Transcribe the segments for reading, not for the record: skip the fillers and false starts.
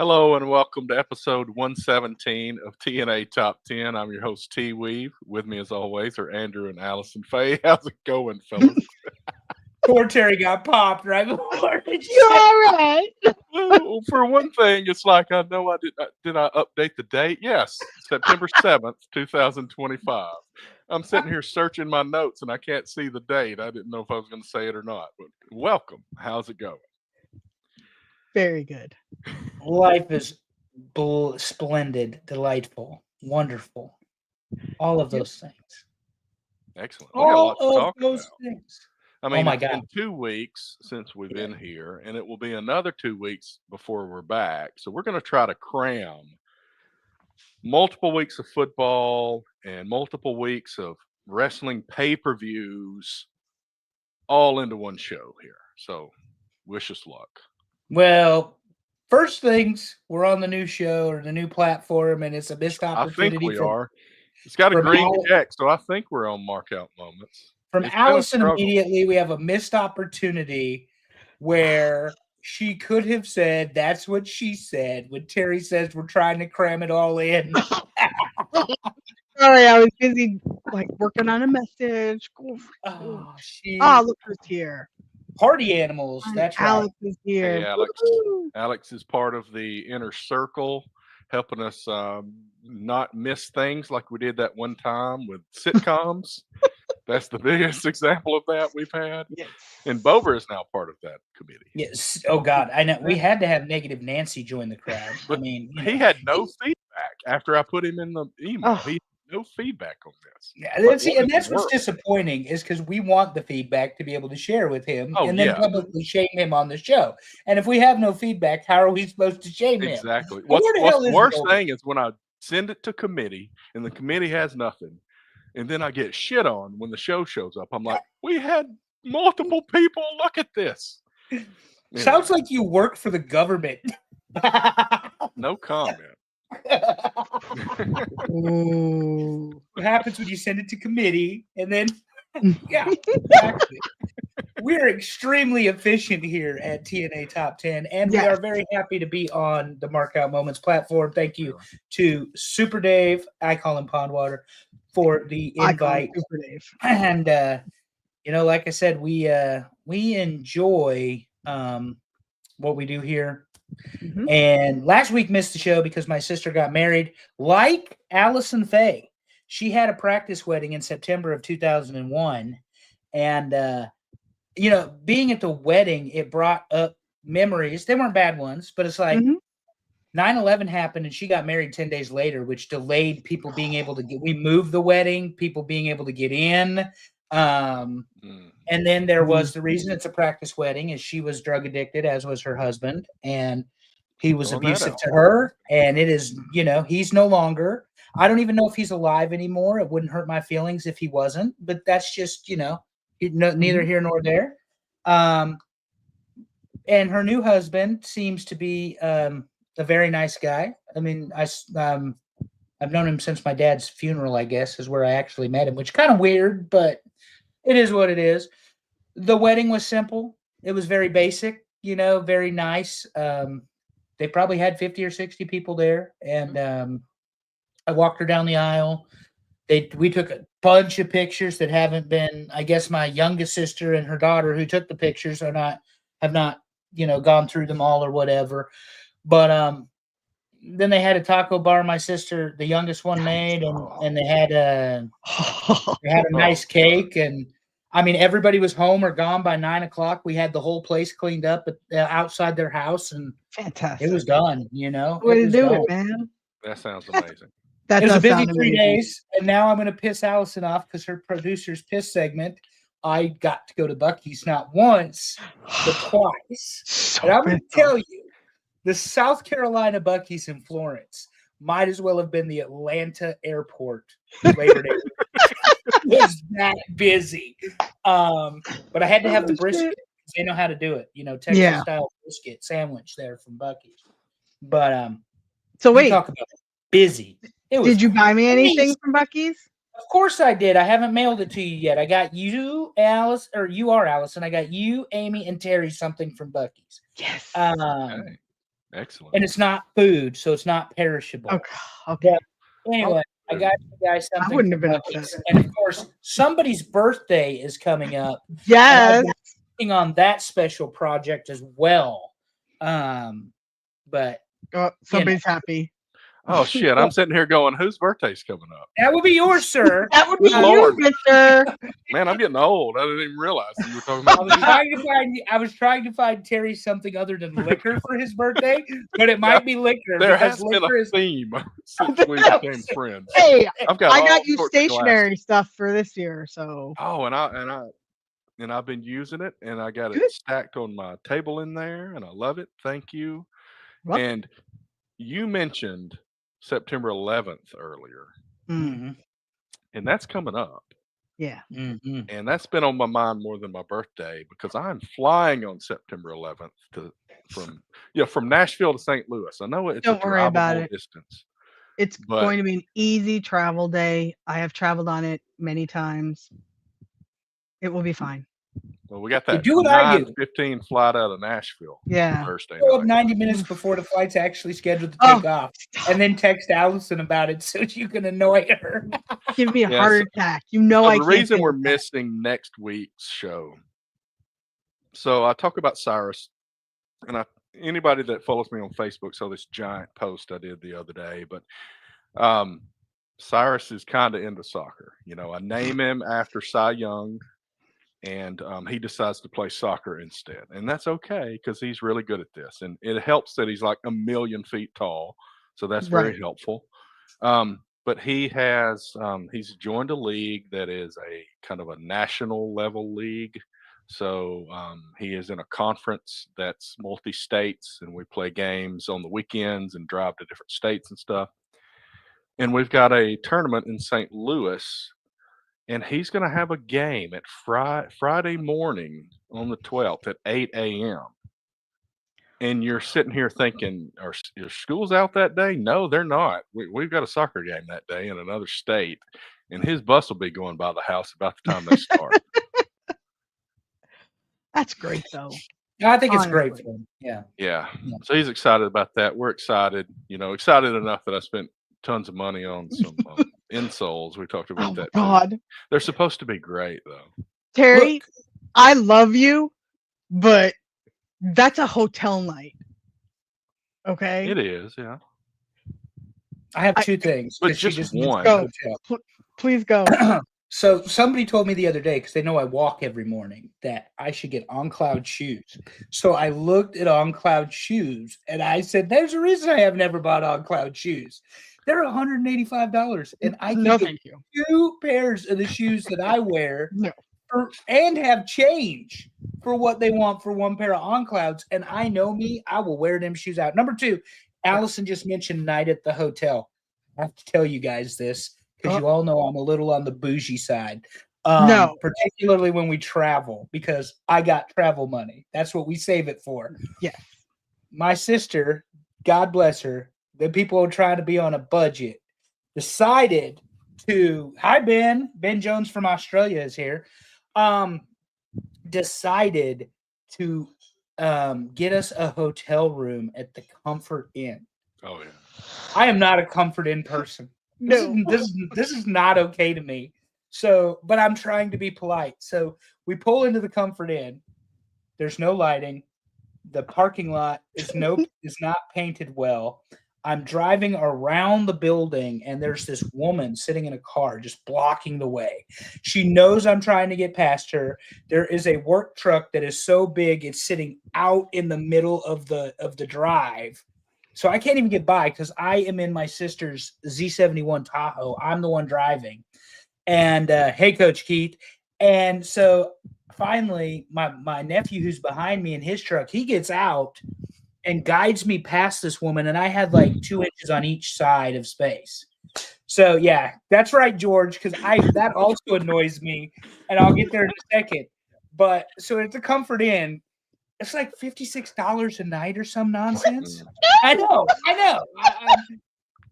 Hello and welcome to episode 117 of TNA Top 10. I'm your host, T Weave. With me, as always, are Andrew and Allison Faye. How's it going, fellas? Poor Terry got popped right before the You're show. all right. Well, for one thing, it's like I know I did I update the date? Yes, September 7th, 2025. I'm sitting here searching my notes and I can't see the date. I didn't know if I was going to say it or not. But welcome. How's it going? Very good. Life is splendid, delightful, wonderful. All of those things. Excellent. We got a All lot to of talk those about. things. I mean, my it's been God. 2 weeks since we've been here, and it will be another 2 weeks before we're back. So we're going to try to cram multiple weeks of football and multiple weeks of wrestling pay-per-views all into one show here. So wish us luck. Well, first things, we're on the new show or the new platform, and it's a missed I opportunity think we are. It's got a from green Alex- check, so I think we're on markout moments. from It's been a Allison struggle. immediately. We have a missed opportunity where she could have said, "That's what she said." When Terry says we're trying to cram it all in. Sorry, I was busy working on a message. Oh, Oh, look who's here. Party animals. And That's right. Alex is here. Hey, Alex. Woo-hoo. Alex is part of the inner circle, helping us not miss things like we did that one time with sitcoms. That's the biggest example of that we've had. Yes. And Bover is now part of that committee. Yes. Oh God, I know. We had to have Negative Nancy join the crowd. But I mean, he had no feedback after I put him in the email. Oh. He had no feedback on this. Yeah, Like, that's, what and in the that's what's world? disappointing is because we want the feedback to be able to share with him Oh, and then yeah. publicly shame him on the show. And if we have no feedback, how are we supposed to shame him? Exactly. Well, where the hell What's the is worst Bover? thing is when I send it to committee and the committee has nothing, and then I get shit on when the show shows up. I'm like, we had multiple people look at this. Sounds like you work for the government. No comment. Ooh. What happens when you send it to committee and then yeah, exactly. We're extremely efficient here at TNA Top 10, and we Yes. are very happy to be on the Markout Moments platform. Thank you to Super Dave, I call him Pondwater, for the I call him invite. Super Dave. And like I said, we enjoy what we do here. Mhm. And last week missed the show because my sister got married. Like Allison Faye, she had a practice wedding in September of 2001, and being at the wedding, it brought up memories. They weren't bad ones, but it's like Mhm. 9/11 happened and she got married 10 days later, which delayed people being able to we moved the wedding, people being able to get in. And then there was the reason it's a practice wedding is she was drug addicted, as was her husband, and he was Throwing that abusive out to her. And it is, he's no longer. I don't even know if he's alive anymore. It wouldn't hurt my feelings if he wasn't, but that's just, neither here nor there. And her new husband seems to be a very nice guy. I mean, I've known him since my dad's funeral, I guess, is where I actually met him, which is kind of weird, but it is what it is. The wedding was simple. It was very basic, very nice. They probably had 50 or 60 people there, and I walked her down the aisle. We took a bunch of pictures that haven't been. I guess my youngest sister and her daughter, who took the pictures, have not gone through them all or whatever. But then they had a taco bar. My sister, the youngest one, made, and they had a nice cake. And I mean, everybody was home or gone by 9 o'clock. We had the whole place cleaned up outside their house, and Fantastic. it was done. Way to was do done. it, man. That sounds amazing. That It was a does busy sound 3 amazing. days, and now I'm going to piss Allison off because her producer's piss segment. I got to go to Buc-ee's not once, but twice. So And I'm going to mental. tell you, the South Carolina Buc-ee's in Florence might as well have been the Atlanta airport Labor Day. It was that busy. But I had to have the brisket because they know how to do it. Texas style brisket sandwich there from Buc-ee's. But So wait, talk about busy. did you buy me anything from Buc-ee's? Of course I did. I haven't mailed it to you yet. I got you, Alice, or you are Allison. I got you, Amy, and Terry something from Buc-ee's. Yes. Okay. Excellent. and it's not food, so it's not perishable. Okay. Okay. Anyway, I got you guys something. wouldn't have from been Buc-ee's. upset. And of course, somebody's birthday is coming up. Yes. Working on that special project as well. But Oh, somebody's happy. Oh shit! I'm sitting here going, whose birthday's coming up? that would be yours, sir. That would be Good you, Lord. Mister. Man, I'm getting old. I didn't even realize you were talking I about was me. trying to find Terry something other than liquor for his birthday, but it might be liquor There because has been liquor a is theme since we became friends. Hey, I've got I all got you sorts of glasses. stationary stuff for this year, so Oh, and I've been using it, and I got it Good. stacked on my table in there, and I love it. Thank you. Well- And you mentioned September 11th earlier, mm, and that's coming up. yeah. Mhm. And that's been on my mind more than my birthday because I'm flying on September 11th from Nashville to St. Louis. I know it's Don't a worry about drivable it. distance. It's But- going to be an easy travel day. I have traveled on it many times. It will be fine. Well, we got You that do what I do. 9:15 flight out of Nashville Yeah. Thursday Show up night. 90 minutes before the flight's actually scheduled to Oh, take off, and then text Allison about it so you can annoy her. Give me a Yeah, heart attack. You know So I the can't reason deal we're with that. missing next week's show. So I talk about Cyrus, and anybody that follows me on Facebook saw this giant post I did the other day. But Cyrus is kind of into soccer. You know, I name him after Cy Young, and he decides to play soccer instead, and that's okay because he's really good at this, and it helps that he's like 1,000,000 feet tall, so that's very Right. helpful. But he's joined a league that is a kind of a national level league. So he is in a conference that's multi-states, and we play games on the weekends and drive to different states and stuff. And we've got a tournament in St. Louis, and he's going to have a game at Friday morning on the 12th at 8 a.m. And you're sitting here thinking, are your schools out that day? No, they're not. We've got a soccer game that day in another state, and his bus will be going by the house about the time they start. That's great though. I think it's great Honestly. for him. Yeah. Yeah. Yeah. So he's excited about that. We're excited, excited enough that I spent tons of money on some insoles. We talked about Oh my that. too. God. They're supposed to be great though. Terry, Look, I love you, but that's a hotel night. Okay. It is, yeah. I have I- two things. But 'cause she just needs to one. go to hotel. Please go. So somebody told me the other day, because they know I walk every morning, that I should get On Cloud shoes. So I looked at On Cloud shoes and I said, "There's a reason I have never bought On Cloud shoes. They're $185, and I can No, get thank you. 2 pairs of the shoes that I wear No. and have change for what they want for 1 pair of On Clouds. And I know me, I will wear them shoes out. Number 2, Allison just mentioned night at the hotel. I have to tell you guys this because you all know I'm a little on the bougie side. No. Particularly when we travel, because I got travel money. That's what we save it for. Yes. My sister, God bless her, the people trying to be on a budget, decided to, hi Ben Jones from Australia is here, decided to get us a hotel room at the Comfort Inn. Oh yeah. I am not a Comfort Inn person. No. This is not okay to me. So, but I'm trying to be polite. So we pull into the Comfort Inn. There's no lighting. The parking lot is not painted well. I'm driving around the building, and there's this woman sitting in a car just blocking the way. She knows I'm trying to get past her. There is a work truck that is so big it's sitting out in the middle of the drive. So I can't even get by because I am in my sister's Z71 Tahoe. I'm the one driving. And hey, Coach Keith. And so finally, my nephew who's behind me in his truck, he gets out and guides me past this woman. And I had like 2 inches on each side of space. So yeah, that's right, George, because that also annoys me. And I'll get there in a second. But so at the Comfort Inn, it's like $56 a night or some nonsense. I know.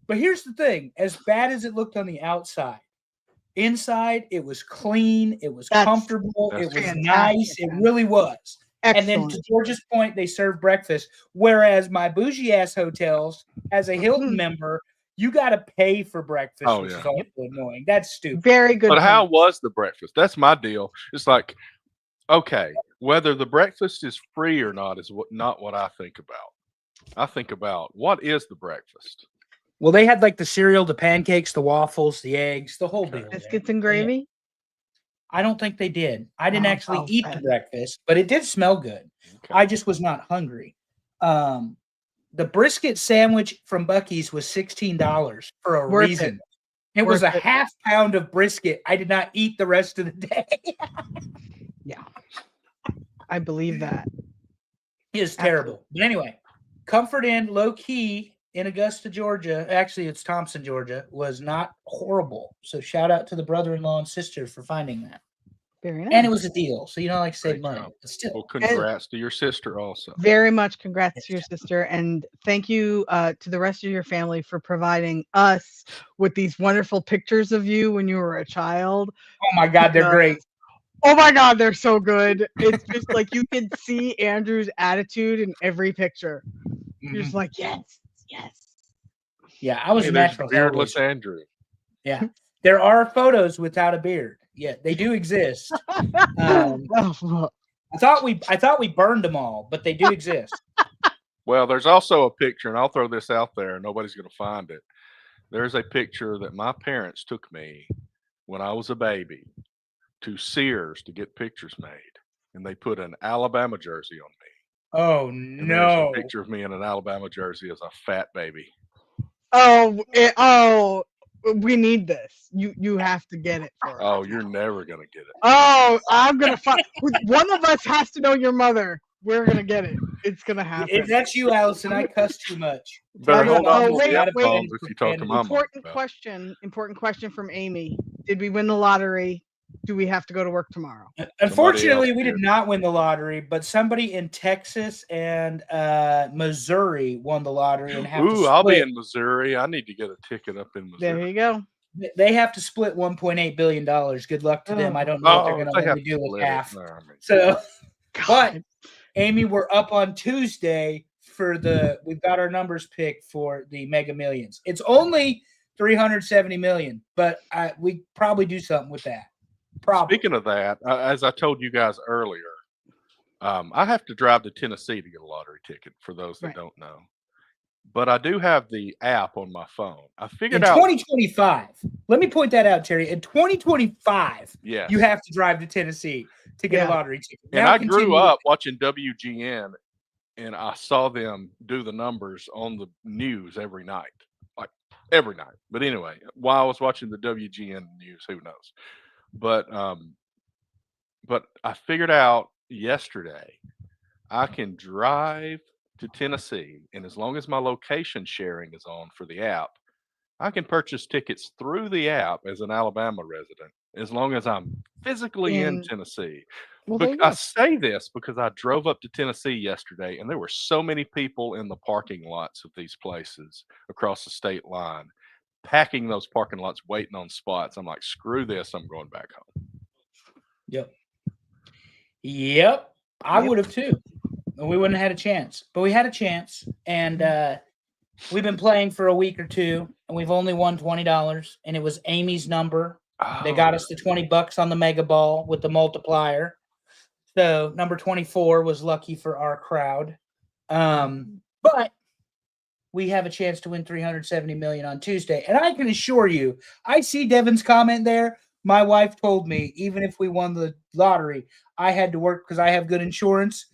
But here's the thing. As bad as it looked on the outside, inside, it was clean. It was That's- comfortable. that's It was fantastic. nice. It really was. And then Excellent. to George's point, they serve breakfast. Whereas my bougie ass hotels, as a Hilton member, you got to pay for breakfast, Oh, which yeah. is also annoying. That's stupid. Very good. But how point. was the breakfast? That's my deal. It's like, okay, whether the breakfast is free or not is not what I think about. I think about what is the breakfast. Well, they had like the cereal, the pancakes, the waffles, the eggs, the whole deal. Biscuits man. and gravy? I don't think they did. I didn't Oh, actually sounds eat the bad. breakfast, but it did smell good. Okay. I just was not hungry. The brisket sandwich from Buc-ee's was $16 for a Worth reason. It was Worth a it. half pound of brisket. I did not eat the rest of the day. Yeah. I believe that. It's terrible. But anyway, Comfort Inn, low key in Augusta, Georgia. Actually, it's Thompson, Georgia. Was not horrible. So shout out to the brother-in-law and sister for finding that. Very nice. And it was a deal, so you don't like save Great money. job. But still, Well, congrats to your sister also. Very much congrats to your sister, and thank you to the rest of your family for providing us with these wonderful pictures of you when you were a child. oh my God, they're great. Oh my God, they're so good. It's just like you can see Andrew's attitude in every picture. You're just like, yes, yes. Yeah, I was Hey, a there's natural. beardless Hellraiser. Andrew. Yeah, there are photos without a beard. Yeah, they do exist. I thought we burned them all, but they do exist. Well, there's also a picture, and I'll throw this out there. Nobody's going to find it. There's a picture that my parents took me when I was a baby to Sears to get pictures made, and they put an Alabama jersey on me. Oh And there's no! a picture of me in an Alabama jersey as a fat baby. Oh, we need this. You have to get it for us. Oh, you're never going to get it. Oh, I'm gonna find. One of us has to know your mother. We're gonna get it. It's gonna happen. If that's you, Allison, I cuss too much. Better Oh, hold on oh, to wait, the wait. F-bombs if you talk to my mom. Important question from Amy. Did we win the lottery? Do we have to go to work tomorrow? Unfortunately, else we did did. not win the lottery, but somebody in Texas and Missouri won the lottery and have to Ooh, I'll be split. in Missouri. I need to get a ticket up in There Missouri. you go. They have to split $1.8 billion. Good luck to them. I don't know what they're Oh, going they to have only to do with split it. half. No, I mean, So, but God. Amy, we're up on Tuesday for we've got our numbers picked for the Mega Millions. It's only 370 million, but we probably do something with that. Probably. Speaking of that, as I told you guys earlier, I have to drive to Tennessee to get a lottery ticket for those that Right. don't know. But I do have the app on my phone. I In figured out. 2025, let me point that out, Terry. In 2025, Yes. you have to drive to Tennessee to get Yeah. a lottery ticket. And Now I grew continue. up watching WGN, and I saw them do the numbers on the news every night, like every night. But anyway, while I was watching the WGN news, who knows? But I figured out yesterday I can drive to Tennessee, and as long as my location sharing is on for the app, I can purchase tickets through the app as an Alabama resident, as long as I'm physically in In- Tennessee. Well, there you I go. say this because I drove up to Tennessee yesterday, and there were so many people in the parking lots of these places across the state line, packing those parking lots, waiting on spots. I'm like, screw this, I'm going back home. Yep. I Yep. would have too. We wouldn't have had a chance, but we had a chance, and we've been playing for a week or two, and we've only won $20, and it was Amy's number. They got us the $20 on the Mega Ball with the multiplier. So number 24 was lucky for our crowd. But we have a chance to win 370 million on Tuesday. And I can assure you, I see Devin's comment there. My wife told me, even if we won the lottery, I had to work because I have good insurance.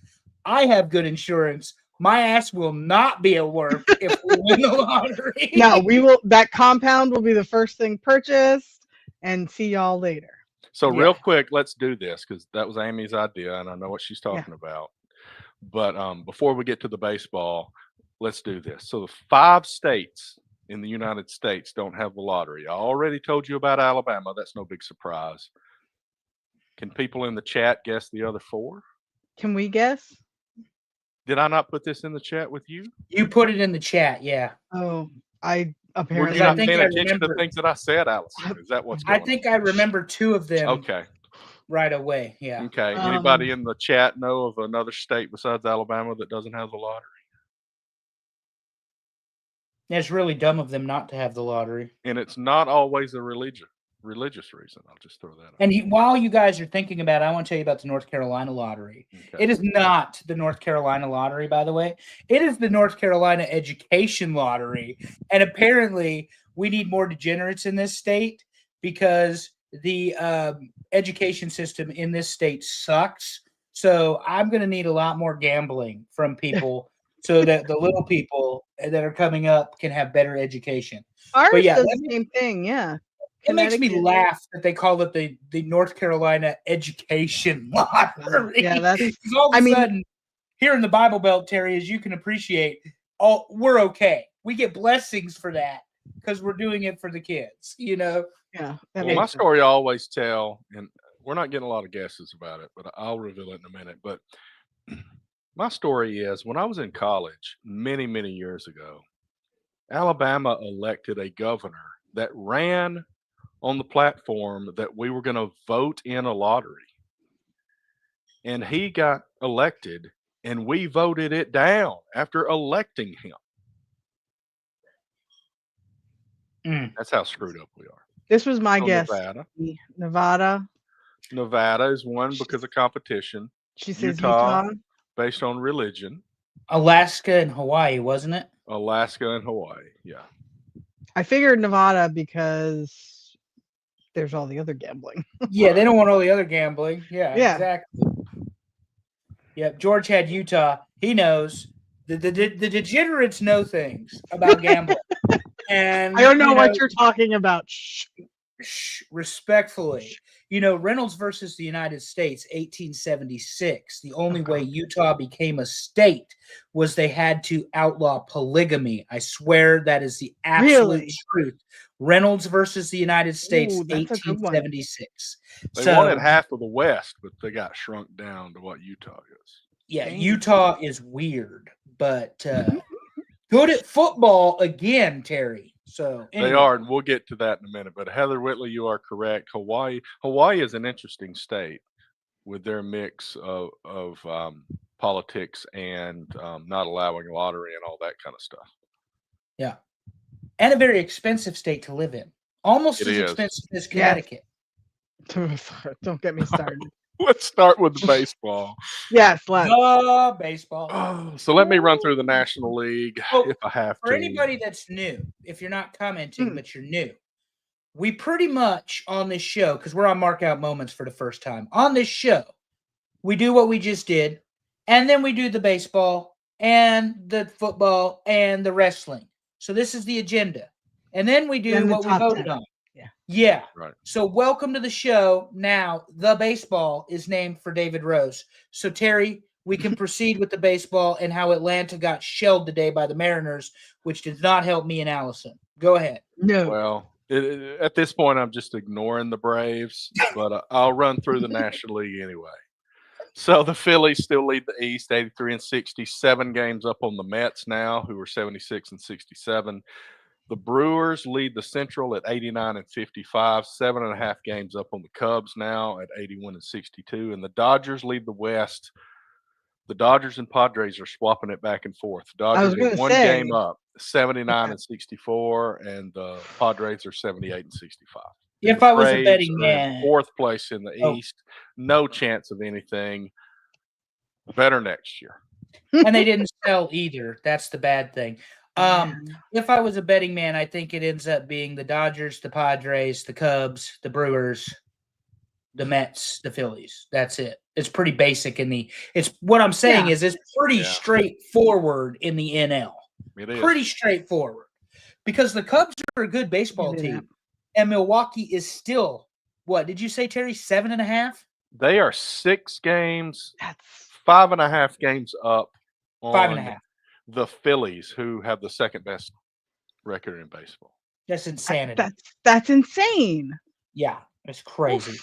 I have good insurance. My ass will not be at work if we win the lottery. No, we will. That compound will be the first thing purchased, and see y'all later. So Yeah. real quick, let's do this because that was Amy's idea, and I know what she's talking about. But before we get to the baseball, let's do this. So the 5 states in the United States don't have the lottery. I already told you about Alabama. That's no big surprise. Can people in the chat guess the other 4? Can we guess? Did I not put this in the chat with you? You put it in the chat, yeah. Oh, I Were apparently. you I not think paying I attention to remember. things that I said, Allison? Is that what's I going think on? I remember 2 of them. Okay. right away. Yeah. Okay. Um, Anybody in the chat know of another state besides Alabama that doesn't have the lottery? Yeah, it's really dumb of them not to have the lottery. And it's not always a religious reason. I'll just throw that out. And while you guys are thinking about it, I want to tell you about the North Carolina lottery. Okay. It is not the North Carolina lottery, by the way. It is the North Carolina Education Lottery. And apparently, we need more degenerates in this state because the education system in this state sucks. So I'm going to need a lot more gambling from people so that the little people that are coming up can have better education. Ours yeah, does let the same thing. Yeah. It makes me Connecticut. laugh that they call it the North Carolina Education Lottery. Yeah, that's. 'Cause all of a sudden, here in the Bible Belt, Terry, as you can appreciate, we're okay. We get blessings for that because we're doing it for the kids. You know. Yeah. Well, my story I always tell, and we're not getting a lot of guesses about it, but I'll reveal it in a minute. But my story is when I was in college many, many years ago, Alabama elected a governor that ran on the platform that we were going to vote in a lottery. And he got elected, and we voted it down after electing him. That's how screwed up we are. This was my So guess. Nevada. Nevada. Nevada is one because of competition. She says Utah, Utah. based on religion. Alaska and Hawaii, wasn't it? Alaska and Hawaii. Yeah. I figured Nevada because there's all the other gambling. Yeah, they don't want all the other gambling. Yeah, Yeah. exactly. Yep, George had Utah. He knows. The degenerates know things about gambling. And I don't know what you're talking about. Shh. Respectfully, Reynolds versus the United States, 1876. The only way Utah became a state was they had to outlaw polygamy. I swear that is the absolute truth. Reynolds versus the United States, Ooh, that's a good one. 1876. They wanted half of the West, but they got shrunk down to what Utah is. Yeah, Utah is weird, but good at football again, Terry. So They are, and we'll get to that in a minute. But Heather Whitley, you are correct. Hawaii is an interesting state with their mix of politics and not allowing lottery and all that kind of stuff. Yeah, and a very expensive state to live in. Almost It as is. expensive as Connecticut. Don't get me started. Let's start with the baseball. Yes, let's. The baseball. So let me run through the National League Oh, if I have For to. anybody that's new, if you're not commenting, but you're new, we pretty much on this show, because we're on Mark Out Moments for the first time, on this show, we do what we just did, and then we do the baseball and the football and the wrestling. So this is the agenda. And then we do Then the what we top voted 10. on. Yeah. Yeah. Right. So welcome to the show. Now, the baseball is named for David Rose. So, Terry, we can proceed with the baseball and how Atlanta got shelled today by the Mariners, which did not help me and Allison. Go ahead. No. Well, at this point, I'm just ignoring the Braves, but I'll run through the National League anyway. So the Phillies still lead the East, 83-60, 7 games up on the Mets now, who are 76-67. The Brewers lead the Central at 89-55, 7.5 games up on the Cubs now at 81-62, and the Dodgers lead the West. The Dodgers and Padres are swapping it back and forth. Dodgers are one game up, 79-64, and the Padres are 78-65. If I was a Braves betting are in man, fourth place in the East, no chance of anything. Better next year. and they didn't sell either. That's the bad thing. If I was a betting man, I think it ends up being the Dodgers, the Padres, the Cubs, the Brewers, the Mets, the Phillies. That's it. It's pretty basic it's what I'm saying is it's pretty straightforward in the NL. It is. Pretty straightforward because the Cubs are a good baseball team and Milwaukee is still, what did you say, Terry? 7.5? They are 6 games, That's 5.5 games up on 5.5. the Phillies, who have the second best record in baseball. That's insanity. that's insane. Yeah, it's crazy.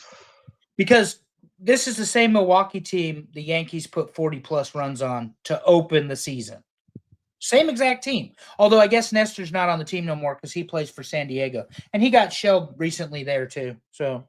Because this is the same Milwaukee team the Yankees put 40-plus runs on to open the season. Same exact team. Although I guess Nestor's not on the team no more because he plays for San Diego. And he got shelled recently there too. So,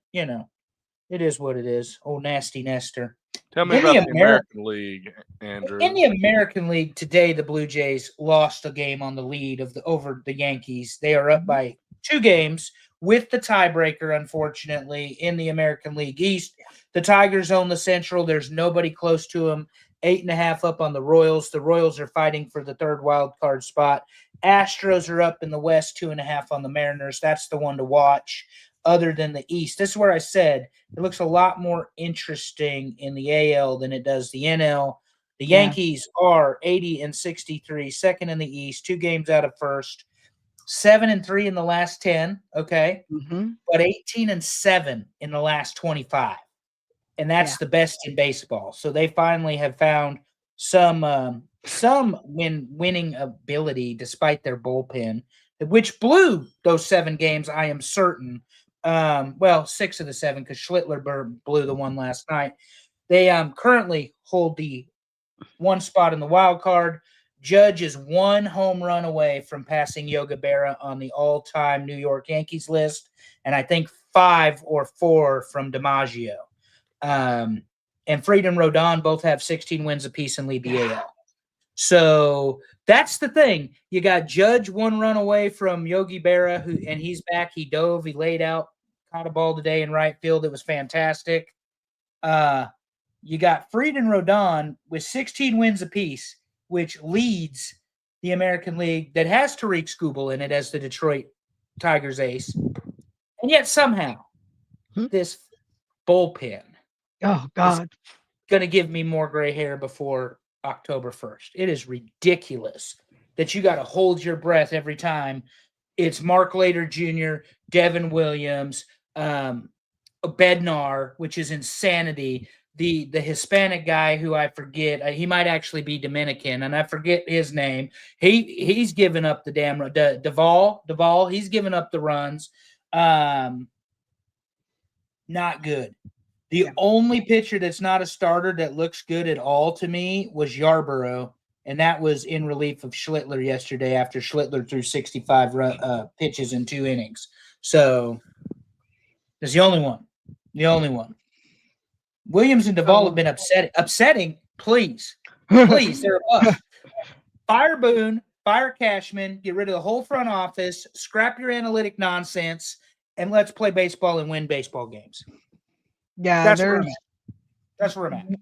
It is what it is. Oh, nasty Nestor. Tell me In the about the Ameri- American League, Andrew. In the American League today, the Blue Jays lost a game on the lead over the Yankees. They are up by 2 games with the tiebreaker, unfortunately, in the American League East. The Tigers own the Central. There's nobody close to them. 8.5 up on the Royals. The Royals are fighting for the 3rd wild card spot. Astros are up in the West, 2.5 on the Mariners. That's the one to watch other than the East. This is where I said it looks a lot more interesting in the AL than it does the NL. The Yeah. Yankees are 80-63, second in the East, 2 games out of first, 7-3 in the last 10, okay, but 18-7 in the last 25, and that's the best in baseball. So they finally have found some winning ability despite their bullpen, which blew those 7 games. I am certain. 6 of the 7 because Schlittler blew the one last night. They currently hold the 1 spot in the wild card. Judge is 1 home run away from passing Yogi Berra on the all-time New York Yankees list, and I think 5 or 4 from DiMaggio. And Fried and Rodon both have 16 wins apiece and lead the AL. So that's the thing. You got Judge 1 run away from Yogi Berra, and he's back. He dove, he laid out, caught a ball today in right field. It was fantastic. You got Fried and Rodon with 16 wins apiece, which leads the American League that has Tariq Skubal in it as the Detroit Tigers ace. And yet somehow this bullpen Oh, God. going to give me more gray hair before October 1st. It is ridiculous that you got to hold your breath every time. It's Mark Later Jr., Devin Williams, Bednar, which is insanity. The Hispanic guy who I forget, he might actually be Dominican, and I forget his name. He's given up the damn Duvall. He's given up the runs. Not good. The only pitcher that's not a starter that looks good at all to me was Yarborough, and that was in relief of Schlittler yesterday after Schlittler threw 65 pitches in 2 innings. So that's the only one. The only one. Williams and Duvall have been upsetting. Please. They're up. Fire Boone, fire Cashman, get rid of the whole front office, scrap your analytic nonsense, and let's play baseball and win baseball games. Yeah, That's where I'm at.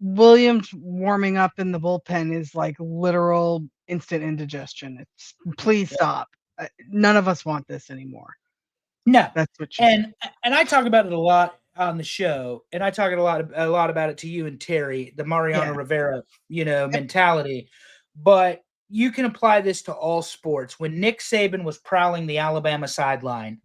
Williams warming up in the bullpen is like literal instant indigestion. Please stop. None of us want this anymore. No, that's what. And I talk about it a lot on the show, and I talk a lot about it to you and Terry, the Mariano Rivera, mentality. But you can apply this to all sports. When Nick Saban was prowling the Alabama sideline,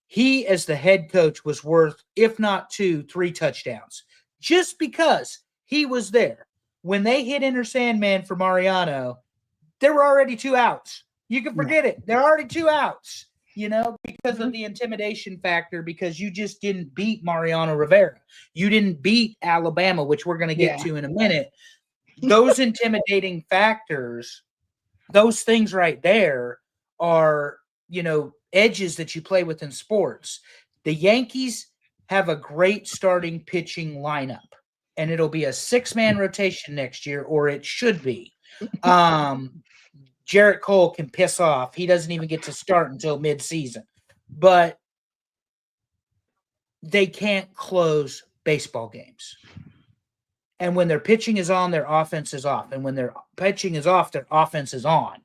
he, as the head coach, was worth, if not 2, 3 touchdowns, just because he was there. When they hit Enter Sandman for Mariano, there were already 2 outs. You can forget it. There are already 2 outs, because of the intimidation factor, because you just didn't beat Mariano Rivera. You didn't beat Alabama, which we're going to get to in a minute. Those intimidating factors, those things right there are, edges that you play with in sports. The Yankees have a great starting pitching lineup, and it'll be a 6-man rotation next year, or it should be. Jarrett Cole can piss off. He doesn't even get to start until mid-season. But they can't close baseball games. And when their pitching is on, their offense is off. And when their pitching is off, their offense is on.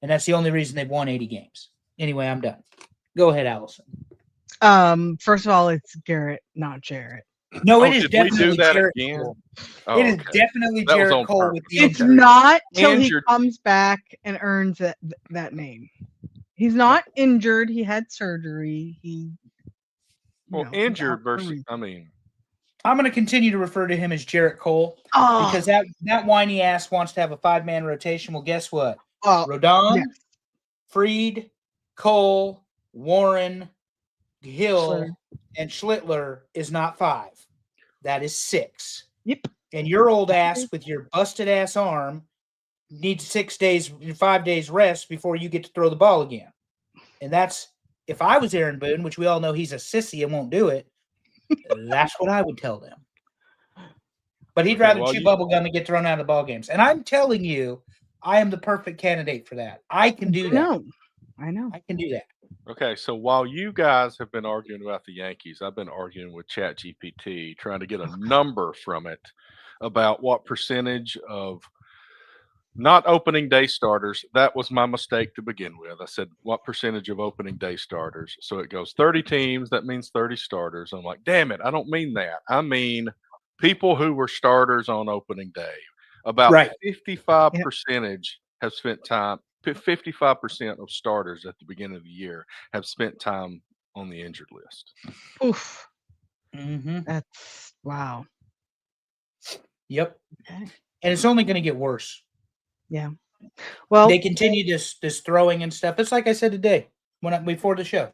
And that's the only reason they've won 80 games. Anyway, I'm done. Go ahead, Allison. First of all, it's Garrett, not Jarrett. No, it is did definitely we do that Jarrett again? Cole. Oh, It is okay. definitely That was Jarrett on Cole with purpose. the It's injury. not till he Injured. comes back and earns that name. He's not injured. He had surgery. Injured versus, I'm going to continue to refer to him as Jarrett Cole Oh, because that whiny ass wants to have a 5-man rotation. Well, guess what? well, Rodon, yes. Fried, Cole, Warren, Hill, Schlitter. and Schlittler is not 5. That is 6. Yep. And your old ass with your busted ass arm needs 5 days rest before you get to throw the ball again. And that's, if I was Aaron Boone, which we all know he's a sissy and won't do it, That's what I would tell them. But he'd Okay, rather well, chew you- bubble gum and get thrown out of the ball games. And I'm telling you, I am the perfect candidate for that. I can do that. I know. I can do that. Okay, so while you guys have been arguing about the Yankees, I've been arguing with ChatGPT, trying to get a number from it about what percentage of not opening day starters. That was my mistake to begin with. I said, what percentage of opening day starters? So it goes 30 teams. That means 30 starters. I'm like, damn it. I don't mean that. I mean people who were starters on opening day. About Right. 55 percentage have spent time. 55% of starters at the beginning of the year have spent time on the injured list. Oof. Mm-hmm. That's wow. Yep. Okay. And it's only going to get worse. Yeah. Well, They continue this throwing and stuff. It's like I said today before the show.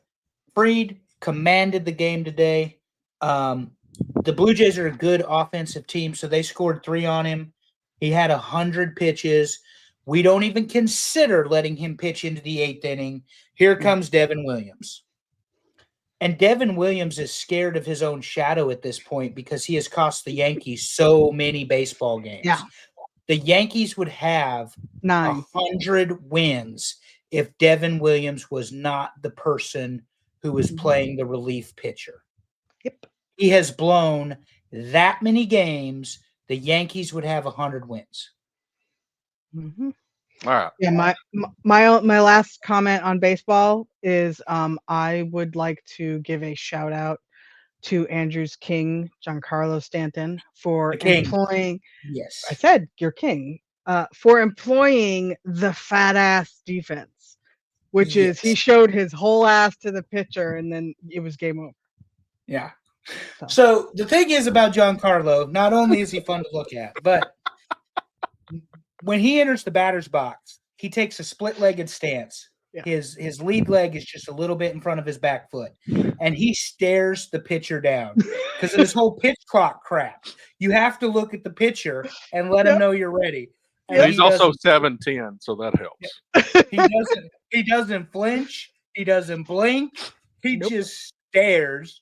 Fried commanded the game today. The Blue Jays are a good offensive team, so they scored 3 on him. He had 100 pitches. We don't even consider letting him pitch into the 8th inning. Here comes Devin Williams. And Devin Williams is scared of his own shadow at this point because he has cost the Yankees so many baseball games. Yeah. The Yankees would have 9. 100 wins if Devin Williams was not the person who was playing the relief pitcher. Yep. He has blown that many games. The Yankees would have 100 wins. Mm-hmm. All right. Yeah, my last comment on baseball is I would like to give a shout out to Andrew's king, Giancarlo Stanton, for employing. Yes, I said your king. For employing the fat ass defense, which is he showed his whole ass to the pitcher, and then it was game over. Yeah. So the thing is about Giancarlo, not only is he fun to look at, but when he enters the batter's box, he takes a split-legged stance. Yeah. His lead leg is just a little bit in front of his back foot, and he stares the pitcher down because of this whole pitch clock crap. You have to look at the pitcher and let him know you're ready. And he's also 7'10", so that helps. He doesn't flinch. He doesn't blink. He just stares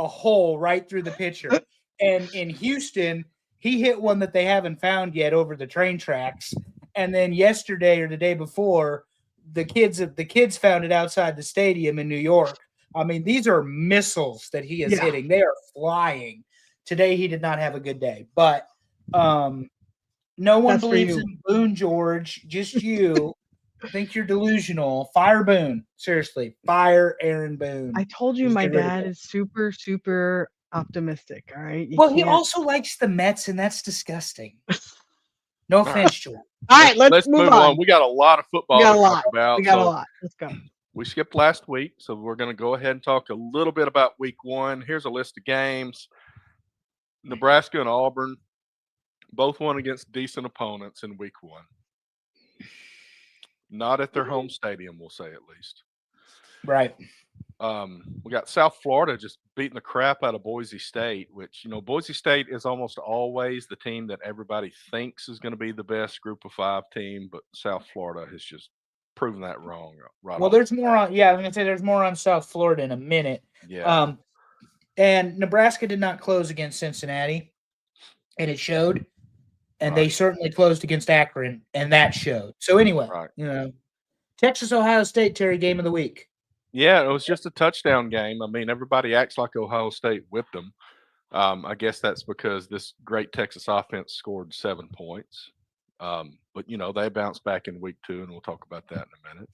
a hole right through the pitcher. And in Houston, he hit one that they haven't found yet over the train tracks. And then yesterday or the day before, the kids found it outside the stadium in New York. I mean, these are missiles that he is hitting. They are flying. Today he did not have a good day. But no one believes in Boone George, just you. I think you're delusional. Fire Boone. Seriously, fire Aaron Boone. I told you my dad is super, super optimistic. All right. He also likes the Mets, and that's disgusting. No offense, George. All right, let's move on. We got a lot of football to talk about. We got a lot. Let's go. We skipped last week, so we're going to go ahead and talk a little bit about week 1. Here's a list of games. Nebraska and Auburn both won against decent opponents in week 1. Not at their home stadium, we'll say at least. Right. We got South Florida just beating the crap out of Boise State, which, Boise State is almost always the team that everybody thinks is going to be the best Group of 5 team, but South Florida has just proven that wrong. Well, there's more on. Yeah, I'm going to say there's more on South Florida in a minute. Yeah. And Nebraska did not close against Cincinnati, and it showed. And they certainly closed against Akron, and that showed. So anyway, Texas, Ohio State, Terry, game of the week. Yeah, it was just a touchdown game. I mean, everybody acts like Ohio State whipped them. I guess that's because this great Texas offense scored 7 points. But, they bounced back in week 2, and we'll talk about that in a minute.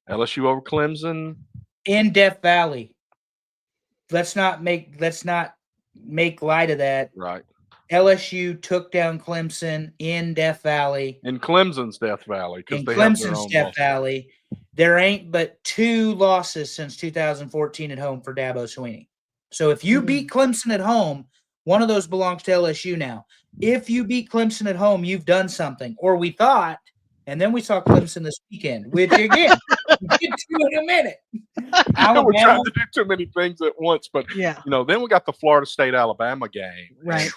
LSU over Clemson. In Death Valley. Let's not make light of that. Right. LSU took down Clemson in Death Valley. In Clemson's Death Valley. In Clemson's Death Valley. There ain't but 2 losses since 2014 at home for Dabo Swinney. So if you beat Clemson at home, one of those belongs to LSU now. If you beat Clemson at home, you've done something. Or we thought, and then we saw Clemson this weekend, which again, we'll get to in a minute. We're trying to do too many things at once, but then we got the Florida State-Alabama game. Right.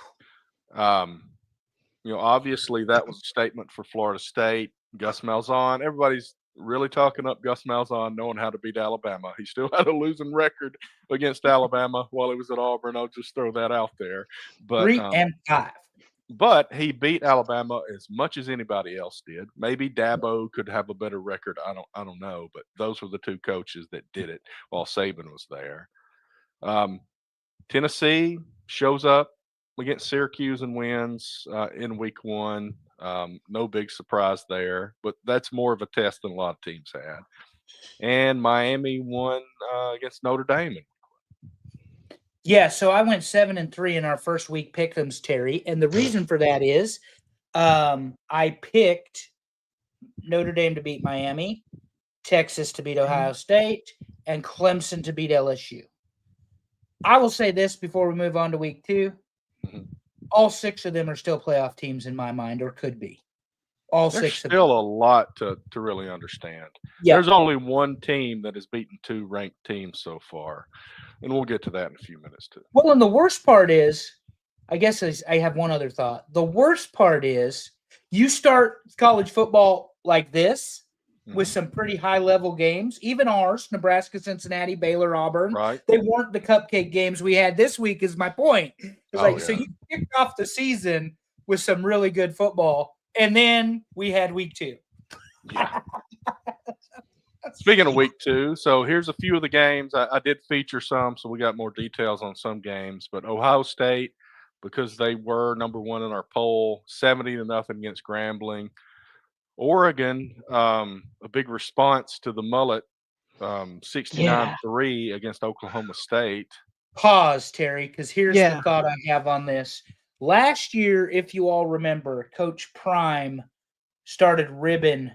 Obviously that was a statement for Florida State. Gus Malzahn, everybody's really talking up Gus Malzahn, knowing how to beat Alabama. He still had a losing record against Alabama while he was at Auburn. I'll just throw that out there. But 3-5. but he beat Alabama as much as anybody else did. Maybe Dabo could have a better record. I don't know. But those were the two coaches that did it while Saban was there. Tennessee shows up against Syracuse and wins in week 1. No big surprise there, but that's more of a test than a lot of teams had. And Miami won against Notre Dame. Yeah, so I went 7-3 in our first week pick'ems, Terry, and the reason for that is I picked Notre Dame to beat Miami, Texas to beat Ohio State, and Clemson to beat LSU. I will say this before we move on to week 2. All 6 of them are still playoff teams in my mind, or could be. All There's 6 of them. still a lot to really understand. Yeah. There's only one team that has beaten 2 ranked teams so far, and we'll get to that in a few minutes too. Well, and the worst part is, I guess I have one other thought. The worst part is you start college football like this with some pretty high-level games, even ours, Nebraska, Cincinnati, Baylor, Auburn. Right. They weren't the cupcake games we had this week is my point. So you kicked off the season with some really good football, and then we had week 2. Yeah. Speaking of week 2, so here's a few of the games. I did feature some, so we got more details on some games. But Ohio State, because they were number 1 in our poll, 70-0 against Grambling. Oregon, a big response to the mullet, 69-3 against Oklahoma State. Pause, Terry, because here's the thought I have on this. Last year, if you all remember, Coach Prime started ribbing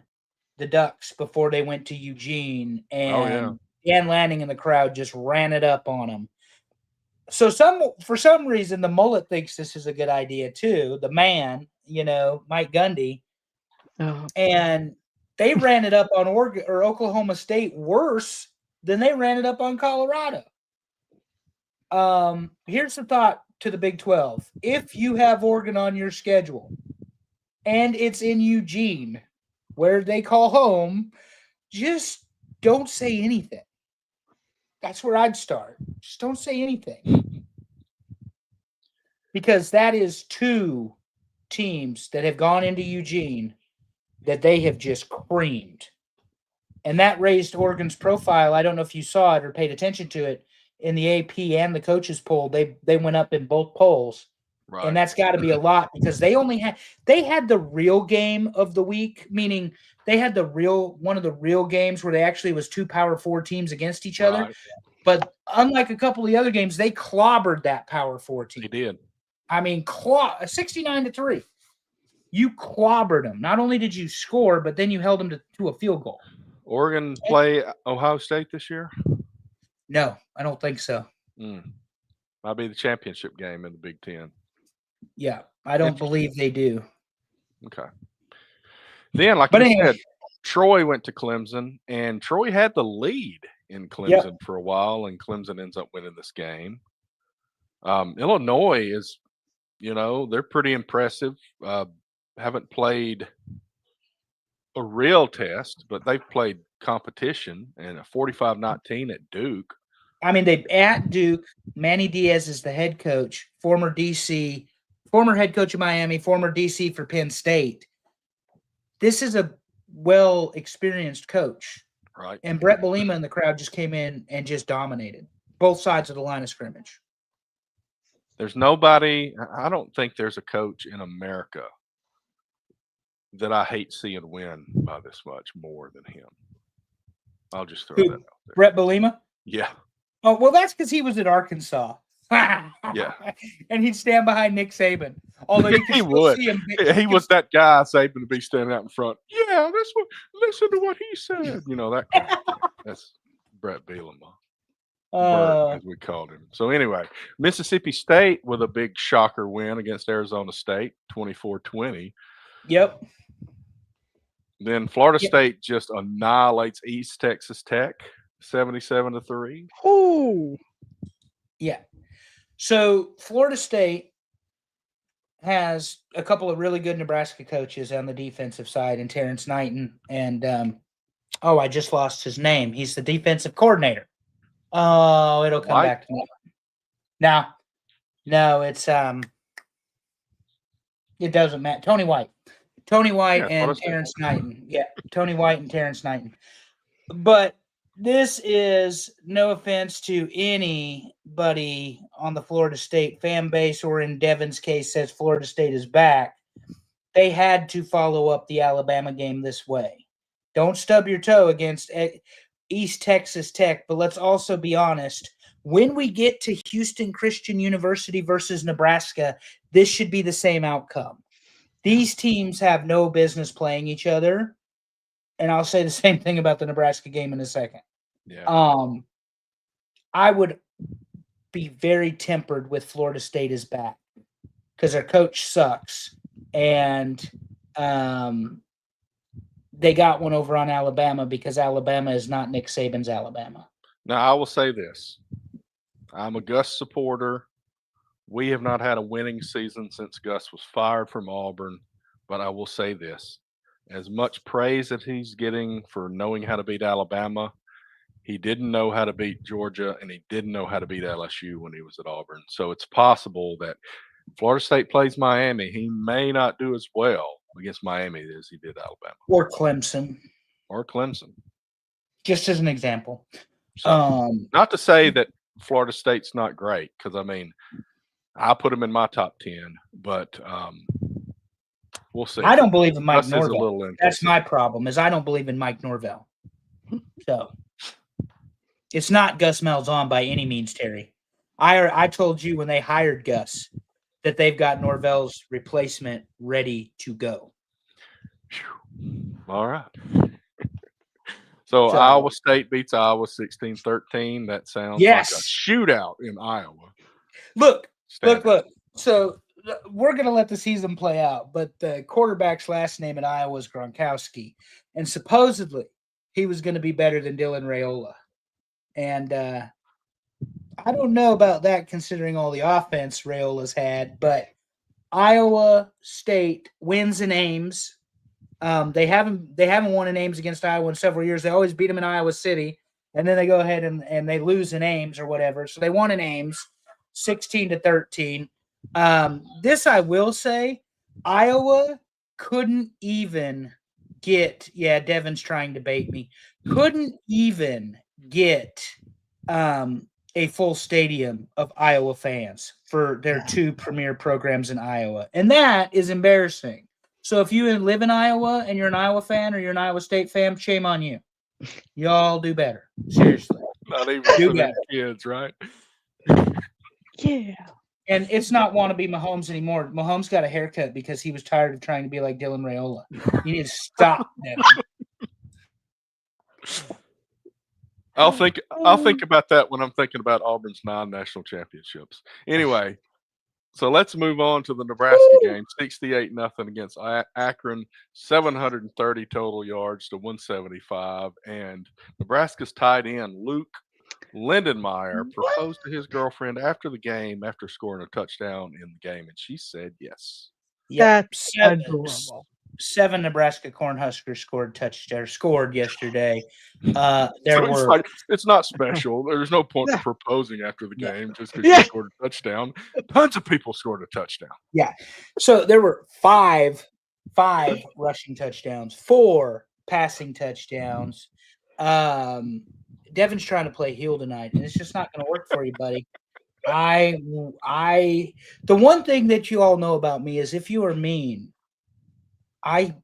the Ducks before they went to Eugene, and Dan Lanning and the crowd just ran it up on them. So for some reason, the mullet thinks this is a good idea too. The man, Mike Gundy. And they ran it up on Oregon or Oklahoma State worse than they ran it up on Colorado. Here's the thought to the Big 12. If you have Oregon on your schedule and it's in Eugene, where they call home, just don't say anything. That's where I'd start. Just don't say anything. Because that is 2 teams that have gone into Eugene that they have just creamed. And that raised Oregon's profile. I don't know if you saw it or paid attention to it in the AP and the coaches poll. They went up in both polls. Right. And that's got to be a lot because they had the real game of the week, meaning they had one of the real games where they actually was 2 Power 4 teams against each other. But unlike a couple of the other games, they clobbered that Power 4 team. They did. I mean, 69-3. You clobbered them. Not only did you score, but then you held them to a field goal. Oregon play Ohio State this year? No, I don't think so. Might be the championship game in the Big Ten. Yeah, I don't believe they do. Okay. Then, you said, Troy went to Clemson, and Troy had the lead in Clemson for a while, and Clemson ends up winning this game. Illinois is, they're pretty impressive. Haven't played a real test, but they've played competition, and a 45-19 at Duke. I mean, they at Duke. Manny Diaz is the head coach, former head coach of Miami, former DC for Penn State. This is a well-experienced coach. Right. And Brett Bielema and the crowd just came in and just dominated both sides of the line of scrimmage. There's nobody – I don't think there's a coach in America that I hate seeing win by this much more than him. I'll just throw that out there. Brett Bielema? Yeah. Oh, well, that's because he was at Arkansas. Yeah. And he'd stand behind Nick Saban. Although you can would. See him. He was that guy Saban to be standing out in front. Yeah, listen to what he said. That's Brett Bielema. As we called him. So anyway, Mississippi State with a big shocker win against Arizona State, 24-20. Yep. Then Florida State just annihilates East Texas Tech, 77-3. Oh. Yeah. So Florida State has a couple of really good Nebraska coaches on the defensive side, and Terrence Knighton and Oh, I just lost his name. He's the defensive coordinator. Oh, it'll come White? back to me. No, it's it doesn't matter. Tony White. Tony White Yeah, and Terrence Knighton. Yeah, Tony White and Terrence Knighton. But this is no offense to anybody on the Florida State fan base, or in Devin's case, says Florida State is back. They had to follow up the Alabama game this way. Don't stub your toe against East Texas Tech, but let's also be honest. When we get to Houston Christian University versus Nebraska, this should be the same outcome. These teams have no business playing each other. And I'll say the same thing about the Nebraska game in a second. Yeah. I would be very tempered with Florida State is back because their coach sucks. And they got one over on Alabama because Alabama is not Nick Saban's Alabama. Now, I will say this. I'm a Gus supporter. We have not had a winning season since Gus was fired from Auburn, but I will say this. As much praise that he's getting for knowing how to beat Alabama, he didn't know how to beat Georgia, and he didn't know how to beat LSU when he was at Auburn. So it's possible that Florida State plays Miami. He may not do as well against Miami as he did Alabama. Or Clemson. Or Clemson. Just as an example. So, not to say that Florida State's not great, because, I mean, I put them in my top 10, but we'll see. I don't believe in Mike Gus is a Norvell. little That's my problem, is I don't believe in Mike Norvell. So it's not Gus Malzahn by any means, Terry. I told you when they hired Gus that they've got Norvell's replacement ready to go. All right. So Iowa State beats Iowa 16-13. That sounds like a shootout in Iowa. Look. So we're going to let the season play out, but the quarterback's last name at Iowa is Gronkowski, and supposedly he was going to be better than Dylan Raiola. And I don't know about that considering all the offense Raiola's had, but Iowa State wins in Ames. They haven't won in Ames against Iowa in several years. They always beat them in Iowa City, and then they go ahead and they lose in Ames or whatever. So they won in Ames 16-13. This I will say, Iowa couldn't even get, Devin's trying to bait me, couldn't even get a full stadium of Iowa fans for their two premier programs in Iowa. And that is embarrassing. So if you live in Iowa and you're an Iowa fan or you're an Iowa State fan, shame on you. Y'all do better. Seriously. Not even for the kids, right? Yeah. And it's not want to be Mahomes anymore. Mahomes got a haircut because he was tired of trying to be like Dylan Raiola. You need to stop, Devin. I'll think about that when I'm thinking about Auburn's 9 national championships. Anyway, so let's move on to the Nebraska game. 68-0 against Akron, 730 total yards to 175. And Nebraska's tight end, Luke Lindenmeyer, proposed to his girlfriend after the game after scoring a touchdown in the game, and she said yes. That's adorable. 7 Nebraska Cornhuskers scored yesterday. It's not special. There's no point in proposing after the game just because you scored a touchdown. Tons of people scored a touchdown. Yeah. So there were five rushing touchdowns, 4 passing touchdowns. Devin's trying to play heel tonight, and it's just not going to work for you, buddy. The one thing that you all know about me is if you are mean, I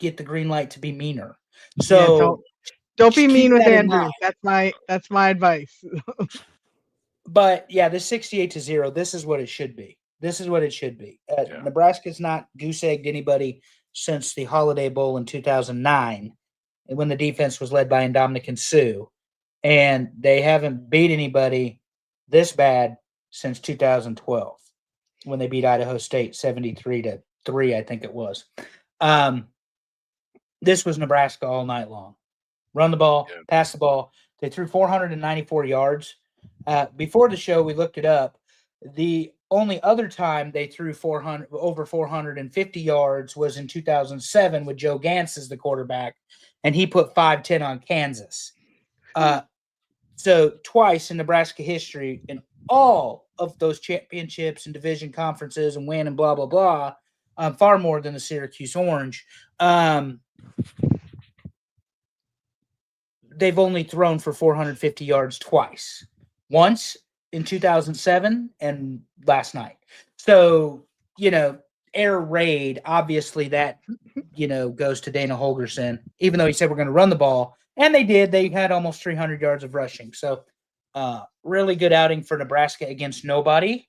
get the green light to be meaner. So don't be mean with Andrew. That's my advice. But yeah, the 68-0. This is what it should be. Nebraska's not goose-egged anybody since the Holiday Bowl in 2009, when the defense was led by Ndamukong Suh, and they haven't beat anybody this bad since 2012 when they beat Idaho State 73-3. I think it was. This was Nebraska all night long. Run the ball, pass the ball. They threw 494 yards. Before the show, we looked it up. The only other time they threw over 450 yards was in 2007 with Joe Gantz as the quarterback, and he put 510 on Kansas. So twice in Nebraska history, in all of those championships and division conferences and win and blah, blah, blah, far more than the Syracuse Orange. They've only thrown for 450 yards twice. Once in 2007 and last night. So, air raid, obviously that, goes to Dana Holgorsen, even though he said we're going to run the ball. And they did. They had almost 300 yards of rushing. So, really good outing for Nebraska against nobody.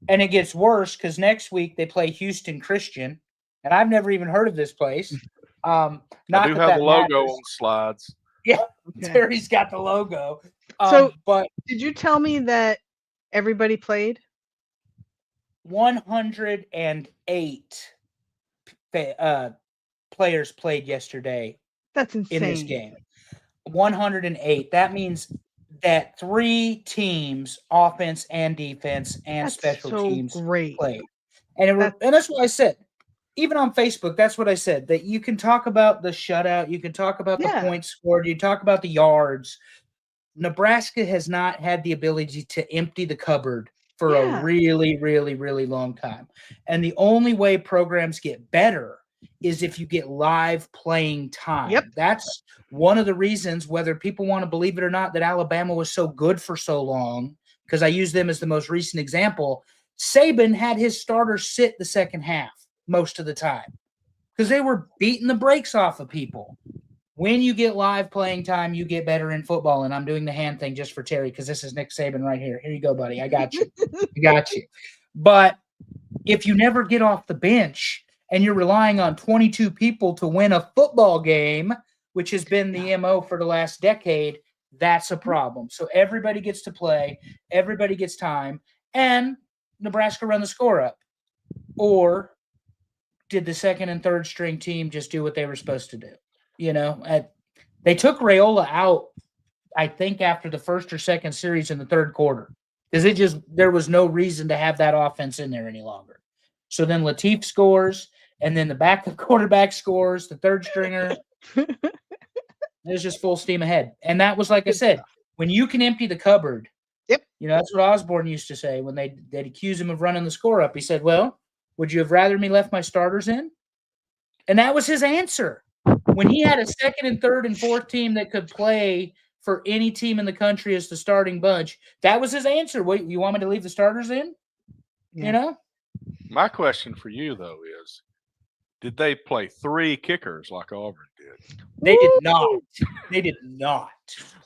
And it gets worse because next week they play Houston Christian. And I've never even heard of this place. I do have the logo on the slides. Yeah, okay. Terry's got the logo. But did you tell me that everybody played? 108 players played yesterday. That's insane. In this game. 108. That means that 3 teams, offense and defense and special teams, played. And that's what I said. Even on Facebook, that's what I said, that you can talk about the shutout, you can talk about the points scored, you talk about the yards. Nebraska has not had the ability to empty the cupboard for a really, really, really long time. And the only way programs get better is if you get live playing time. Yep. That's one of the reasons, whether people want to believe it or not, that Alabama was so good for so long, because I use them as the most recent example. Saban had his starters sit the second half most of the time because they were beating the brakes off of people. When you get live playing time, you get better in football. And I'm doing the hand thing just for Terry because this is Nick Saban right here. Here you go, buddy. I got you. I got you. But if you never get off the bench and you're relying on 22 people to win a football game, which has been the MO for the last decade, that's a problem. So everybody gets to play, everybody gets time, and Nebraska run the score up. Or did the second and third string team just do what they were supposed to do? They took Raiola out, I think, after the first or second series in the third quarter, because there was no reason to have that offense in there any longer. So then Latif scores, and then the backup quarterback scores, the third stringer. It was just full steam ahead. And that was, like I said, when you can empty the cupboard. Yep. That's what Osborne used to say when they'd accuse him of running the score up. He said, well, would you have rather me left my starters in? And that was his answer. When he had a second and third and fourth team that could play for any team in the country as the starting bunch, that was his answer. Wait, you want me to leave the starters in? Yeah. My question for you, though, is did they play 3 kickers like Auburn did? They did not. They did not.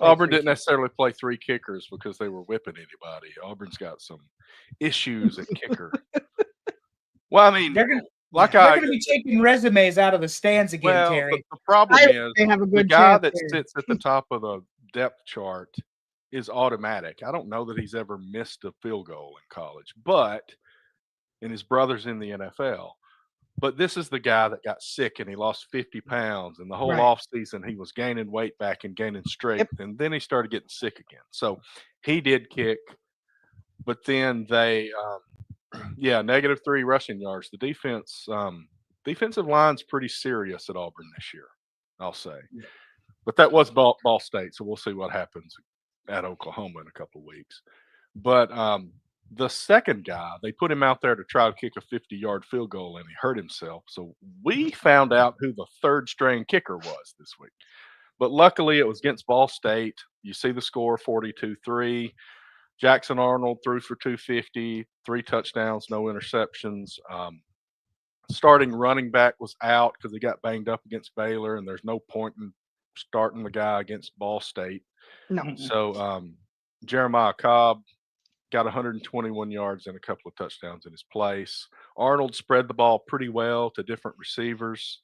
Auburn didn't necessarily play 3 kickers because they were whipping anybody. Auburn's got some issues at kicker. Well, I mean, they're going to be taking resumes out of the stands again, Terry. The problem is they have a good the guy that there. sits at the top of the depth chart is automatic. I don't know that he's ever missed a field goal in college, and his brother's in the NFL. But this is the guy that got sick and he lost 50 pounds, and the whole offseason he was gaining weight back and gaining strength, and then he started getting sick again. So he did kick, but then they -3 rushing yards. The defensive line's pretty serious at Auburn this year, I'll say. But that was Ball State, so we'll see what happens at Oklahoma in a couple of weeks. But the second guy, they put him out there to try to kick a 50-yard field goal, and he hurt himself. So we found out who the third string kicker was this week. But luckily, it was against Ball State. You see the score, 42-3. Jackson Arnold threw for 250, 3 touchdowns, no interceptions. Starting running back was out because he got banged up against Baylor, and there's no point in starting the guy against Ball State. No. So Jeremiah Cobb got 121 yards and a couple of touchdowns in his place. Arnold spread the ball pretty well to different receivers.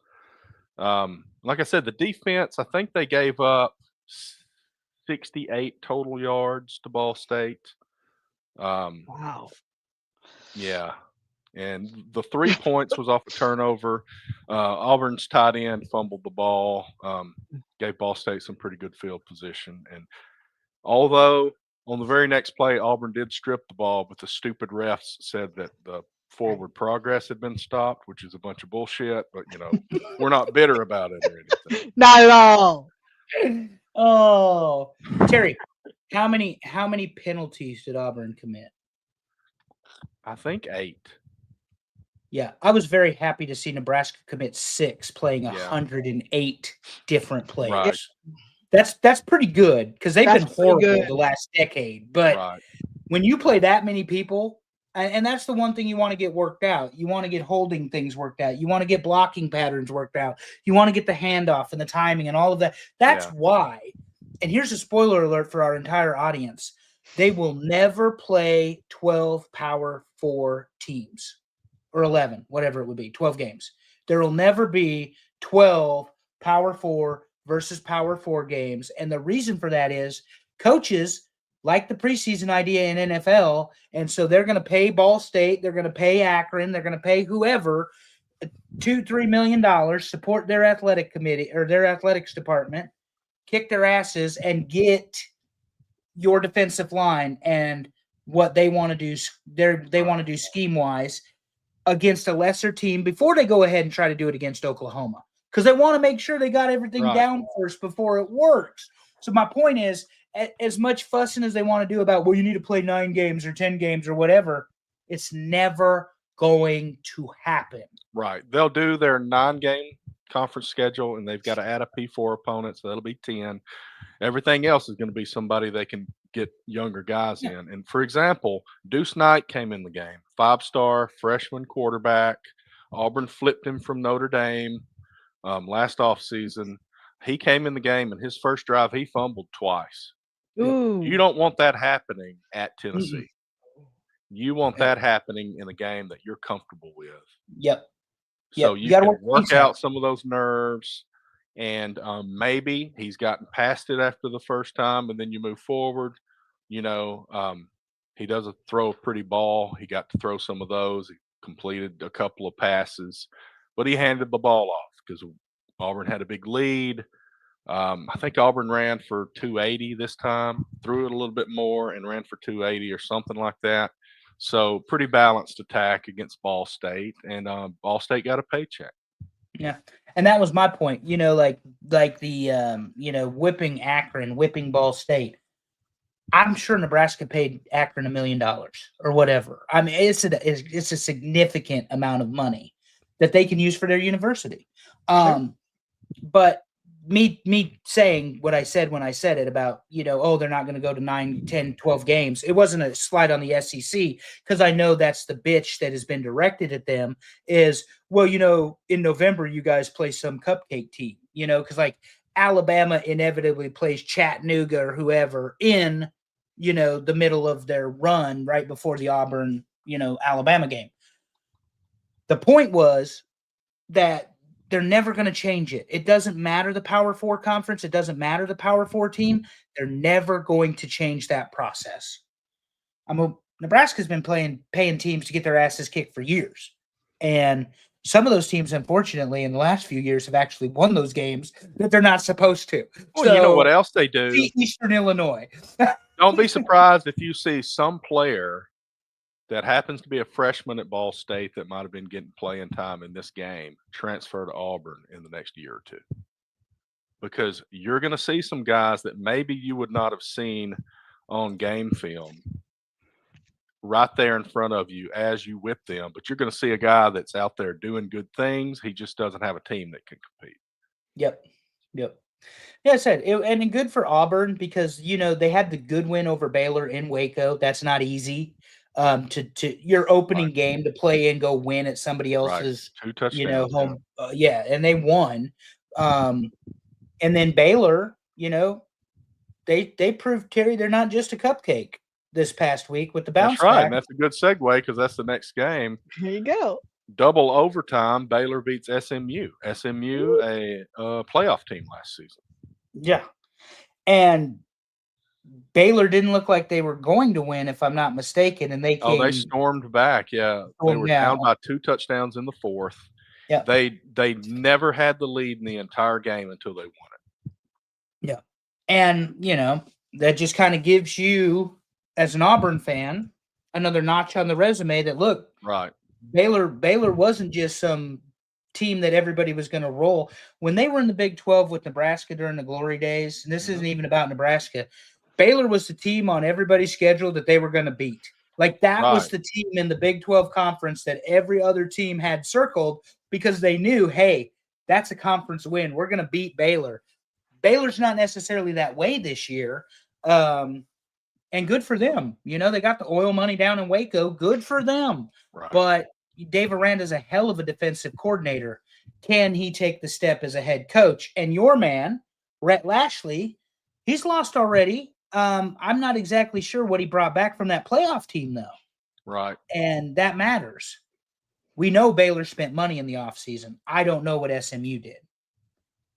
Like I said, the defense, I think they gave up 68 total yards to Ball State. Wow. Yeah. And the 3 points was off a turnover. Auburn's tight end fumbled the ball, gave Ball State some pretty good field position. And although On the very next play, Auburn did strip the ball, but the stupid refs said that the forward progress had been stopped, which is a bunch of bullshit. But we're not bitter about it or anything. Not at all. Oh, Terry, how many penalties did Auburn commit? I think 8. Yeah, I was very happy to see Nebraska commit 6, playing Yeah. 108 different players. Right. That's pretty good because they've That's been pretty horrible good. the last decade. But Right. when you play that many people, and that's the one thing you want to get worked out. You want to get holding things worked out. You want to get blocking patterns worked out. You want to get the handoff and the timing and all of that. That's why. And here's a spoiler alert for our entire audience. They will never play 12 Power 4 teams or 11, whatever it would be, 12 games. There will never be 12 Power 4 versus Power 4 games. And the reason for that is coaches like the preseason idea in NFL, and so they're going to pay Ball State, they're going to pay Akron, they're going to pay whoever $2-3 million, support their athletic committee or their athletics department, kick their asses, and get your defensive line and what they want to do. They want to do scheme wise against a lesser team before they go ahead and try to do it against Oklahoma, because they want to make sure they got everything down first before it works. So my point is, as much fussing as they want to do about, well, you need to play 9 games or 10 games or whatever, it's never going to happen. Right. They'll do their 9-game conference schedule, and they've got to add a P4 opponent, so that'll be 10. Everything else is going to be somebody they can get younger guys in. And for example, Deuce Knight came in the game, 5-star freshman quarterback. Auburn flipped him from Notre Dame last offseason. He came in the game, and his first drive, he fumbled twice. Ooh. You don't want that happening at Tennessee. You want that happening in a game that you're comfortable with. Yep. So you can work out some of those nerves, and maybe he's gotten past it after the first time, and then you move forward. He doesn't throw a pretty ball. He got to throw some of those. He completed a couple of passes, but he handed the ball off because Auburn had a big lead. I think Auburn ran for 280 this time, threw it a little bit more and ran for 280 or something like that. So pretty balanced attack against Ball State, and Ball State got a paycheck. Yeah, and that was my point. Like the whipping Akron, whipping Ball State. I'm sure Nebraska paid Akron $1 million or whatever. I mean, it's a significant amount of money that they can use for their university. But me saying what I said when I said it about, they're not going to go to 9, 10, 12 games. It wasn't a slide on the SEC, because I know that's the bitch that has been directed at them is, well, in November, you guys play some cupcake team, because like Alabama inevitably plays Chattanooga or whoever in, the middle of their run right before the Auburn, Alabama game. The point was that they're never going to change it. It doesn't matter the Power 4 conference. It doesn't matter the Power 4 team. They're never going to change that process. Nebraska's been paying teams to get their asses kicked for years. And some of those teams, unfortunately, in the last few years have actually won those games that they're not supposed to. Well, you know what else they do? Eastern Illinois. Don't be surprised if you see some player that happens to be a freshman at Ball State that might have been getting playing time in this game transfer to Auburn in the next year or two. Because you're going to see some guys that maybe you would not have seen on game film right there in front of you as you whip them. But you're going to see a guy that's out there doing good things. He just doesn't have a team that can compete. Yep. Yeah, I said, and good for Auburn because, they had the good win over Baylor in Waco. That's not easy. To your opening game to play and go win at somebody else's, 2 touchdowns, home. And they won. And then Baylor, they proved, Terry, they're not just a cupcake this past week with the bounce That's right. back. And that's a good segue because that's the next game. Here you go. Double overtime, Baylor beats SMU. SMU, a playoff team last season. Yeah. And Baylor didn't look like they were going to win, if I'm not mistaken, and they stormed back. Yeah, they were down by 2 touchdowns in the fourth. Yeah, they never had the lead in the entire game until they won it. Yeah, and that just kind of gives you, as an Auburn fan, another notch on the resume that, look, Right. Baylor wasn't just some team that everybody was going to roll. When they were in the Big 12 with Nebraska during the glory days, and this isn't even about Nebraska, Baylor was the team on everybody's schedule that they were going to beat. Like, that was Right. the team in the Big 12 conference that every other team had circled because they knew, hey, that's a conference win. We're going to beat Baylor. Baylor's not necessarily that way this year. And good for them. You know, they got the oil money down in Waco. Good for them. Right. But Dave Aranda's a hell of a defensive coordinator. Can he take the step as a head coach? And your man, Rhett Lashley, he's lost already. I'm not exactly sure what he brought back from that playoff team, though. Right. And that matters. We know Baylor spent money in the offseason. I don't know what SMU did.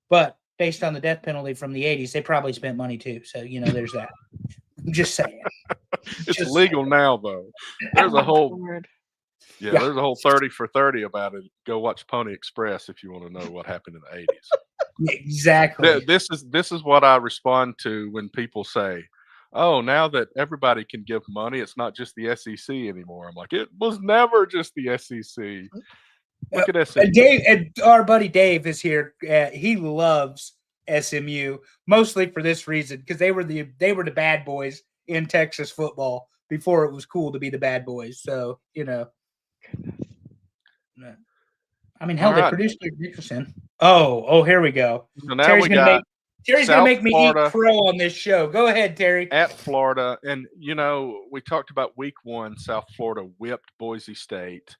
But based on the death penalty from the 80s, they probably spent money too. So, you know, there's that. I'm just saying. It's Just legal now, though. There's a whole Lord. yeah, Yeah. there's a whole 30 for 30 about it. Go watch Pony Express if you want to know what happened in the 80s. Exactly. This is what I respond to when people say, "Oh, now that everybody can give money, it's not just the SEC anymore." I'm like, it was never just the SEC. Look at SEC. And Dave, and our buddy Dave is here. He loves SMU mostly for this reason, because they were the bad boys in Texas football before it was cool to be the bad boys. So, you know, I mean, hell, All they right. produced Luke Dickerson. Oh, here we go. So now Terry's we gonna got Terry's South gonna make me Florida. eat crow on this show. Go ahead, Terry. at Florida, and you know, we talked about week 1, South Florida whipped Boise State,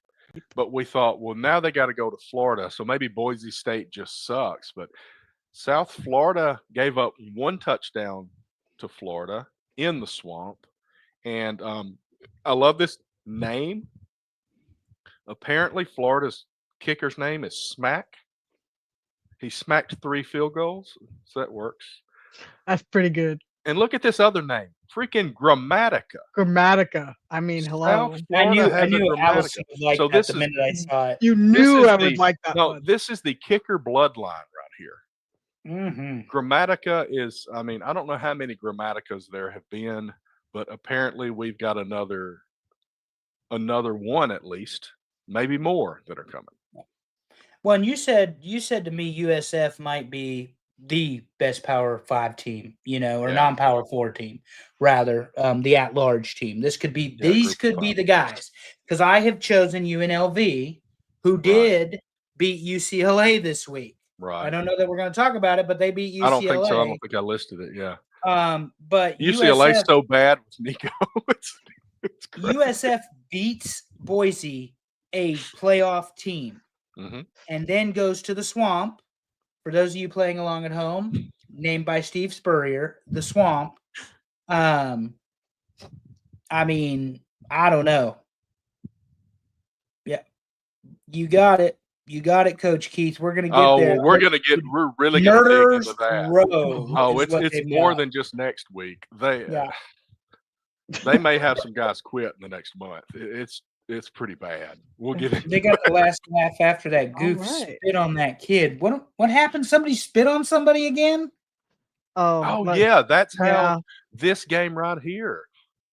but we thought, well, now they got to go to Florida, so maybe Boise State just sucks. But South Florida gave up 1 touchdown to Florida in the swamp, and I love this name. Apparently, Florida's kicker's name is Smack. He smacked 3 field goals, so that works. That's pretty good. And look at this other name, freaking Grammatica. Grammatica. I mean, hello. South I Florida has a knew Allison Grammatica. would like So that this the is minute I saw it. You this knew is I would the like that no, one. this is the kicker bloodline right here. Mm-hmm. Grammatica is, I mean, I don't know how many Grammaticas there have been, but apparently we've got another one at least, maybe more that are coming. Well, and you said to me USF might be the best Power 5 team, you know, or Yeah. non-Power 4 team, rather, the at-large team. This could be Yeah, these group of could be 5. the guys, because I have chosen UNLV, who Right. did beat UCLA this week. I Right. don't know that we're going to talk about it, but they beat UCLA. I don't think so. I don't think I listed it. Yeah. But UCLA's USF, so bad with Nico. it's crazy. USF beats Boise, a playoff team, hmm and then goes to the Swamp. For those of you playing along at home, named by Steve Spurrier, the Swamp. I mean, I don't know. Yeah, you got it. You got it, Coach Keith. We're gonna get Oh, there. well, we're really gonna dig Murderers into that. Row. Oh, is what it's they've more got. than just next week. Yeah. They may have some guys quit in the next month. It's pretty bad. We'll get into They got the last laugh after that All goof right. spit on that kid. What happened? Somebody spit on somebody again? Oh, Oh yeah, that's how yeah. this game right here.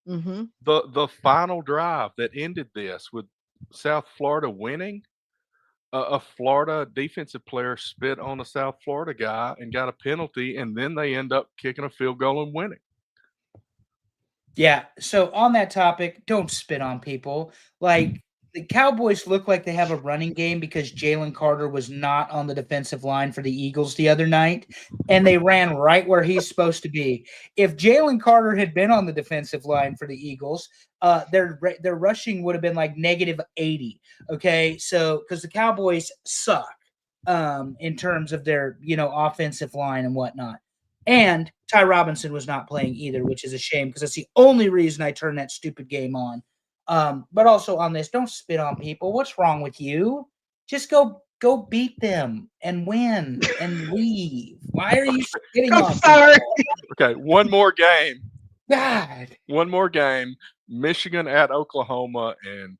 Mm-hmm. The final drive that ended this with South Florida winning. A Florida defensive player spit on a South Florida guy and got a penalty, and then they end up kicking a field goal and winning. Yeah. So on that topic, don't spit on people. Like, the Cowboys look like they have a running game because Jalen Carter was not on the defensive line for the Eagles the other night, and they ran right where he's supposed to be. If Jalen Carter had been on the defensive line for the Eagles, their rushing would have been like -80. Okay, so because the Cowboys suck in terms of their offensive line and whatnot. And Ty Robinson was not playing either, which is a shame because that's the only reason I turned that stupid game on. But also on this, don't spit on people. What's wrong with you? Just go beat them and win and leave. Why are you spitting I'm on sorry. people? Okay, one more game. God. One more game. Michigan at Oklahoma, and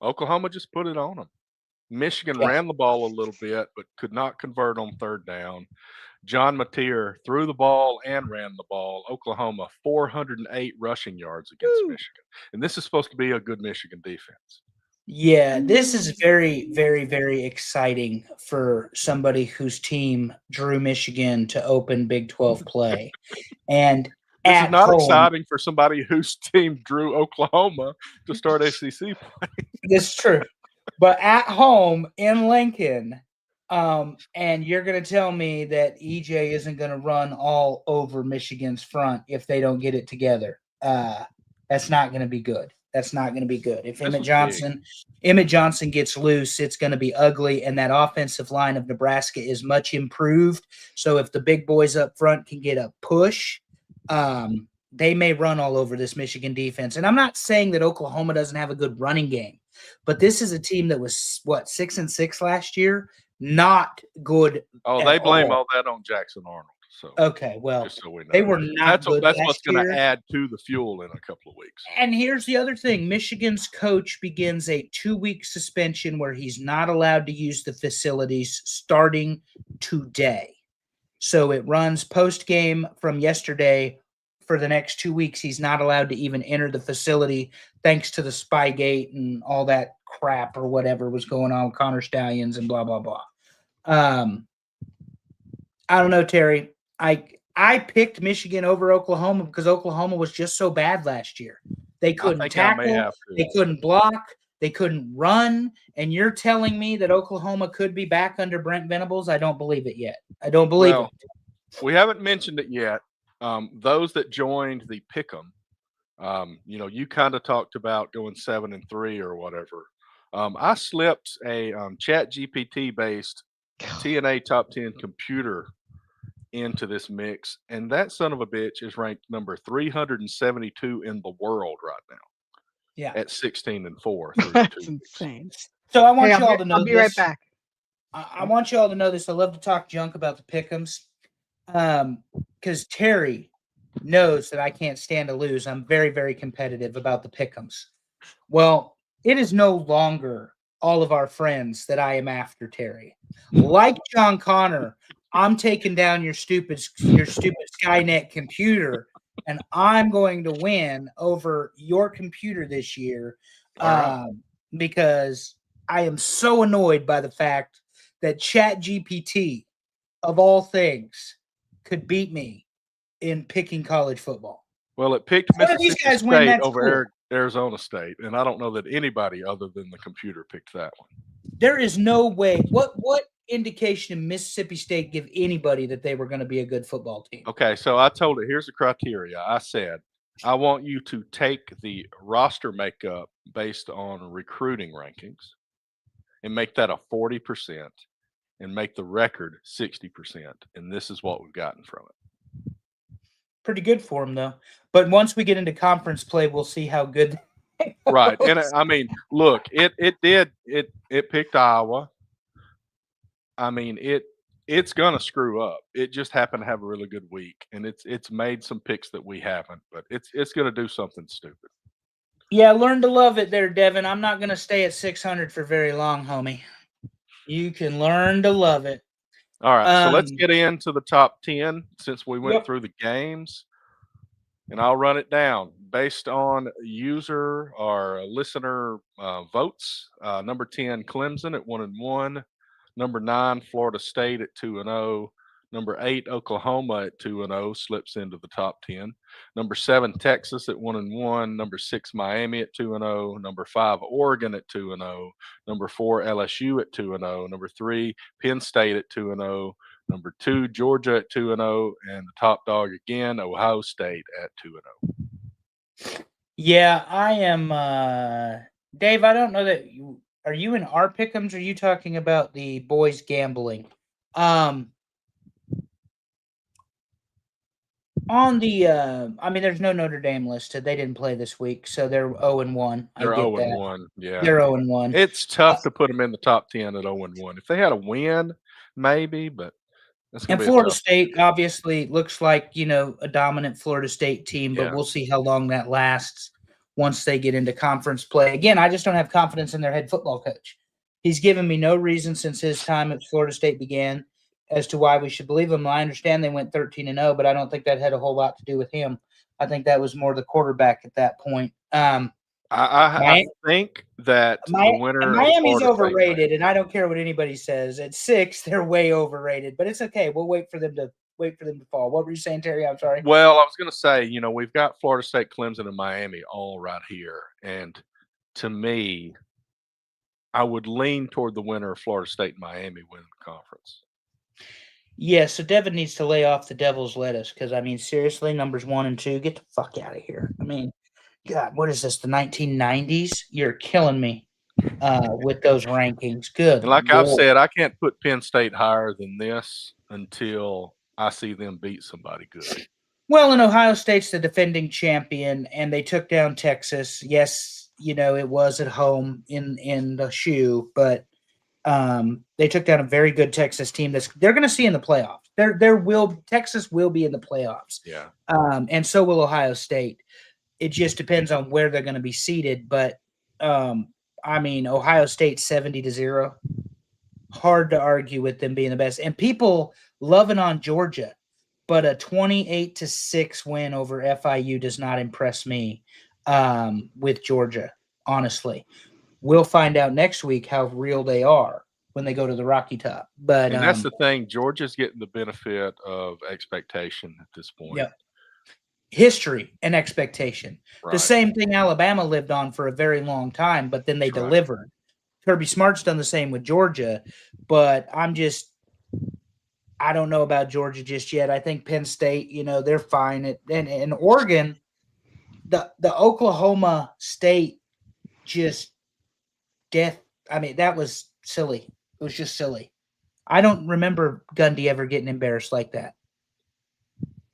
Oklahoma just put it on them. Michigan Yeah. ran the ball a little bit, but could not convert on third down. John Mateer threw the ball and ran the ball. Oklahoma 408 rushing yards against Woo. Michigan. And this is supposed to be a good Michigan defense. Yeah, this is very, very, very exciting for somebody whose team drew Michigan to open Big 12 play. And This is at not home, exciting for somebody whose team drew Oklahoma to start SEC play. this is true. But at home in Lincoln, and you're going to tell me that EJ isn't going to run all over Michigan's front if they don't get it together. That's not going to be good. That's not going to be good. If Emmett Johnson gets loose, it's going to be ugly. And that offensive line of Nebraska is much improved. So if the big boys up front can get a push, they may run all over this Michigan defense. And I'm not saying that Oklahoma doesn't have a good running game, but this is a team that was 6-6 last year. Not good. Oh, they blame all that on Jackson Arnold. So okay, well, just so we know. they were not good. That's what's going to add to the fuel in a couple of weeks. And here's the other thing: Michigan's coach begins a 2-week suspension where he's not allowed to use the facilities starting today. So it runs post game from yesterday. For the next 2 weeks, he's not allowed to even enter the facility thanks to the Spygate and all that crap or whatever was going on with Connor Stallions and blah, blah, blah. I don't know, Terry. I picked Michigan over Oklahoma because Oklahoma was just so bad last year. They couldn't tackle, they couldn't block, they couldn't run, and you're telling me that Oklahoma could be back under Brent Venables? I don't believe it yet. I don't believe it. We haven't mentioned it yet. Those that joined the Pick'em, you kind of talked about going 7-3 or whatever. I slipped a Chat GPT based TNA top 10 computer into this mix, and that son of a bitch is ranked number 372 in the world right now. Yeah, at 16-4. That's insane. So I want y'all to know. I'll be right back. I want y'all to know this. I love to talk junk about the Pick'ems, because Terry knows that I can't stand to lose. I'm very, very competitive about the Pick'ems. Well, it is no longer all of our friends that I am after, Terry. Like John Connor, I'm taking down your stupid Skynet computer, and I'm going to win over your computer this year, because I am so annoyed by the fact that ChatGPT, of all things, could beat me in picking college football. Well, it picked Mississippi State over Arizona State, and I don't know that anybody other than the computer picked that one. There is no way. What indication did Mississippi State give anybody that they were going to be a good football team? Okay, so I told it, here's the criteria. I said, I want you to take the roster makeup based on recruiting rankings and make that a 40% and make the record 60%. And this is what we've gotten from it. Pretty good for them, though. But once we get into conference play, we'll see how good. Right. And I mean, look, it picked Iowa. I mean, it's gonna screw up. It just happened to have a really good week, and it's made some picks that we haven't, but it's gonna do something stupid. Yeah, learn to love it there, Devin. I'm not gonna stay at 600 for very long, homie. You can learn to love it. All right, so let's get into the top 10 since we went through the games, and I'll run it down based on user or listener votes. Number 10, Clemson at 1-1. Number 9, Florida State at 2-0. Number 8, Oklahoma at 2-0, slips into the top 10. Number 7, Texas at 1-1. Number 6, Miami at 2-0. Number 5, Oregon at 2-0. Number 4, LSU at 2-0. Number 3, Penn State at 2-0. Number 2, Georgia at 2-0, and the top dog again, Ohio State at 2-0. Yeah, I am. Dave, I don't know that you. Are you in our Pick'ems, or are you talking about the boys gambling? On the, I mean, there's no Notre Dame listed. They didn't play this week, so they're 0-1. They're 0-1. Yeah, they're 0-1. It's tough to put them in the top 10 at 0-1. If they had a win, maybe, but that's gonna be Florida State obviously looks like a dominant Florida State team, but we'll see how long that lasts once they get into conference play. Again, I just don't have confidence in their head football coach. He's given me no reason since his time at Florida State began as to why we should believe him. I understand they went 13-0, but I don't think that had a whole lot to do with him. I think that was more the quarterback at that point. I think that the winner of Miami's Florida State overrated, and I don't care what anybody says. At 6, they're way overrated, but it's okay. We'll wait for them to fall. What were you saying, Terry? I'm sorry. Well, I was going to say, we've got Florida State, Clemson, and Miami all right here, and to me, I would lean toward the winner of Florida State and Miami winning the conference. Yeah, so Devin needs to lay off the devil's lettuce because, I mean, seriously, numbers 1 and 2, get the fuck out of here. I mean, God, what is this, the 1990s? You're killing me with those rankings. Good. And like Lord. I've said, I can't put Penn State higher than this until I see them beat somebody good. Well, and Ohio State's the defending champion, and they took down Texas. Yes, it was at home in the shoe, but they took down a very good Texas team they're going to see in the playoffs. Texas will be in the playoffs. Yeah. And so will Ohio State. It just depends on where they're going to be seated. But I mean, Ohio State 70-0. Hard to argue with them being the best. And people loving on Georgia, but a 28-6 win over FIU does not impress me with Georgia, honestly. We'll find out next week how real they are when they go to the Rocky Top. But and that's the thing. Georgia's getting the benefit of expectation at this point. Yep. History and expectation. Right. The same thing Alabama lived on for a very long time, but then they delivered. Kirby Smart's done the same with Georgia, but I don't know about Georgia just yet. I think Penn State, they're fine. And Oregon, the Oklahoma State just death. I mean, that was silly. It was just silly. I don't remember Gundy ever getting embarrassed like that.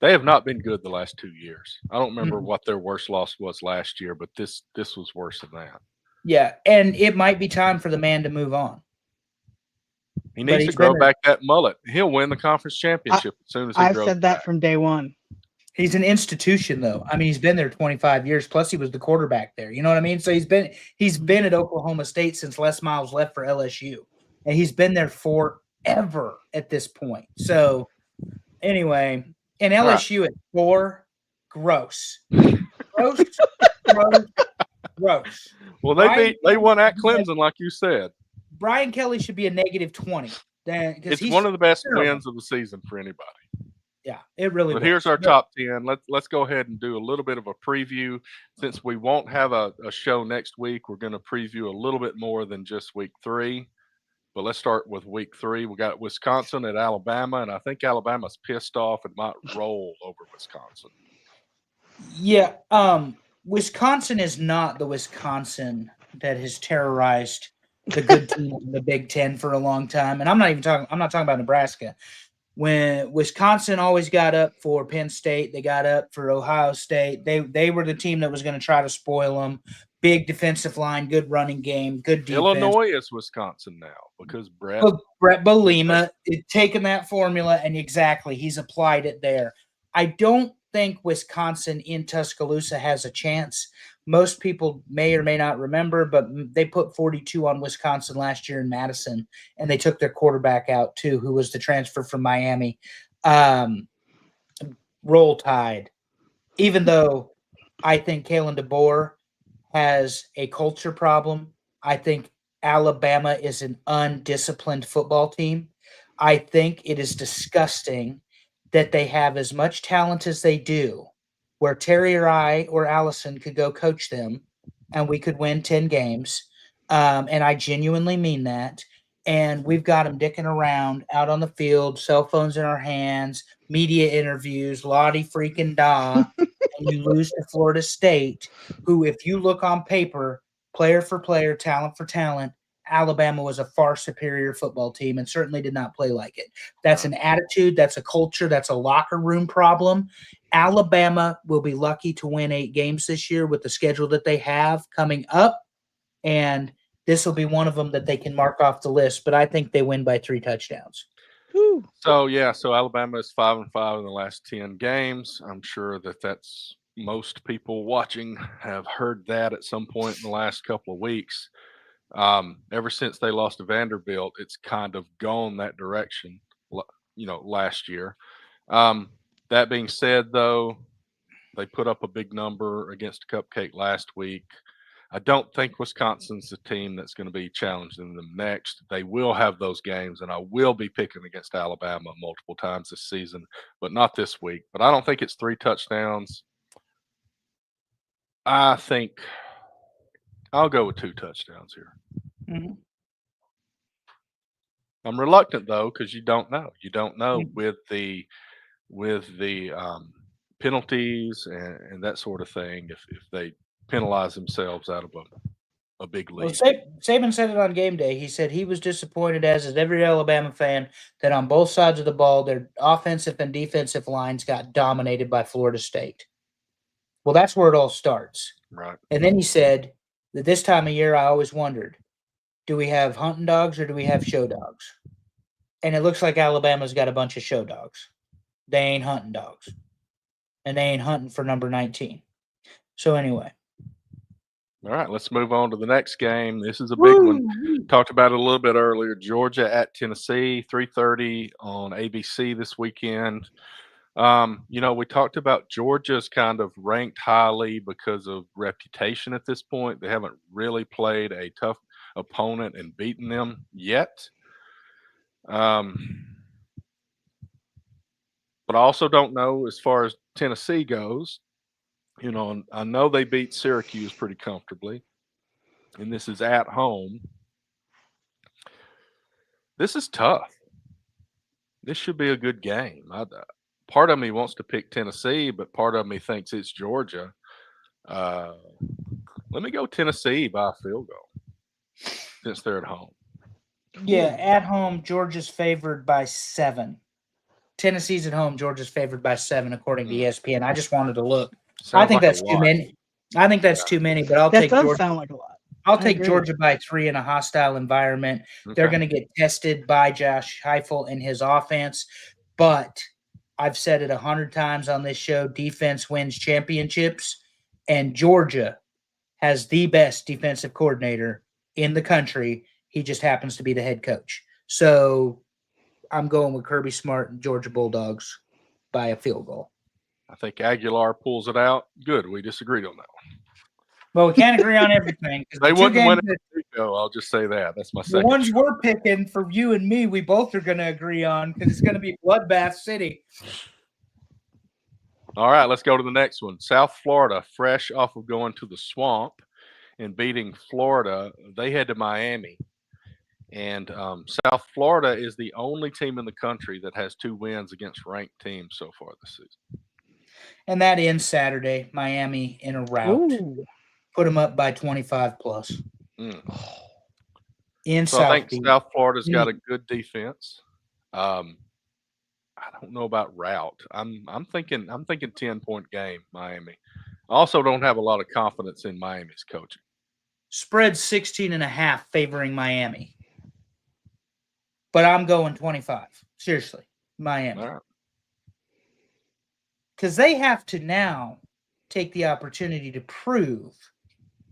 They have not been good the last 2 years. I don't remember what their worst loss was last year, but this was worse than that. Yeah, and it might be time for the man to move on. He needs to grow back that mullet. He'll win the conference championship as soon as he grows I've said that back. from day one. He's an institution, though. I mean, he's been there 25 years. Plus, he was the quarterback there. You know what I mean? So he's been at Oklahoma State since Les Miles left for LSU, and he's been there forever at this point. So anyway, and LSU at 4, gross. Gross. Well, they won at Clemson, like you said. Brian Kelly should be a -20. It's one of the best wins of the season for anybody. Yeah, it really. But here's our top 10. Let's go ahead and do a little bit of a preview. Since we won't have a show next week, we're going to preview a little bit more than just week 3. But let's start with week 3. We got Wisconsin at Alabama, and I think Alabama's pissed off and might roll over Wisconsin. Yeah, Wisconsin is not the Wisconsin that has terrorized the good team in the Big Ten for a long time. And I'm not talking about Nebraska. When Wisconsin always got up for Penn State, they got up for Ohio State. They were the team that was going to try to spoil them. Big defensive line, good running game, good defense. Illinois is Wisconsin now because Brett Bielema is taking that formula and he's applied it there. I don't think Wisconsin in Tuscaloosa has a chance. Most people may or may not remember, but they put 42 on Wisconsin last year in Madison, and they took their quarterback out too, who was the transfer from Miami. Roll Tide. Even though I think Kalen DeBoer has a culture problem, I think Alabama is an undisciplined football team. I think it is disgusting that they have as much talent as they do, where Terry or I or Allison could go coach them and we could win 10 games. And I genuinely mean that. And we've got them dicking around out on the field, cell phones in our hands, media interviews, Lottie freaking da. And you lose to Florida State, who, if you look on paper, player for player, talent for talent, Alabama was a far superior football team and certainly did not play like it. That's an attitude. That's a culture. That's a locker room problem. Alabama will be lucky to win 8 games this year with the schedule that they have coming up. And this will be one of them that they can mark off the list. But I think they win by 3 touchdowns. Whew. So Alabama is 5-5 in the last 10 games. I'm sure that's most people watching have heard that at some point in the last couple of weeks. Ever since they lost to Vanderbilt, it's kind of gone that direction, last year. That being said, though, they put up a big number against Cupcake last week. I don't think Wisconsin's the team that's going to be challenging them next. They will have those games, and I will be picking against Alabama multiple times this season, but not this week. But I don't think it's 3 touchdowns. I think I'll go with 2 touchdowns here. Mhm. I'm reluctant though, because you don't know. You don't know Mhm. with the penalties and that sort of thing if they penalize themselves out of a big Well, lead. Saban said it on game day. He said he was disappointed, as is every Alabama fan, that on both sides of the ball, their offensive and defensive lines got dominated by Florida State. Well, that's where it all starts. Right. And then he said that this time of year, I always wondered, do we have hunting dogs or do we have show dogs? And it looks like Alabama's got a bunch of show dogs. They ain't hunting dogs. And they ain't hunting for number 19. So anyway. All right, let's move on to the next game. This is a big one. Talked about it a little bit earlier. Georgia at Tennessee, 3:30 on ABC this weekend. We talked about Georgia's kind of ranked highly because of reputation at this point. They haven't really played a tough opponent and beaten them yet. But I also don't know as far as Tennessee goes. I know they beat Syracuse pretty comfortably, and this is at home. This is tough. This should be a good game. Part of me wants to pick Tennessee, but part of me thinks it's Georgia. Let me go Tennessee by a field goal since they're at home. Yeah, at home, Georgia's favored by 7. Tennessee's at home, Georgia's favored by 7, according to ESPN. I just wanted to look. I think that's too many. I think that's too many, but I'll That take does Georgia. sound like a lot. I'll I take agree. Georgia by 3 in a hostile environment. They're Okay. going to get tested by Josh Heupel and his offense, but I've said it 100 times on this show: defense wins championships, and Georgia has the best defensive coordinator in the country. He just happens to be the head coach. So I'm going with Kirby Smart and Georgia Bulldogs by a field goal. I think Aguilar pulls it out. Good. We disagreed on that one. Well, we can't agree on everything. 'Cause They the two wouldn't win games it. No, I'll just say that. That's my The second. ones we're picking for you and me, we both are going to agree on because it's going to be Bloodbath City. All right, let's go to the next one. South Florida, fresh off of going to the Swamp and beating Florida, they head to Miami. And South Florida is the only team in the country that has 2 wins against ranked teams so far this season. And that ends Saturday. Miami in a rout. Ooh. Put them up by 25 plus. In So South I think Beach. South Florida's got a good defense. I don't know about route. I'm thinking 10-point game, Miami. I also don't have a lot of confidence in Miami's coaching. Spread 16.5 favoring Miami. But I'm going 25. Seriously, Miami. All right. Because they have to now take the opportunity to prove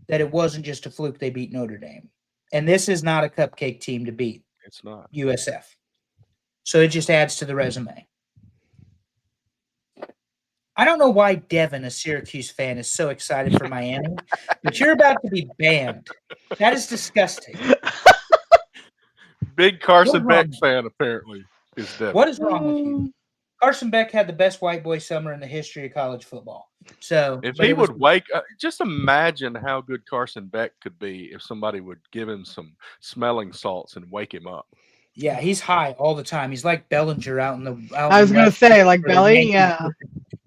that it wasn't just a fluke they beat Notre Dame. And this is not a cupcake team to beat. It's not. USF. So it just adds to the resume. I don't know why Devin, a Syracuse fan, is so excited for Miami, but you're about to be banned. That is disgusting. Big Carson What's Beck wrong? fan, apparently, is Devin. What is wrong with you? Carson Beck had the best white boy summer in the history of college football. So If but he it was- would wake up, just imagine how good Carson Beck could be if somebody would give him some smelling salts and wake him up. yeah, he's high all the time. He's like Bellinger out in the. Out I was in gonna left say, like for the Belly, Yankees yeah.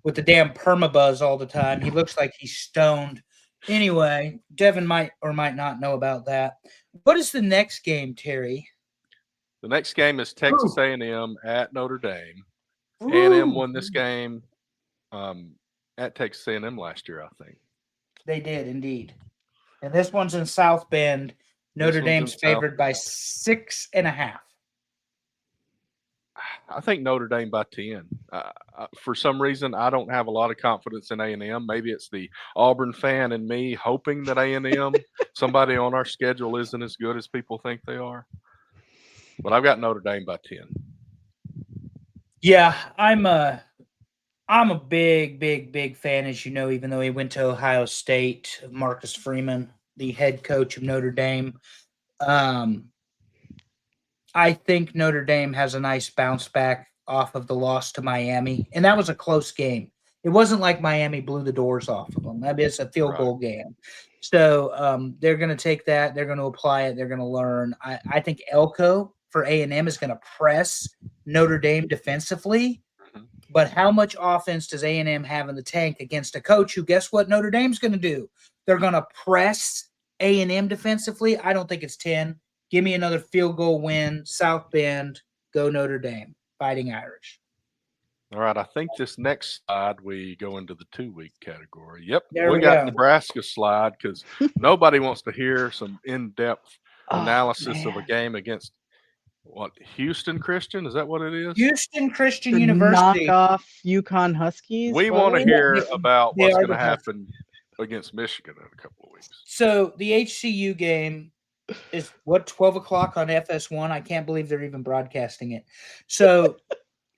with the damn permabuzz all the time. He looks like he's stoned. Anyway, Devin might or might not know about that. What is the next game, Terry? The next game is Texas A&M at Notre Dame. A&M won this game at Texas A&M last year, I think. They did indeed. And this one's in South Bend. Notre This one's in Dame's South favored by 6.5. I think Notre Dame by 10. For some reason, I don't have a lot of confidence in A&M. Maybe it's the Auburn fan in me hoping that A&M, somebody on our schedule, isn't as good as people think they are. But I've got Notre Dame by 10. Yeah, I'm a big fan, as you know, even though he went to Ohio State, of Marcus Freeman, the head coach of Notre Dame. I think Notre Dame has a nice bounce back off of the loss to Miami, and that was a close game. It wasn't like Miami blew the doors off of them. I mean, it's a field goal game. So they're going to take that. They're going to apply it. They're going to learn. I think Elko for A&M is going to press Notre Dame defensively. But how much offense does A&M have in the tank against a coach who, guess what Notre Dame's going to do? They're going to press A&M defensively. I don't think it's 10. Give me another field goal win, South Bend, go Notre Dame, Fighting Irish. All right, I think this next slide we go into the 2-week category. Yep, There we we got go. Nebraska slide because nobody wants to hear some in-depth analysis of a man. game against Houston Christian? Is that what it is? Houston Christian The University. knockoff UConn Huskies. We what want are to they? hear about They what's are going to the best. happen against Michigan in a couple of weeks. So the HCU game is 12 o'clock on FS1. I can't believe they're even broadcasting it. So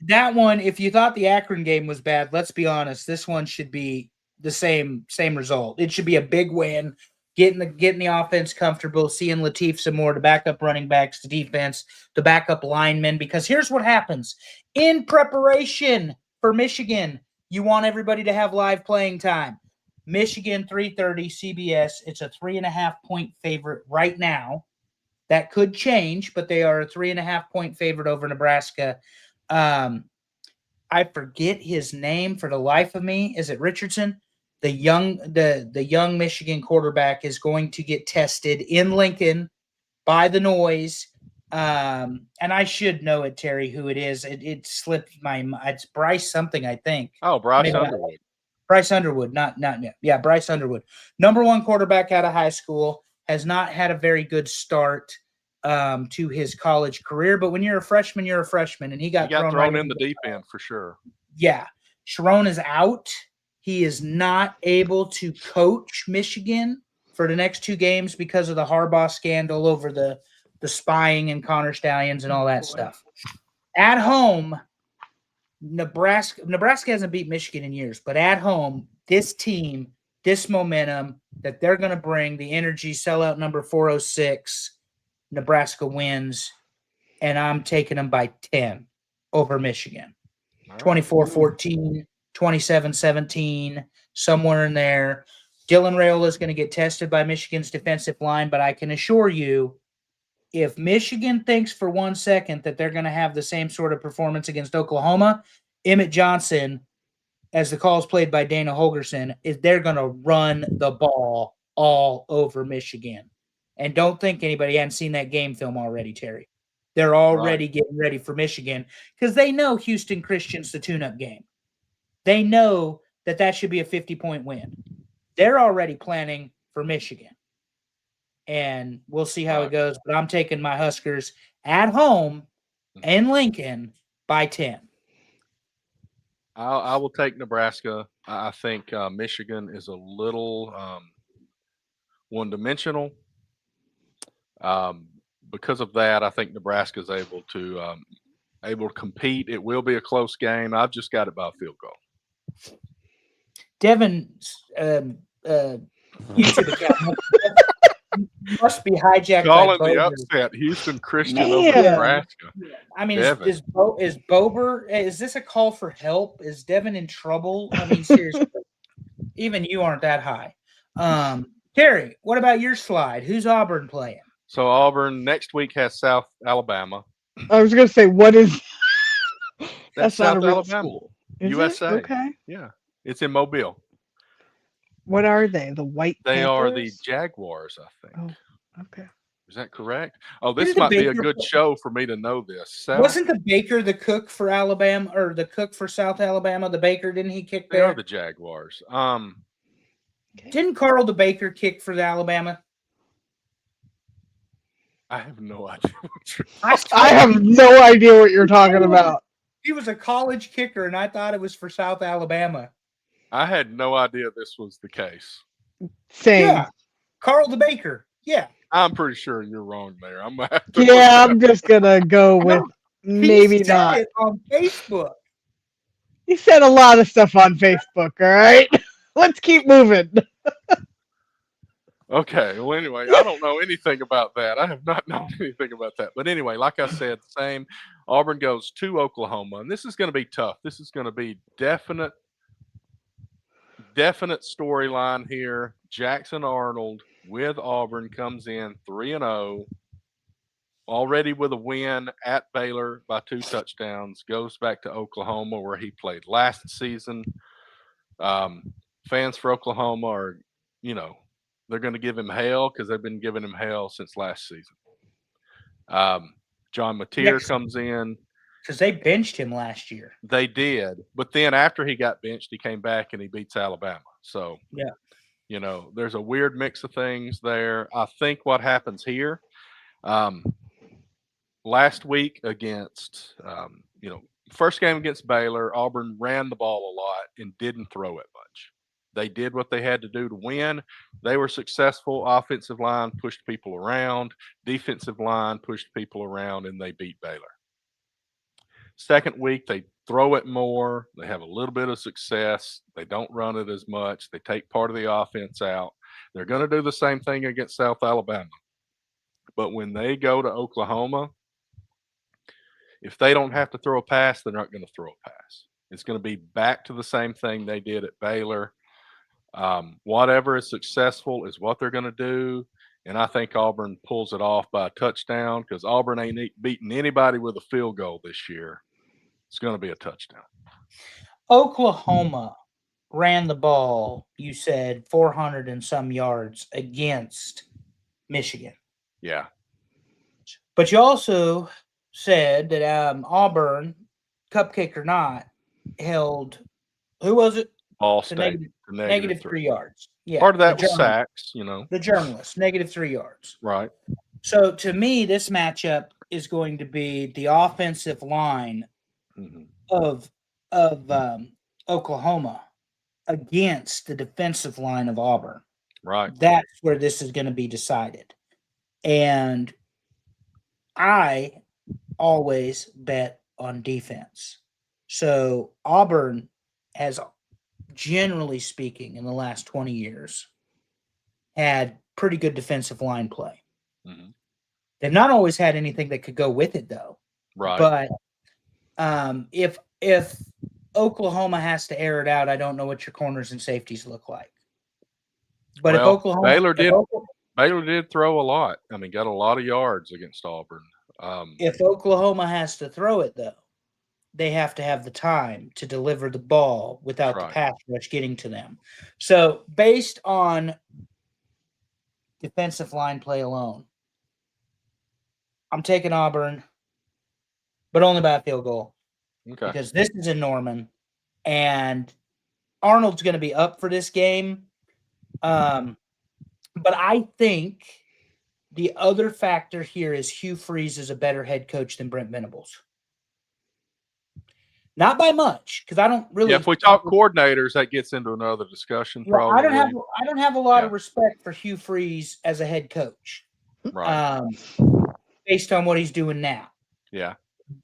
that one, if you thought the Akron game was bad, let's be honest, this one should be the same result. It should be a big win, getting the offense comfortable, seeing Latif some more, the backup running backs, the defense, the backup linemen. Because here's what happens in preparation for Michigan, you want everybody to have live playing time. Michigan 3:30 CBS. It's a 3.5-point favorite right now. That could change, but they are a 3.5-point favorite over Nebraska. I forget his name for the life of me. Is it Richardson? The young Michigan quarterback is going to get tested in Lincoln by the noise. And I should know it, Terry, who it is. It slipped my mind. It's Bryce something, I think. Oh, Bryce Maybe not. Underwood. Bryce Underwood, not yeah, Bryce Underwood. Number 1 quarterback out of high school, has not had a very good start to his college career. But when you're a freshman, you're a freshman, and he got thrown right in the deep end for sure. Yeah, Sharon is out. He is not able to coach Michigan for the next 2 games because of the Harbaugh scandal over the spying and Connor Stallions and all that stuff. At home, Nebraska hasn't beat Michigan in years, but at home, this team, this momentum that they're going to bring, the energy, sellout number 406, Nebraska wins, and I'm taking them by 10 over Michigan. 24-14, 27-17, somewhere in there. Dylan Raiola is going to get tested by Michigan's defensive line, but I can assure you, if Michigan thinks for 1 second that they're going to have the same sort of performance against Oklahoma, Emmett Johnson, as the call is played by Dana Holgerson, they're going to run the ball all over Michigan. And don't think anybody hadn't seen that game film already, Terry. They're already getting ready for Michigan because they know Houston Christian's the tune-up game. They know that should be a 50-point win. They're already planning for Michigan. And we'll see how it goes. But I'm taking my Huskers at home in Lincoln by 10. I will take Nebraska. I think Michigan is a little one-dimensional. Because of that, I think Nebraska is able to compete. It will be a close game. I've just got it by a field goal. Devin's YouTube account must be hijacked. Calling by the Bober. upset, Houston Christian Man. over Nebraska. I mean, Devin. is Bober? Is this a call for help? Is Devin in trouble? I mean, seriously, even you aren't that high. Terry, what about your slide? Who's Auburn playing? So Auburn next week has South Alabama. I was going to say, what is That's not South a real Alabama. school. Is it? USA. Okay. Yeah, it's in Mobile. What are they? The White They are the Panthers? Jaguars, I think. Oh, okay. Is that correct? Oh, this Didn't the might be a Baker- good show for me to know this. Wasn't the Baker the cook for Alabama or the cook for South Alabama? The Baker, didn't he kick They are there? the Jaguars. Didn't Carl the Baker kick for the Alabama? I have no idea. I have no idea what you're talking about. He was a college kicker, and I thought it was for South Alabama. I had no idea this was the case. Same. Yeah, Carl the Baker. Yeah, I'm pretty sure you're wrong there. I'm gonna have to Yeah, I'm just gonna go with maybe he said not. it on Facebook. He said a lot of stuff on Facebook. All right, let's keep moving. Okay. Well, anyway, I don't know anything about that. I have not known anything about that. But anyway, like I said, same. Auburn goes to Oklahoma, and this is going to be tough. This is going to be definite storyline here. Jackson Arnold with Auburn comes in 3-0, already with a win at Baylor by 2 touchdowns. Goes back to Oklahoma where he played last season. Fans for Oklahoma are, they're going to give him hell because they've been giving him hell since last season. John Mateer comes in. Because they benched him last year. They did. But then after he got benched, he came back and he beats Alabama. So, yeah, there's a weird mix of things there. I think what happens here, last week against, first game against Baylor, Auburn ran the ball a lot and didn't throw it much. They did what they had to do to win. They were successful. Offensive line pushed people around. Defensive line pushed people around, and they beat Baylor. Second week, they throw it more. They have a little bit of success. They don't run it as much. They take part of the offense out. They're going to do the same thing against South Alabama. But when they go to Oklahoma, if they don't have to throw a pass, they're not going to throw a pass. It's going to be back to the same thing they did at Baylor. Whatever is successful is what they're going to do. And I think Auburn pulls it off by a touchdown because Auburn ain't beating anybody with a field goal this year. It's going to be a touchdown. Oklahoma ran the ball, you said, 400 and some yards against Michigan. Yeah. But you also said that Auburn, cupcake or not, held, who was it? All state. Negative 3 yards. Yeah. Part of that was sacks, The journalist, negative 3 yards. Right. So to me, this matchup is going to be the offensive line of Oklahoma against the defensive line of Auburn. Right. That's where this is going to be decided. And I always bet on defense. So Auburn has, generally speaking, in the last 20 years, had pretty good defensive line play. Mm-hmm. They've not always had anything that could go with it, though. Right. But if Oklahoma has to air it out, I don't know what your corners and safeties look like. But if Oklahoma, Baylor did throw a lot. I mean, got a lot of yards against Auburn. If Oklahoma has to throw it, though, they have to have the time to deliver the ball without the pass rush getting to them. So based on defensive line play alone, I'm taking Auburn, but only by a field goal. Okay. Because this is in Norman, and Arnold's going to be up for this game. But I think the other factor here is Hugh Freeze is a better head coach than Brent Venables. Not by much, because I don't really. Yeah, if we talk coordinators, that gets into another discussion. Probably. I don't have a lot of respect for Hugh Freeze as a head coach. Right. Based on what he's doing now. Yeah.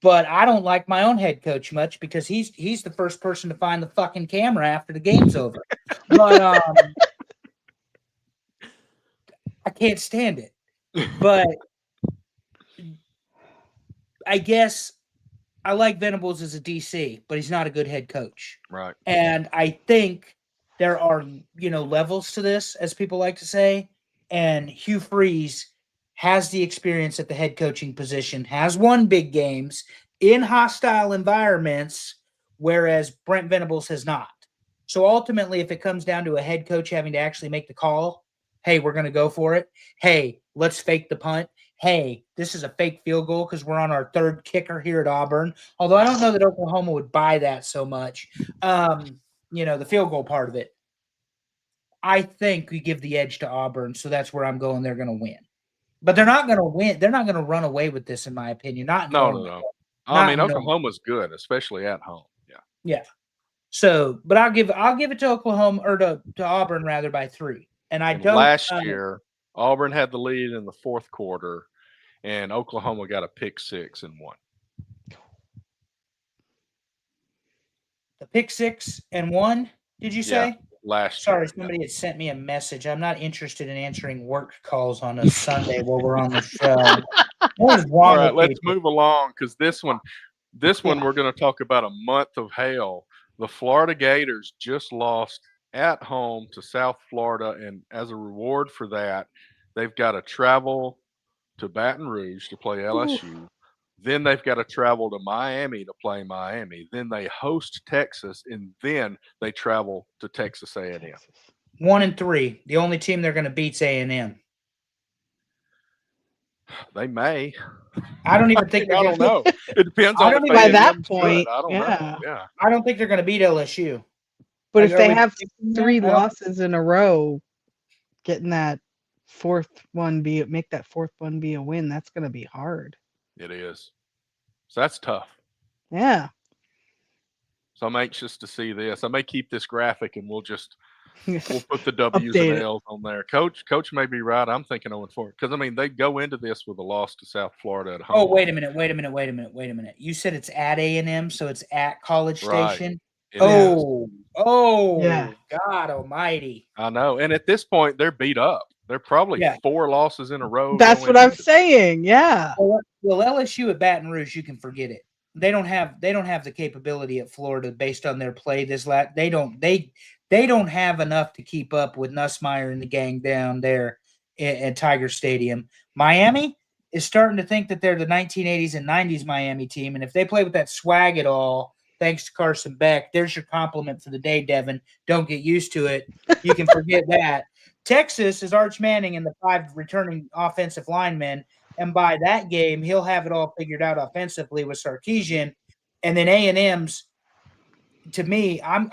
But I don't like my own head coach much because he's the first person to find the fucking camera after the game's over. But I can't stand it. But I guess I like Venables as a DC, but he's not a good head coach. Right. And I think there are, levels to this, as people like to say. And Hugh Freeze has the experience at the head coaching position, has won big games in hostile environments, whereas Brent Venables has not. So ultimately, if it comes down to a head coach having to actually make the call, hey, we're going to go for it. Hey, let's fake the punt. Hey, this is a fake field goal because we're on our third kicker here at Auburn. Although I don't know that Oklahoma would buy that so much. The field goal part of it. I think we give the edge to Auburn, so that's where I'm going. They're going to win. But they're not going to win. They're not going to run away with this, in my opinion. No. I Not mean, in November. Oklahoma's good, especially at home. Yeah. Yeah. So, but I'll give it to Oklahoma or to Auburn rather by 3. And I And don't. last year, Auburn had the lead in the fourth quarter, and Oklahoma got a pick 6 and won. The pick 6 and 1. Did you say? Last Sorry, year. somebody had sent me a message. I'm not interested in answering work calls on a Sunday while we're on the show. What is All wrong right, with let's people? move along because this one Yeah. we're going to talk about a month of hell. The Florida Gators just lost at home to South Florida, and as a reward for that, they've got to travel to Baton Rouge to play LSU. Then they've got to travel to Miami to play Miami. Then they host Texas, and then they travel to Texas A&M. 1 and 3. The only team they're going to beat's A&M. They may. I don't even think I don't know. It depends I on don't if even- By that A&M's point, good. I don't yeah. know. Yeah. I don't think they're going to beat LSU. But Like, if are they we have predicting that? 3 I don't- losses in a row, getting that fourth one make that fourth one be a win, that's going to be hard. It is. So that's tough. Yeah. So I'm anxious to see this. I may keep this graphic and we'll put the W's Update and it. L's on there. Coach may be right. I'm thinking 0-4 because I mean they go into this with a loss to South Florida at home. Oh, wait a minute. You said it's at A&M, so it's at College Right. Station. It is. Oh, Yeah. God Almighty! I know. And at this point, they're beat up. They're probably Yeah. 4 losses in a row. That's going what I'm into- saying. Yeah. Well, LSU at Baton Rouge, you can forget it. They don't have the capability at Florida based on their play this last. They don't have enough to keep up with Nussmeier and the gang down there at Tiger Stadium. Miami is starting to think that they're the 1980s and 90s Miami team, and if they play with that swag at all, thanks to Carson Beck, there's your compliment for the day, Devin. Don't get used to it. You can forget that. Texas is Arch Manning and the 5 returning offensive linemen. And by that game, he'll have it all figured out offensively with Sarkisian. And then A&M's, to me, I'm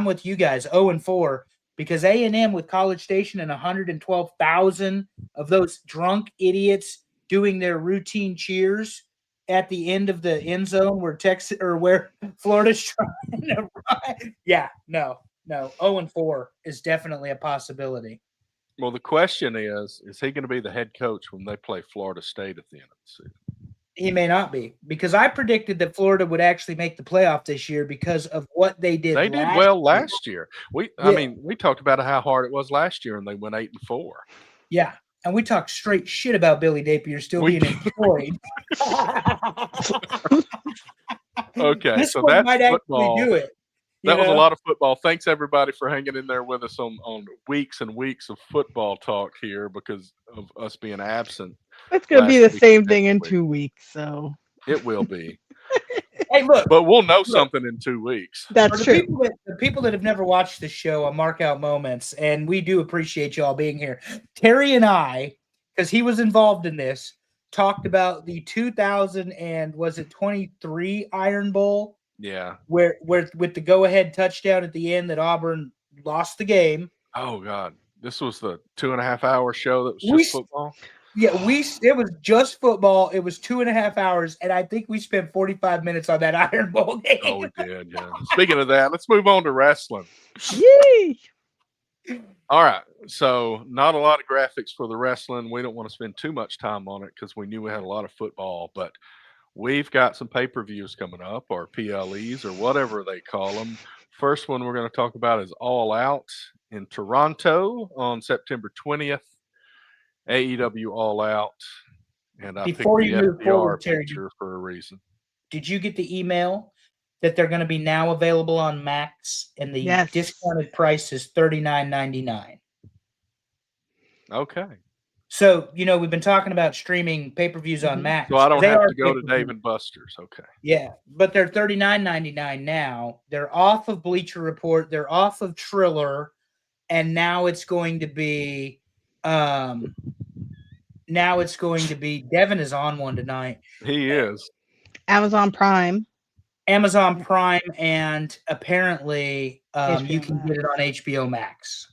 with you guys, 0-4, because A&M with College Station and 112,000 of those drunk idiots doing their routine cheers at the end of the end zone where Florida's trying to run. Yeah, no. 0-4 is definitely a possibility. Well, the question is he going to be the head coach when they play Florida State at the end of the season? He may not be, because I predicted that Florida would actually make the playoff this year because of what they did. They did well last year. I mean, we talked about how hard it was last year, and they went 8-4. Yeah, and we talked straight shit about Billy Napier still being employed. Okay, this so one that's might football. actually do it. That was a lot of football. Thanks everybody for hanging in there with us on weeks and weeks of football talk here because of us being absent. It's going to be last the week same and thing in next week. 2 weeks. So It will be. Hey, look. But we'll know something in 2 weeks. that's true. The people that have never watched the show on Mark Out Moments, and we do appreciate y'all being here. Terry and I, because he was involved in this, talked about the 2023 Iron Bowl. Yeah. Where with the go-ahead touchdown at the end that Auburn lost the game. Oh God, this was the 2.5-hour show that was just football. Yeah, it was just football. It was 2.5 hours, and I think we spent 45 minutes on that Iron Bowl game. Oh, we did. Yeah. Speaking of that, let's move on to wrestling. Yay! All right. So not a lot of graphics for the wrestling. We don't want to spend too much time on it because we knew we had a lot of football, but we've got some pay-per-views coming up, or PLEs, or whatever they call them. First one we're going to talk about is All Out in Toronto on September 20th. AEW All Out. And I Before picked you the move FDR forward, Terry, picture for a reason. Did you get the email that they're going to be now available on Max, and the discounted price is $39.99? Okay. So, we've been talking about streaming pay-per-views on Max. So I don't have to go to Dave & Buster's. Okay. Yeah, but they're $39.99 now. They're off of Bleacher Report. They're off of Triller, and now it's going to be Devin is on one tonight. He is. Amazon Prime, and apparently you can get it on HBO Max.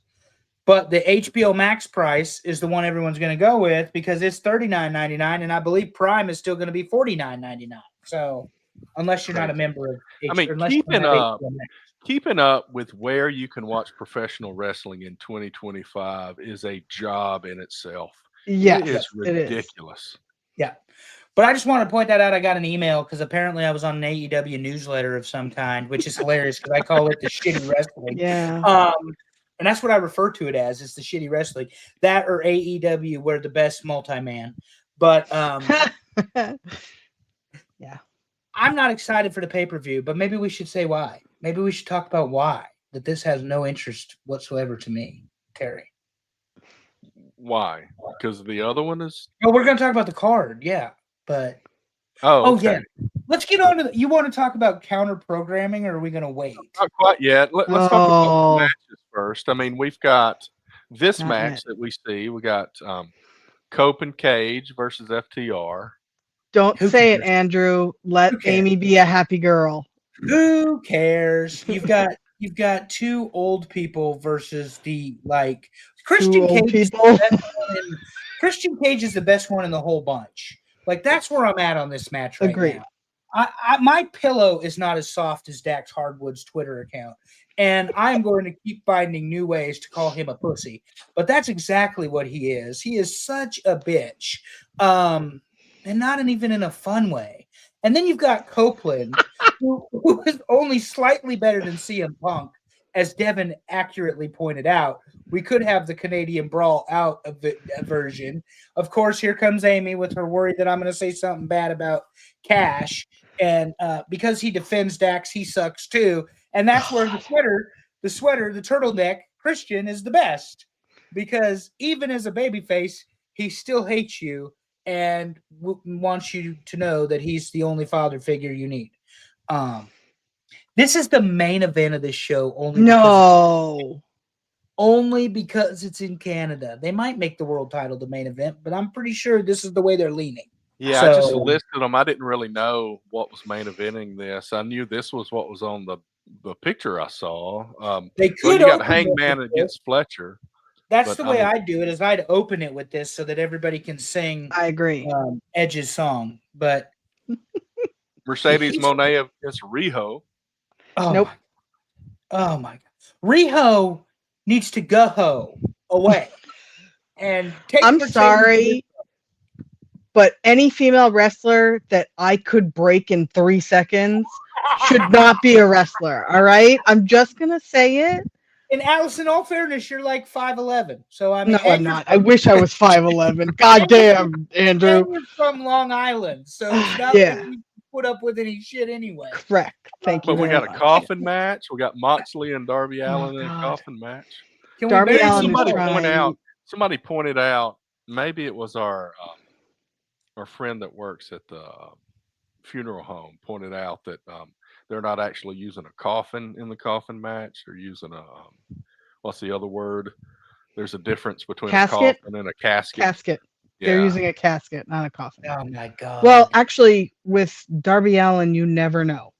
But the HBO Max price is the one everyone's going to go with because it's $39.99, and I believe Prime is still going to be $49.99. So unless you're not a Crazy. member of I mean, unless you keeping have up HTML. keeping up with where you can watch professional wrestling in 2025 is a job in itself. Yes, It is it is. ridiculous. Yeah. But I just want to point that out. I got an email because apparently I was on an AEW newsletter of some kind, which is hilarious because I call it the shitty wrestling. Yeah. And that's what I refer to it as. It's the shitty wrestling. That or AEW, we're the best multi-man. But Yeah. I'm not excited for the pay-per-view, but maybe we should say why. Maybe we should talk about why that this has no interest whatsoever to me, Terry. Why? Because the other one is. Oh, we're going to talk about the card, yeah. But Oh, yeah. okay. Let's get on to you want to talk about counter programming, or are we going to wait? Not quite yet. Let's talk about Oh. the matches first. I mean, we've got this Not match yet. that we see. We got Cope and Cage versus FTR. Don't Who say it, cares? Andrew. Let Who cares? Amy be a happy girl. Who cares? You've got two old people versus the Christian Two old Cage. people. Christian Cage is the best one in the whole bunch. Like that's where I'm at on this match right Agreed. now. My pillow is not as soft as Dax Hardwood's Twitter account, and I'm going to keep finding new ways to call him a pussy. But that's exactly what he is. He is such a bitch, and not even in a fun way. And then you've got Copeland, who is only slightly better than CM Punk, as Devin accurately pointed out. We could have the Canadian Brawl out of the version. Of course, here comes Amy with her worry that I'm going to say something bad about Cash. And because he defends Dax, he sucks too. And that's where the turtleneck, Christian is the best. Because even as a babyface, he still hates you and wants you to know that he's the only father figure you need. This is the main event of this show only because it's in Canada. They might make the world title the main event, but I'm pretty sure this is the way they're leaning. Yeah, I just listed them. I didn't really know what was main eventing this. I knew this was what was on the picture I saw. They could you got open Hangman with against Fletcher. That's the way I do it. Is I'd open it with this so that everybody can sing. I agree. Edge's song, but Mercedes Moné against Riho. Oh, nope. Oh my God, Riho needs to go away and take. I'm sorry, but any female wrestler that I could break in 3 seconds should not be a wrestler. All right, I'm just gonna say it. And Alice, in all fairness, you're like 5'11", so I mean, no, I'm not. I wish I was 5'11". God damn, Andrew. And you're from Long Island, so it's not Yeah. like you put up with any shit anyway. Correct. Thank you. But we very got a much. coffin match. We got Moxley and Darby Allin in a God. coffin match. Can Darby we Allin is Somebody pointed out. Maybe it was our friend that works at the funeral home pointed out that they're not actually using a coffin in the coffin match. They're using a what's the other word? There's a difference between Casket? a coffin and a casket. Casket. Yeah. They're using a casket, not a coffin. Oh my God. Well, actually, with Darby Allin, you never know.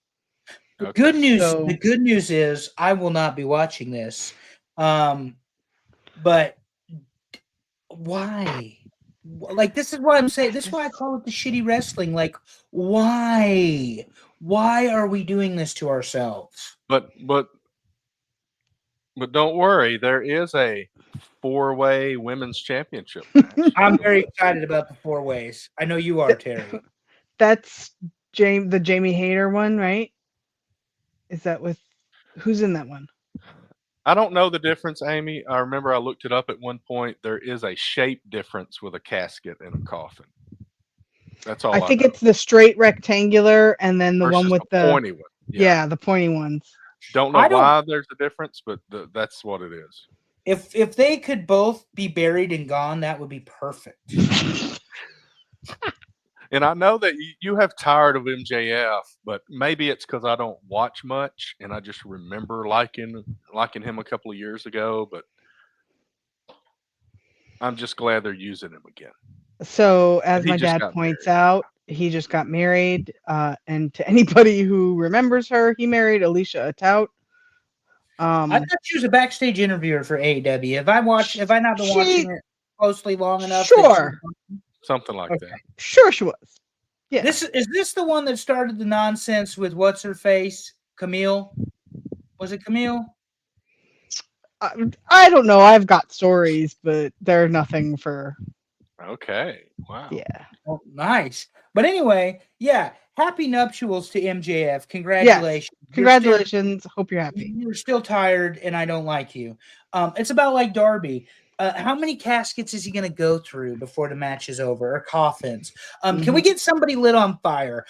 The Okay. good news. So- The good news is I will not be watching this. But why? Like, this is what I'm saying. This is why I call it the shitty wrestling. Like, why? Why are we doing this to ourselves? But don't worry, there is a 4-way women's championship match. I'm very excited about the 4 ways. I know you are, Terry. That's the Jamie Hayter one, right? Is that with who's in that one? I don't know the difference, Amy. I remember I looked it up at one point. There is a shape difference with a casket and a coffin. That's all I think know. it's the straight rectangular and then the one Versus with the pointy one. yeah, the pointy ones. Don't know why there's a difference, but that's what it is. If they could both be buried and gone, that would be perfect. And I know that you have tired of MJF, but maybe it's because I don't watch much, and I just remember liking him a couple of years ago. But I'm just glad they're using him again. So, as He my just dad got points married. out, he just got married. And to anybody who remembers her, he married Alicia Atout. I thought she was a backstage interviewer for AEW. Have I not been watching it closely long enough? Sure. Something like Okay. that. Sure, she was. Yeah. Is this the one that started the nonsense with what's her face? Camille? Was it Camille? I don't know. I've got stories, but they're nothing for. Okay. Wow. Yeah. Oh, nice. But anyway, yeah. Happy nuptials to MJF. Congratulations. Congratulations. Hope you're happy. You're still tired, and I don't like you. It's about like Darby. How many caskets is he going to go through before the match is over, or coffins? Can we get somebody lit on fire?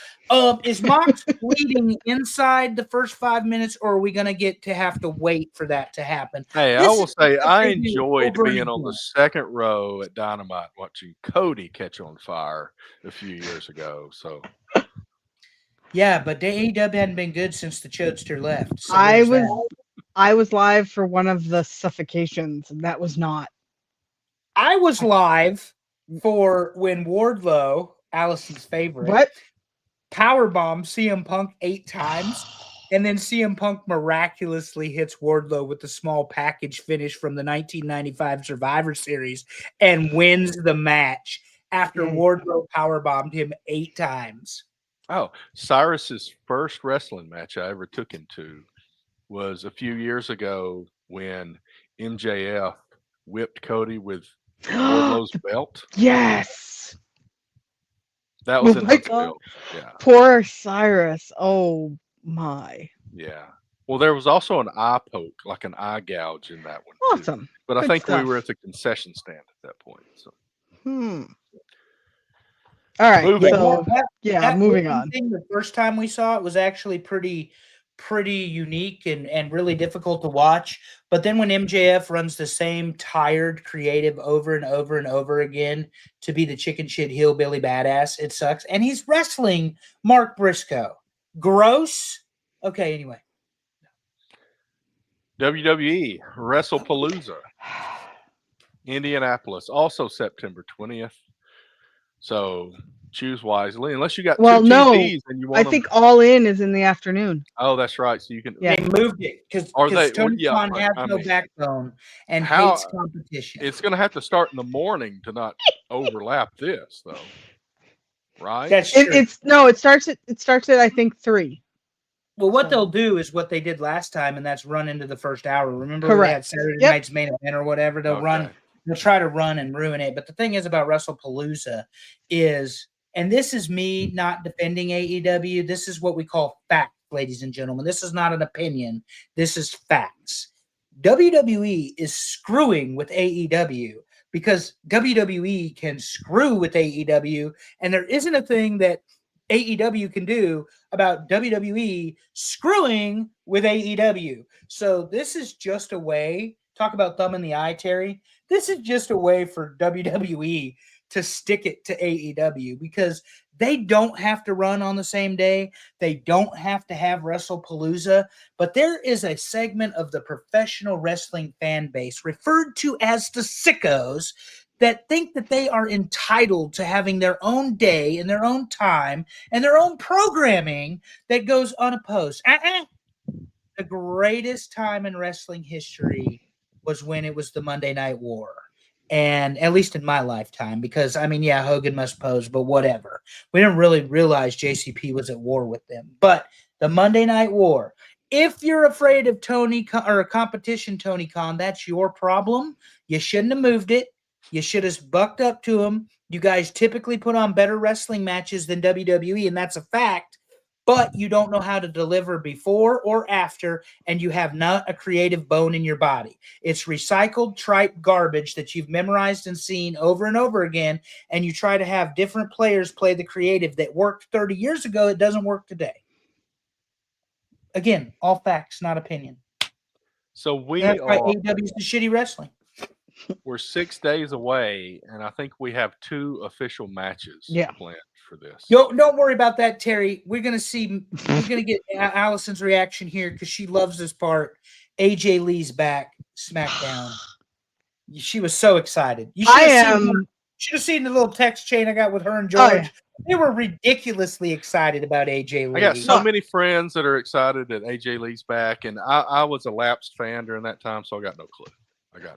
Is Mox bleeding inside the first 5 minutes, or are we going to have to wait for that to happen? Hey, I This will is say what I they do enjoyed over and being on the again. second row at Dynamite watching Cody catch on fire a few years ago. So Yeah, but the AEW hadn't been good since the Chudster left. So I there's was that. I was live for one of the suffocations, and that was not. I was live for when Wardlow, Allison's favorite, What? powerbomb CM Punk 8 times, and then CM Punk miraculously hits Wardlow with the small package finish from the 1995 Survivor Series and wins the match after Yeah. Wardlow powerbombed him 8 times. oh, Cyrus's first wrestling match I ever took him to was a few years ago when MJF whipped Cody with Wardlow's belt. Yes. That was Oh in my Huntsville. Yeah. Poor Cyrus. Oh my. Yeah. Well, there was also an eye poke, like an eye gouge in that one. Too. Awesome. But I Good think we were stuff. at the concession stand at that point. So All right. Moving So That moving whipping on. thing, the first time we saw it was actually pretty unique and really difficult to watch. But then when MJF runs the same tired creative over and over and over again to be the chicken shit hillbilly badass, it sucks. And he's wrestling Mark Briscoe. Gross. Okay, anyway. WWE WrestlePalooza, Indianapolis, also September 20th. So choose wisely, unless you got Well, two no, TVs and you want I them. think All In is in the afternoon. Oh, that's right. So you can. Yeah. They moved it because Are they? Tony Yeah, Khan but, has I no mean, backbone and how- hates competition. It's going to have to start in the morning to not overlap this, though. Right? That's true. It starts at I think 3. Well, what So- they'll do is what they did last time, and that's run into the first hour. Remember when they had Correct. Saturday Yep. night's main event or whatever? They'll Okay. they'll try to run and ruin it. But the thing is about WrestlePalooza is, and this is me not defending AEW, this is what we call facts, ladies and gentlemen. This is not an opinion. This is facts. WWE is screwing with AEW because WWE can screw with AEW, and there isn't a thing that AEW can do about WWE screwing with AEW. So this is just a way, talk about thumb in the eye, Terry. This is just a way for WWE to stick it to AEW because they don't have to run on the same day. They don't have to have WrestlePalooza, but there is a segment of the professional wrestling fan base referred to as the sickos that think that they are entitled to having their own day and their own time and their own programming that goes unopposed. The greatest time in wrestling history was when it was the Monday Night War. And at least in my lifetime, because I mean, yeah, Hogan must pose, but whatever. We didn't really realize JCP was at war with them. But the Monday Night War, if you're afraid of Tony or a competition, Tony Khan, that's your problem. You shouldn't have moved it. You should have bucked up to him. You guys typically put on better wrestling matches than WWE, and that's a fact. But you don't know how to deliver before or after, and you have not a creative bone in your body. It's recycled, trite garbage that you've memorized and seen over and over again, and you try to have different players play the creative that worked 30 years ago. It doesn't work today. Again, all facts, not opinion. So That's why AEW is the shitty wrestling. we're 6 days away, and I think we have 2 official matches planned for this. Don't worry about that, Terry. We're gonna get Allison's reaction here because she loves this part. AJ Lee's back, SmackDown. She was so excited. You should have seen the little text chain I got with her and George. Oh, yeah. They were ridiculously excited about AJ Lee. I got so many friends that are excited that AJ Lee's back, and I was a lapsed fan during that time, so I got no clue.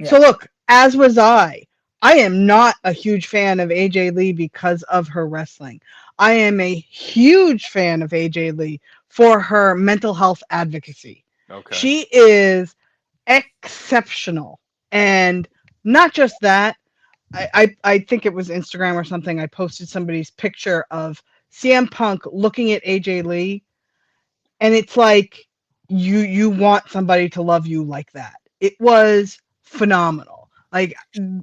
So look, as was I. I am not a huge fan of AJ Lee because of her wrestling. I am a huge fan of AJ Lee for her mental health advocacy. Okay. She is exceptional. And not just that, I think it was Instagram or something. I posted somebody's picture of CM Punk looking at AJ Lee, and it's like you want somebody to love you like that. It was phenomenal. Like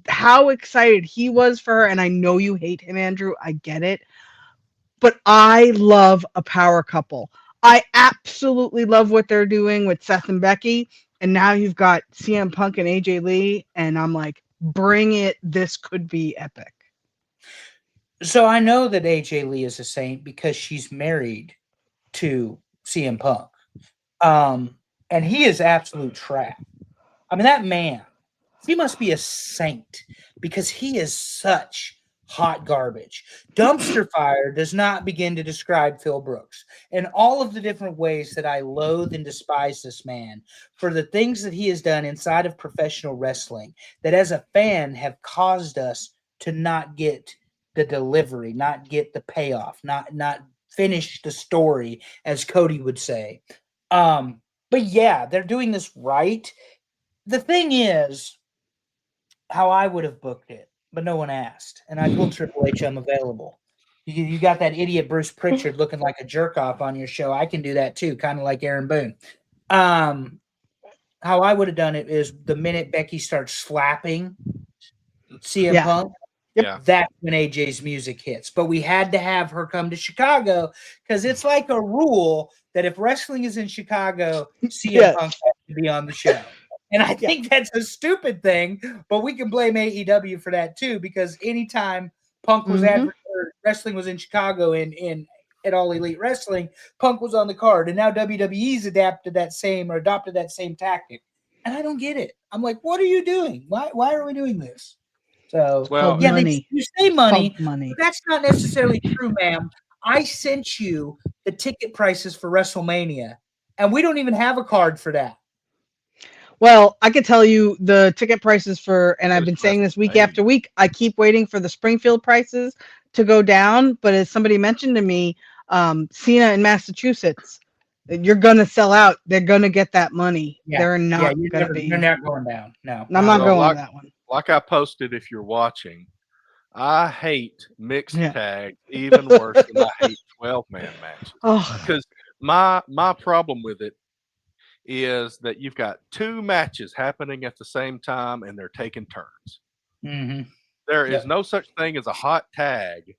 how excited he was for her, and I know you hate him, Andrew. I get it. But I love a power couple. I absolutely love what they're doing with Seth and Becky. And now you've got CM Punk and AJ Lee. And I'm like, bring it. This could be epic. So I know that AJ Lee is a saint because she's married to CM Punk. And he is absolute trash. I mean, that man, he must be a saint because he is such hot garbage. Dumpster fire does not begin to describe Phil Brooks and all of the different ways that I loathe and despise this man for the things that he has done inside of professional wrestling that as a fan have caused us to not get the delivery, not get the payoff, not finish the story, as Cody would say. But yeah, they're doing this right. The thing is how I would have booked it, but no one asked. And I told Triple H I'm available. You got that idiot Bruce Pritchard looking like a jerk off on your show. I can do that too, kind of like Aaron Boone. How I would have done it is the minute Becky starts slapping CM Punk, that's when AJ's music hits. But we had to have her come to Chicago because it's like a rule that if wrestling is in Chicago, CM Punk has to be on the show. And I think that's a stupid thing, but we can blame AEW for that too, because anytime Punk was wrestling was in Chicago at All Elite Wrestling, Punk was on the card, and now WWE's adopted that same tactic. And I don't get it. I'm like, what are you doing? Why are we doing this? So money. You say money, money. but that's not necessarily true, ma'am. I sent you the ticket prices for WrestleMania, and we don't even have a card for that. Well, I can tell you the ticket prices for, and I've been saying this week after week, I keep waiting for the Springfield prices to go down. But as somebody mentioned to me, Cena in Massachusetts, you're going to sell out. They're going to get that money. Yeah. They're not going to be. You're not going down. No. I'm not going on that one. Like I posted, if you're watching, I hate mixed tag even worse than I hate 12-man matches. Because my problem with it is that you've got two matches happening at the same time and they're taking turns. Mm-hmm. There is no such thing as a hot tag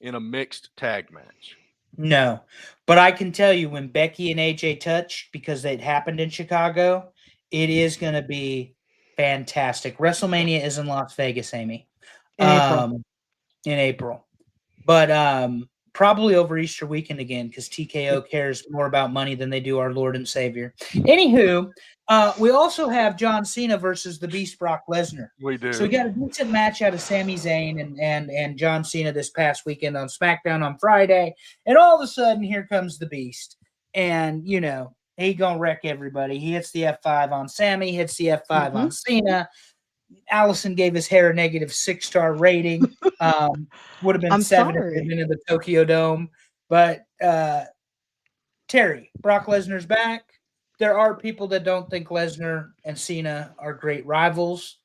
in a mixed tag match. No, but I can tell you when Becky and AJ touch, because it happened in Chicago, it is going to be fantastic. WrestleMania is in Las Vegas, Amy. In April. But probably over Easter weekend again, because TKO cares more about money than they do our Lord and Savior. Anywho, we also have John Cena versus the Beast Brock Lesnar. We do. So we got a decent match out of Sami Zayn and John Cena this past weekend on SmackDown on Friday. And all of a sudden, here comes the Beast. And, he gonna wreck everybody. He hits the F5 on Sami, hits the F5 on Cena. Allison gave his hair a negative 6-star rating. Would have been 7 if it had been in the Tokyo Dome. But Terry, Brock Lesnar's back. There are people that don't think Lesnar and Cena are great rivals.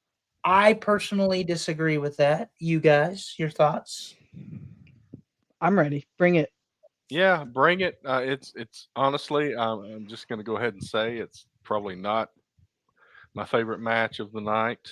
I personally disagree with that. You guys, your thoughts? I'm ready. Bring it. Yeah, bring it. It's honestly, I'm just going to go ahead and say it's probably not my favorite match of the night.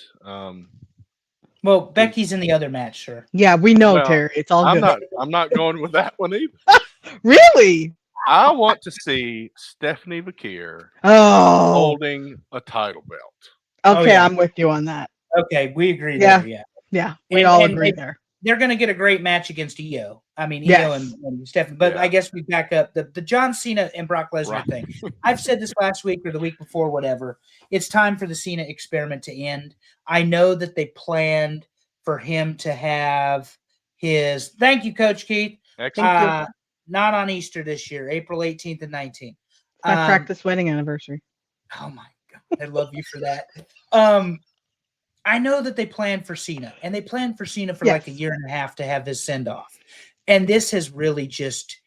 Well, Becky's in the other match, sir. Yeah, we know, Terry. It's all good. I'm not going with that one either. Really? I want to see Stephanie Vakir Oh. holding a title belt. Okay, I'm with you on that. Okay, we agree there. Yeah, we all agree there. They're going to get a great match against Io. I mean, Io and Stephanie. But I guess we back up the John Cena and Brock Lesnar thing. I've said this last week or the week before, whatever. It's time for the Cena experiment to end. I know that they planned for him to have his – thank you, Coach Keith. Excellent. Not on Easter this year, April 18th and 19th. My practice wedding anniversary. Oh, my God. I love you for that. I know that they planned for Cena, and they planned for Cena for like a year and a half to have his send-off. And this has really just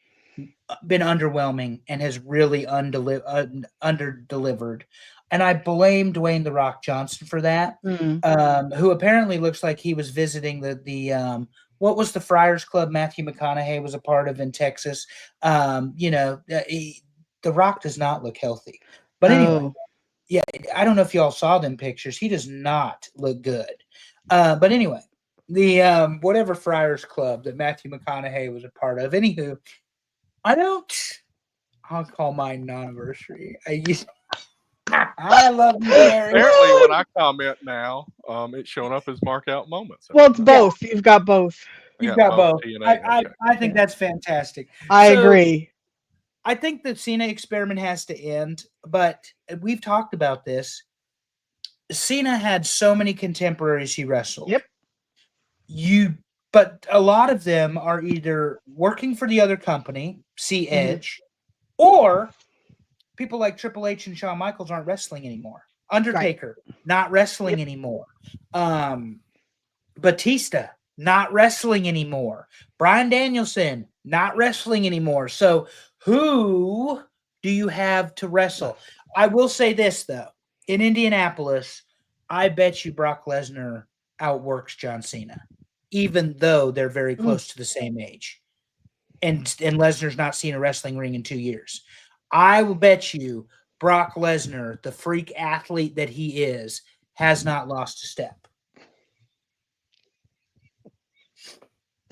been underwhelming and has really under-delivered. And I blame Dwayne The Rock Johnson for that, who apparently looks like he was visiting the what was the Friars Club Matthew McConaughey was a part of in Texas. The Rock does not look healthy. But anyway, yeah, I don't know if y'all saw them pictures. He does not look good. But anyway, the whatever Friars Club that Matthew McConaughey was a part of. Anywho, I'll call mine non-anniversary. I love you, Gary. Apparently, when I comment now, it's showing up as mark out moments. Well, it's both. You've got both. You've got both. TNA, I think that's fantastic. I agree. I think the Cena experiment has to end, but we've talked about this. Cena had so many contemporaries he wrestled. Yep. But a lot of them are either working for the other company, see Edge, or people like Triple H and Shawn Michaels aren't wrestling anymore. Undertaker, not wrestling anymore. Batista, not wrestling anymore. Bryan Danielson, not wrestling anymore. So who do you have to wrestle? I will say this, though. In Indianapolis, I bet you Brock Lesnar outworks John Cena, even though they're very close to the same age. And Lesnar's not seen a wrestling ring in 2 years. I will bet you Brock Lesnar, the freak athlete that he is, has not lost a step.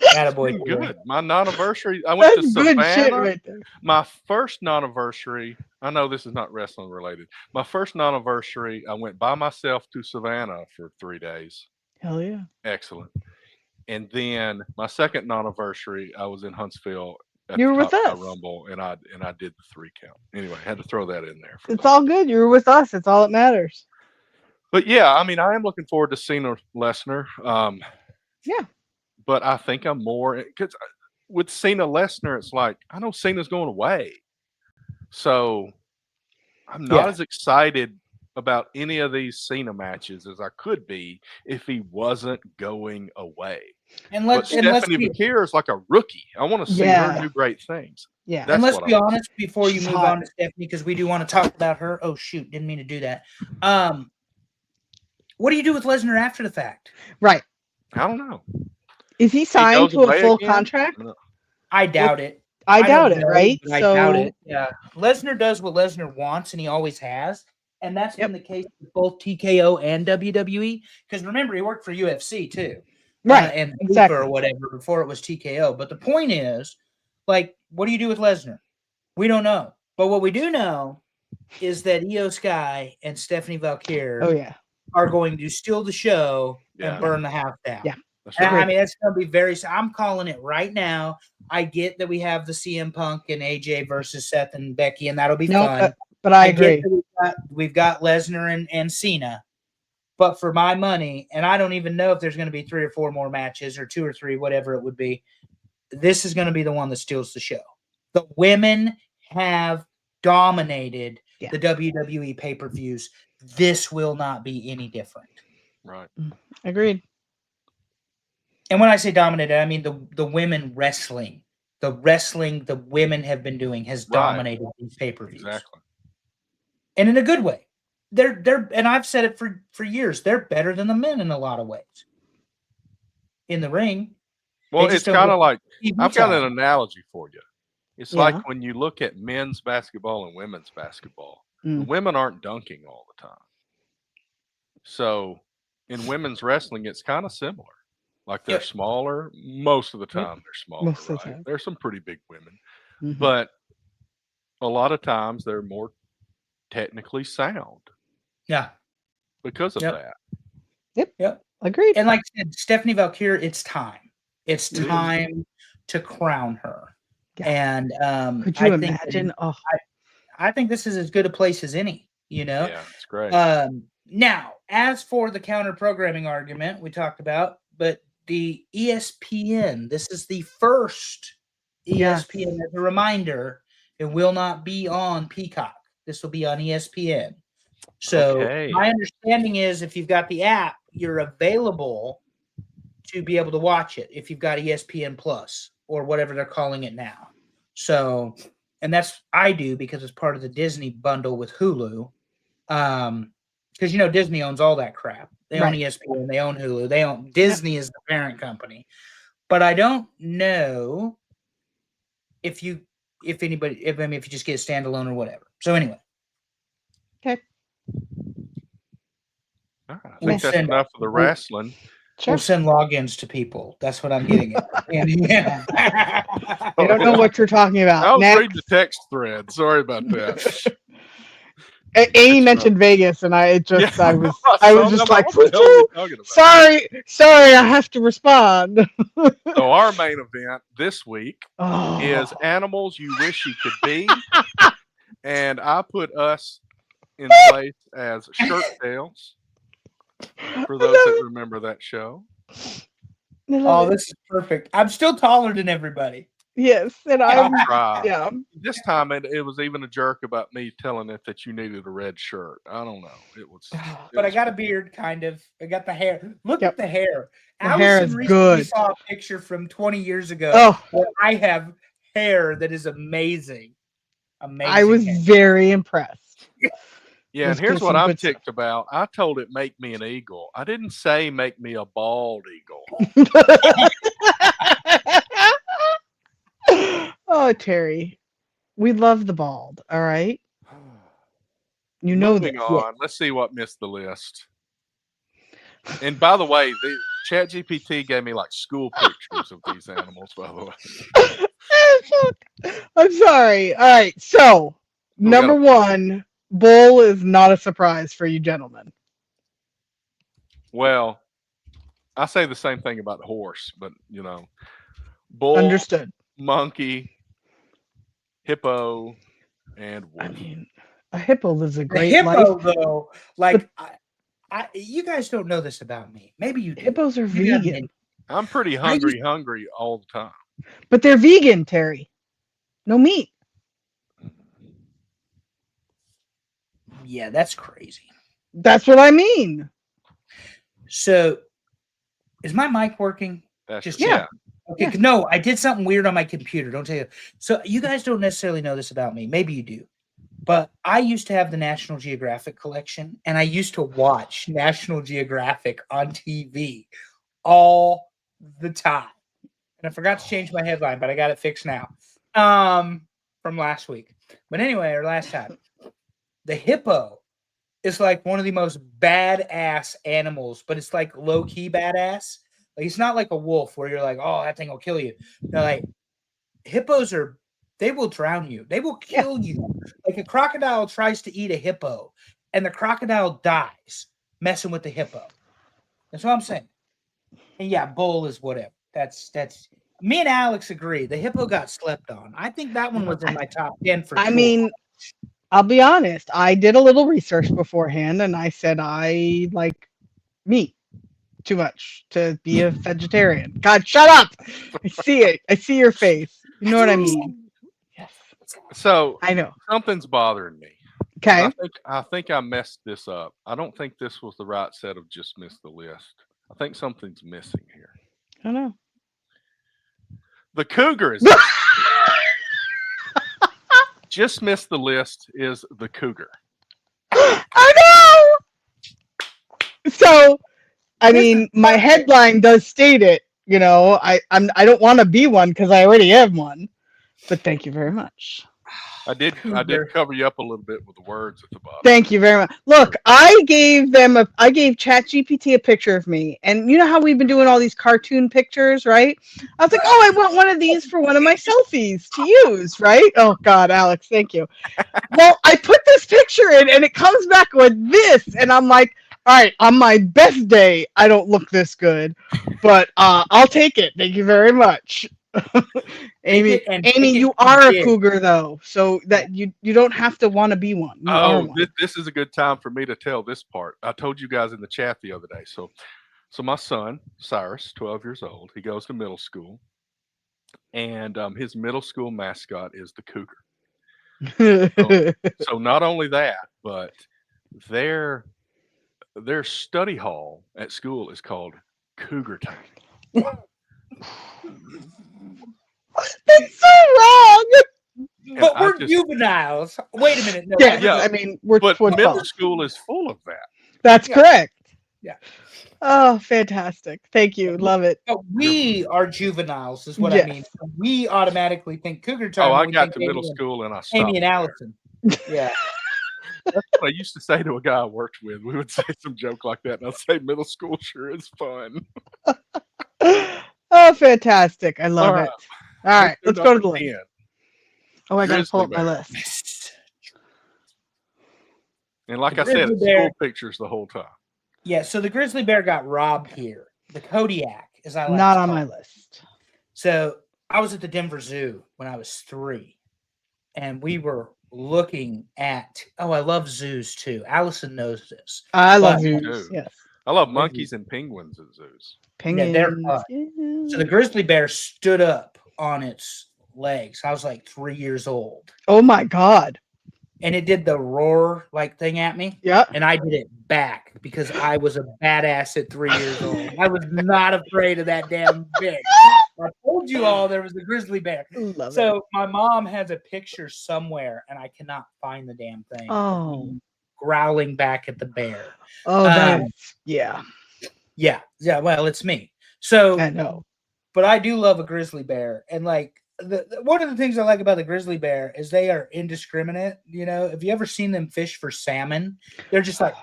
Attaboy. Good. My non-anniversary, I went to Good shit Savannah. right there. My first non-anniversary, I know this is not wrestling related. My first non-anniversary, I went by myself to Savannah for 3 days. Hell yeah. Excellent. And then my second non-anniversary, I was in Huntsville at You the were with Top Guy us. Rumble, and I did the 3 count. Anyway, I had to throw that in there. It's all good. You were with us. It's all that matters. But yeah, I mean, I am looking forward to Cena Lesnar. Yeah. But I think I'm more because with Cena Lesnar, it's like I know Cena's going away, so I'm not as excited about any of these Cena matches as I could be if he wasn't going away. But Stephanie McKeer is like a rookie. I want to see her do great things. Yeah. And let's be honest before you move on to Stephanie, because we do want to talk about her. Oh shoot, didn't mean to do that. What do you do with Lesnar after the fact? Right. I don't know. Is he signed to a full again? contract? I doubt it. I doubt it, right? I doubt it. Yeah. Lesnar does what Lesnar wants, and he always has. And that's been the case with both TKO and WWE. Because remember, he worked for UFC too. Right. And exactly. or whatever before it was TKO. But the point is, like, what do you do with Lesnar? We don't know. But what we do know is that Io Sky and Stephanie Valkyrie are going to steal the show and burn the house down. Yeah. I mean, it's going to be I'm calling it right now. I get that we have the CM Punk and AJ versus Seth and Becky, and that'll be fun. But I agree. We've got Lesnar and Cena. But for my money, and I don't even know if there's going to be 3 or 4 more matches or 2 or 3, whatever it would be, this is going to be the one that steals the show. The women have dominated the WWE pay-per-views. This will not be any different. Right. Agreed. And when I say dominated, I mean the women wrestling. The wrestling the women have been doing has dominated these pay-per-views. Exactly. And in a good way. They're and I've said it for years. They're better than the men in a lot of ways. In the ring. Well, it's kind of like I've got an analogy for you. It's like when you look at men's basketball and women's basketball. The women aren't dunking all the time. So in women's wrestling, it's kind of similar. Like they're smaller. Most of the time, they're smaller. Most of the time. There's some pretty big women. But a lot of times they're more technically sound. Yeah. Because of that. Yep. Agreed. And like I said, Stephanie Valkyrie, it's time. It's time to crown her. Yeah. And could you imagine? I think this is as good a place as any, you know? Yeah, it's great. Now, as for the counter programming argument we talked about, but the ESPN, this is the first ESPN. As a reminder, it will not be on Peacock. This will be on ESPN. So my understanding is if you've got the app, you're available to be able to watch it if you've got ESPN Plus. or whatever they're calling it now. So, and that's I do because it's part of the Disney bundle with Hulu. Because Disney owns all that crap. They own Right. ESPN, they own Hulu, they own Disney is the parent company. But I don't know if you just get a standalone or whatever. So anyway. Okay. All right, I We'll think that's send- enough of the wrestling. Sure. We'll send logins to people. That's what I'm getting at. Yeah. I don't know what you're talking I about. was Next, reading the text thread. Sorry about that. Amy mentioned Vegas, and I was I just saw like, that. What the hell are we talking about? sorry, I have to respond. So our main event this week Oh, is animals you wish you could be, and I put us in place as Shirt Tails. For those that remember that show. Oh, this is perfect. I'm still taller than everybody. yes, and I'm yeah. This time it was even a jerk about me telling it that you needed a red shirt. I don't know. It was. But I got a beard, kind of. I got the hair. Look at the hair. The hair is recently good. saw a picture from 20 years ago Oh, where I have hair that is amazing. Amazing. I was hair. very impressed. Yeah, Let's and here's get what some I'm good stuff. ticked about. I told it make me an eagle. I didn't say make me a bald eagle. Oh, Terry, we love the bald. All right, you know Moving this. on, let's see what missed the list. And by the way, the ChatGPT gave me like school pictures of these animals. By the way, I'm sorry. All right, so We number one, bull is not a surprise for you gentlemen. well, I say the same thing about the horse, but bull, Understood. monkey, hippo, and wolf. I mean, a hippo lives a The great hippo, life. though, like you guys don't know this about me. Maybe you do. Hippos are Maybe I'm vegan, in- I'm pretty hungry all the time. but they're vegan, Terry. No meat. Yeah, that's crazy. That's what I mean. So, is my mic working? That's Just Yeah. Okay, Yeah. no, I did something weird on my computer. Don't tell you. So you guys don't necessarily know this about me. Maybe you do. But I used to have the National Geographic collection, and I used to watch National Geographic on TV all the time. And I forgot to change my headline, but I got it fixed now. From last week. But anyway, or last time. The hippo is like one of the most badass animals, but it's like low-key badass. Like it's not like a wolf where you're like, oh, that thing will kill you. No, like hippos they will drown you. They will kill you. Like a crocodile tries to eat a hippo, and the crocodile dies messing with the hippo. That's what I'm saying. And yeah, bull is whatever. That's me and Alex agree. The hippo got slept on. I think that one was in my top 10 for I sure. mean, I'll be honest. I did a little research beforehand, and I said I like meat too much to be a vegetarian. God, shut up! I see it. I see your face. You know what I mean? Yes, So I know. something's bothering me. Okay. I think I messed this up. I don't think this was the right set of just missed the list. I think something's missing here. I don't know. The cougar is just missed the list. Is the cougar? I know. So, I mean, my headline does state it. You know, I don't want to be one because I already have one. But thank you very much. I did cover you up a little bit with the words at the bottom. Thank you very much. Look, I gave ChatGPT a picture of me, and you know how we've been doing all these cartoon pictures, right? I was like, oh, I want one of these for one of my selfies to use, right? Oh God, Alex, thank you. Well, I put this picture in, and it comes back with this, and I'm like, all right, on my best day, I don't look this good, but I'll take it. Thank you very much. Amy, you are a cougar though, so that you don't have to want to be one. You are one. This is a good time for me to tell this part. I told you guys in the chat the other day. So my son Cyrus, 12 years old, he goes to middle school, and his middle school mascot is the cougar. So not only that, but their study hall at school is called Cougar Time. That's so wrong. But I we're just- juveniles. Wait a minute. No, Yes, Yeah, I mean we're But 12. middle school is full of that. That's Yeah. correct. Yeah. Oh, fantastic! Thank you. Love it. But we are juveniles, is what Yes. I mean. We automatically think cougar time. Oh, when I we got think to middle Amy and- school and I stopped. Amy and there. Allison. Yeah. That's what I used to say to a guy I worked with. We would say some joke like that, and I'd say, "Middle school sure is fun." Oh, fantastic! I love All it. All right, let's go to the list. 10. Oh, I gotta Grizzly pull up my bear. list. And like The I said, grizzly it's bear- school pictures the whole time. Yeah. So the grizzly bear got robbed here. The Kodiak, as I like Not to on call my it. list. So I was at the Denver Zoo when I was 3, and we were looking at. Oh, I love zoos too. Allison knows this. I love But- zoos. Dude. Yes. I love monkeys and penguins at zoos. Penguins. they're fun. So the grizzly bear stood up on its legs. I was like 3 years old, Oh my god. and it did the roar like thing at me, Yep. and I did it back because I was a badass at 3 years old. I was not afraid of that damn bitch. I told you all there was a grizzly bear. Love it. So my mom has a picture somewhere, and I cannot find the damn thing. of Oh. me growling back at the bear. Oh, that um, is, yeah. Yeah. Well, it's me. So, I know. but I do love a grizzly bear, and like one of the things I like about the grizzly bear is they are indiscriminate. You know, have you ever seen them fish for salmon? They're just like,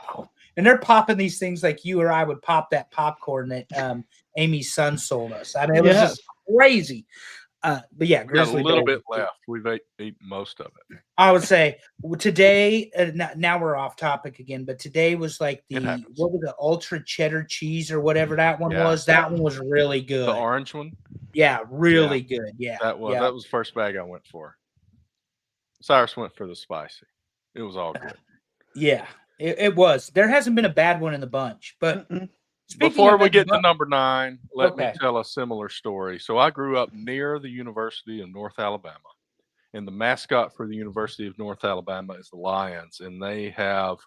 and they're popping these things like you or I would pop that popcorn that Amy's son sold us. I mean, it was Yeah. just crazy. But yeah, We got a grizzly little bear. bit left. We've ate most of it. I would say today. Now we're off topic again, but today was like It the happens. what was the ultra cheddar cheese or whatever that one Yeah. was. That one was really good. The orange one, Yeah, really good. Yeah, that was yeah. the first bag I went for. Cyrus went for the spicy. It was all good. Yeah, it was. There hasn't been a bad one in the bunch, but Mm-mm. speaking Before of we the get to bu- number 9, let me Okay. tell a similar story. So I grew up near the University of North Alabama, and the mascot for the University of North Alabama is the Lions, and they have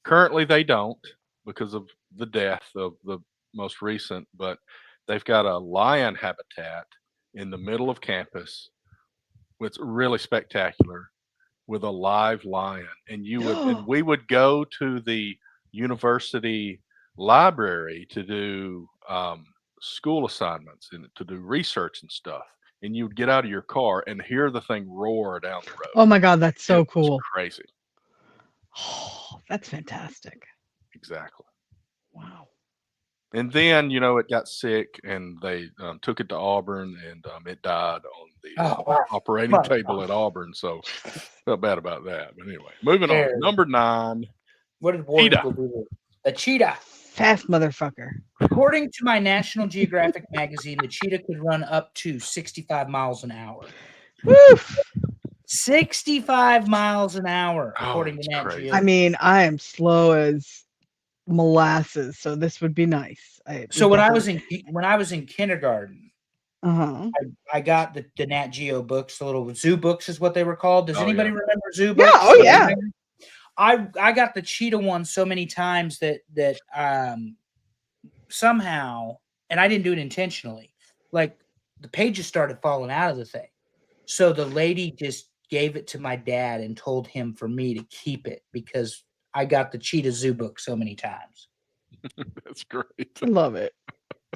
currently they don't because of the death of the most recent, but they've got a lion habitat in the middle of campus. It's really spectacular with a live lion, and we would go to the university library to do school assignments and to do research and stuff, and you would get out of your car and hear the thing roar down the road. Oh my god, that's so It was cool. crazy. Oh, that's fantastic. Exactly. Wow. And then it got sick, and they took it to Auburn, and it died on the Oh, wow. operating My table at Auburn. So felt bad about that. But anyway, moving Very. on. Number 9. What did War Cheetah. Eagle do? The cheetah. Fast motherfucker. According to my National Geographic magazine, the cheetah could run up to 65 miles an hour. Woof. 65 miles an hour, Oh, according to that's Nat crazy. Geo. I mean, I am slow as molasses, so this would be nice. So when I was in kindergarten, uh-huh. I got the Nat Geo books, the little zoo books is what they were called. Does Oh, anybody yeah. remember zoo Yeah, books? oh, yeah. I got the cheetah one so many times that somehow, and I didn't do it intentionally, like the pages started falling out of the thing. So the lady just gave it to my dad and told him for me to keep it because I got the cheetah zoo book so many times. That's great. Love it.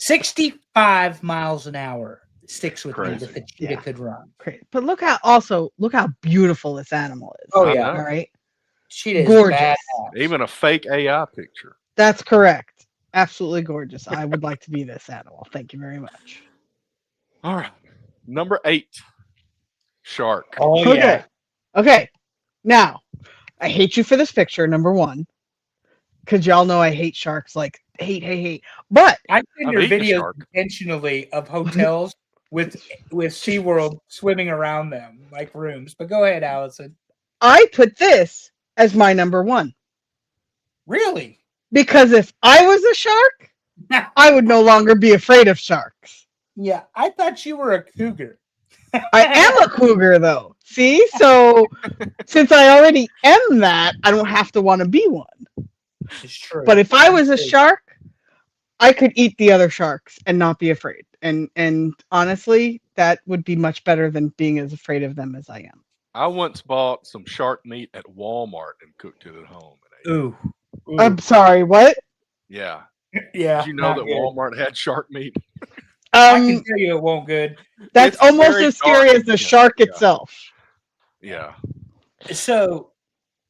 65 miles an hour sticks with me Crazy. that the cheetah Yeah. could run. Great. But look how beautiful this animal is. Oh I yeah, know. All right. cheetah is Gorgeous. badass. Even a fake AI picture. That's correct. Absolutely gorgeous. I would like to be this animal. Thank you very much. All right. Number 8. Shark. Oh Okay. yeah. Okay. Now, I hate you for this picture, number 1. Because y'all know I hate sharks, like hate. But I send I've your eaten a videos shark. intentionally of hotels with SeaWorld swimming around them like rooms. But go ahead, Allison. I put this as my number 1. Really? Because if I was a shark, I would no longer be afraid of sharks. Yeah, I thought you were a cougar. I am a cougar, though. See? So, since I already am that, I don't have to want to be one. It's true. But if I was a shark, I could eat the other sharks and not be afraid. And honestly, that would be much better than being as afraid of them as I am. I once bought some shark meat at Walmart and cooked it at home. And ate it. Ooh. I'm sorry, what? Yeah. Yeah. Did you know not that good. Walmart had shark meat? I can tell you it won't good. That's It's almost very as scary dark. as the Yeah, shark yeah. itself. Yeah. So,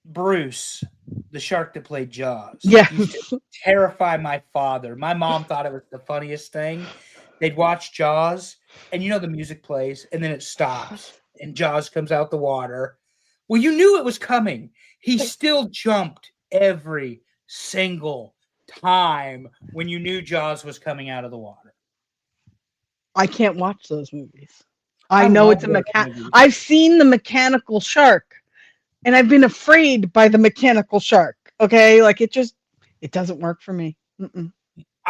Bruce, the shark that played Jaws, Yes. used to terrify my father. My mom thought it was the funniest thing. They'd watch Jaws, and the music plays, and then it stops, and Jaws comes out the water. Well, you knew it was coming. He still jumped every single time when you knew Jaws was coming out of the water. I can't watch those movies. I know love it's a those mechanic. movies. I've seen the mechanical shark, and I've been afraid by the mechanical shark. Okay, like it doesn't work for me. Mm-mm.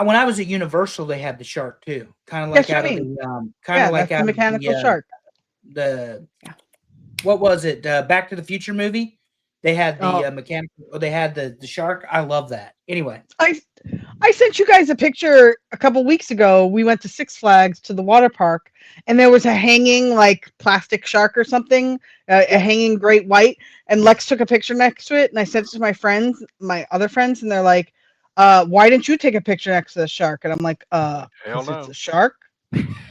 When I was at Universal, they had the shark too, kind of like That's what out I of mean. the Yeah, that's the mechanical shark. The what was it? Back to the Future movie. They had the mechanical. They had the shark. I love that. Anyway, I sent you guys a picture a couple weeks ago. We went to Six Flags to the water park, and there was a hanging like plastic shark or something, a hanging great white. And Lex took a picture next to it, and I sent it to my other friends, and they're like, "Why didn't you take a picture next to the shark?" And I'm like, Hell 'cause no. it's a shark."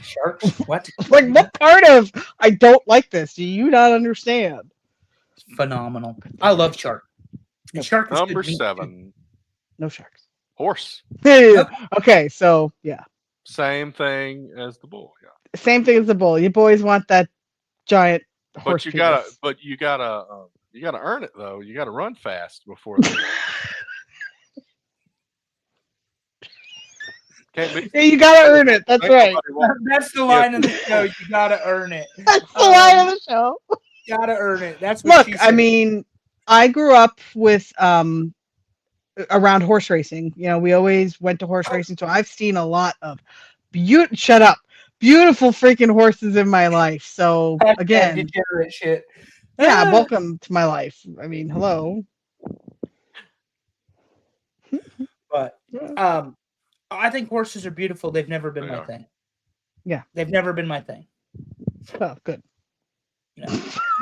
sharks. What? Like, what part of I don't like this? Do you not understand? Phenomenal. I love shark. And shark is Number good meat, too. 7, No sharks. horse. Okay, so yeah, Same thing as the bull. Yeah. same thing as the bull. You boys want that giant horse. But you gotta earn it though. You gotta run fast before they can't be. Yeah, you gotta earn it. That's Ain't right. nobody want- That's the line of the show. You gotta earn it. That's the line of the show. Gotta earn it. That's what Look, she I said. mean, I grew up with around horse racing. We always went to horse racing, so I've seen a lot of beautiful freaking horses in my life. So again, degenerate shit. yeah, Ah. welcome to my life. I mean, hello. But I think horses are beautiful. They've never been They my are. thing. Yeah. They've never been my thing. Oh, good.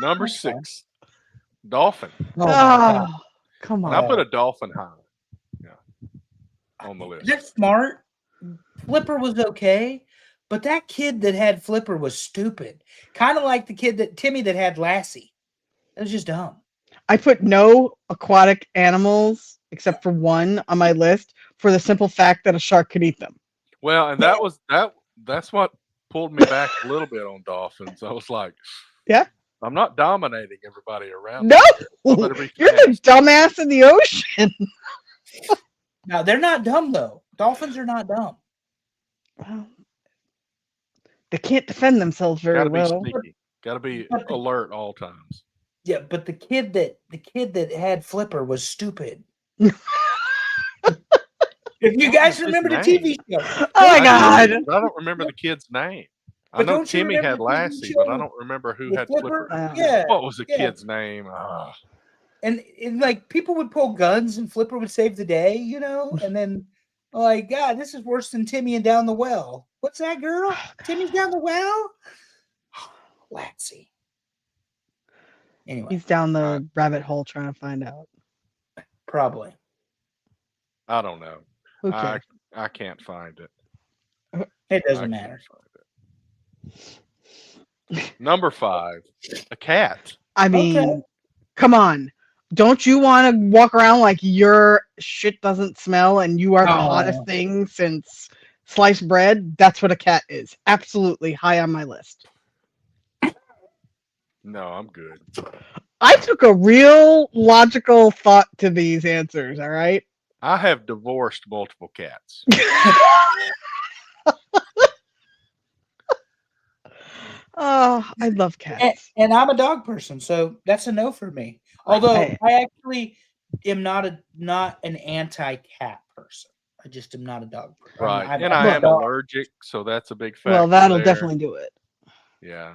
Number 6, dolphin. Oh, my God. Oh, come And I on. put a dolphin high. Yeah. On the list. They're smart. Flipper was okay, but that kid that had Flipper was stupid. Kind of like the kid that Timmy that had Lassie. It was just dumb. I put no aquatic animals except for one on my list for the simple fact that a shark could eat them. Well, and that's what pulled me back a little bit on dolphins. I was like, Yeah. I'm not dominating everybody around. No, I better be you're the fast. dumbass in the ocean. Now they're not dumb though. Dolphins are not dumb. Well, they can't defend themselves very Gotta be well. sneaky. Gotta be alert all times. Yeah, but the kid that had Flipper was stupid. If you guys his remember the name? TV show, Oh my I god. do, but I don't remember the kid's name. I But know don't you Timmy remember had the TV Lassie, but I show don't remember who with had Flipper? Flipper. Yeah, What was the yeah. kid's name? Ah, and like people would pull guns and Flipper would save the day, and then like God, this is worse than Timmy and Down the Well. What's that girl? Timmy's Down the Well. Lassie. Anyway, He's down the rabbit hole trying to find out. probably. I don't know. Who cares? I can't find it. It I doesn't can't matter. find it. Number 5, a cat. I mean, Okay. come on. Don't you want to walk around like your shit doesn't smell and you are the hottest No. thing since sliced bread? That's what a cat is. Absolutely high on my list. No, I'm good. I took a real logical thought to these answers, all right? I have divorced multiple cats. Oh, I love cats. And I'm a dog person, so that's a no for me. Although Hey. I actually am not an anti-cat person. I just am not a dog person. Right. And I am allergic, so that's a big factor. Well, that'll there. definitely do it. Yeah.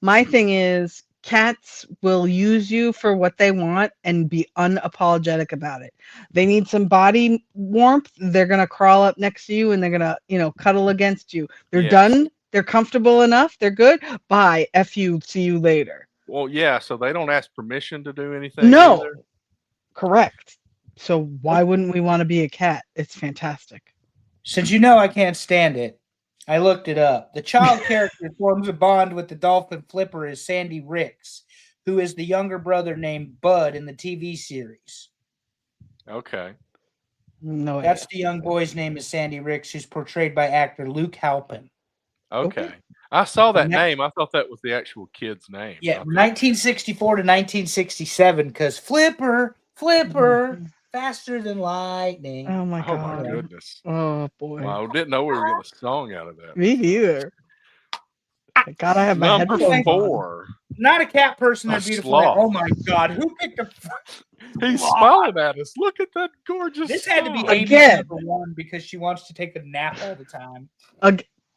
My thing is cats will use you for what they want and be unapologetic about it. They need some body warmth, they're going to crawl up next to you and they're going to, cuddle against you. They're Yes. done They're comfortable enough. They're good. Bye. F you. See you later. Well, yeah. So they don't ask permission to do anything No. either. Correct. So why wouldn't we want to be a cat? It's fantastic. Since you know I can't stand it, I looked it up. The child character forms a bond with the dolphin flipper is Sandy Ricks, who is the younger brother named Bud in the TV series. Okay. No That's idea. the young boy's name is Sandy Ricks, who's portrayed by actor Luke Halpin. Okay. I saw that And that- name. I thought that was the actual kid's name. Yeah, I thought- 1964 to 1967, because Flipper, faster than lightning. Oh my Oh my god. goodness. Oh boy. Wow, I didn't know we were getting a song out of that. Me neither. Thank God I have my Number headphones on. 4. Not a cat person, they're A beautiful. sloth. Oh my god, who picked a He's smiling at us. Look at that gorgeous. This had to be sloth. Amy's Again. number one because she wants to take a nap all the time.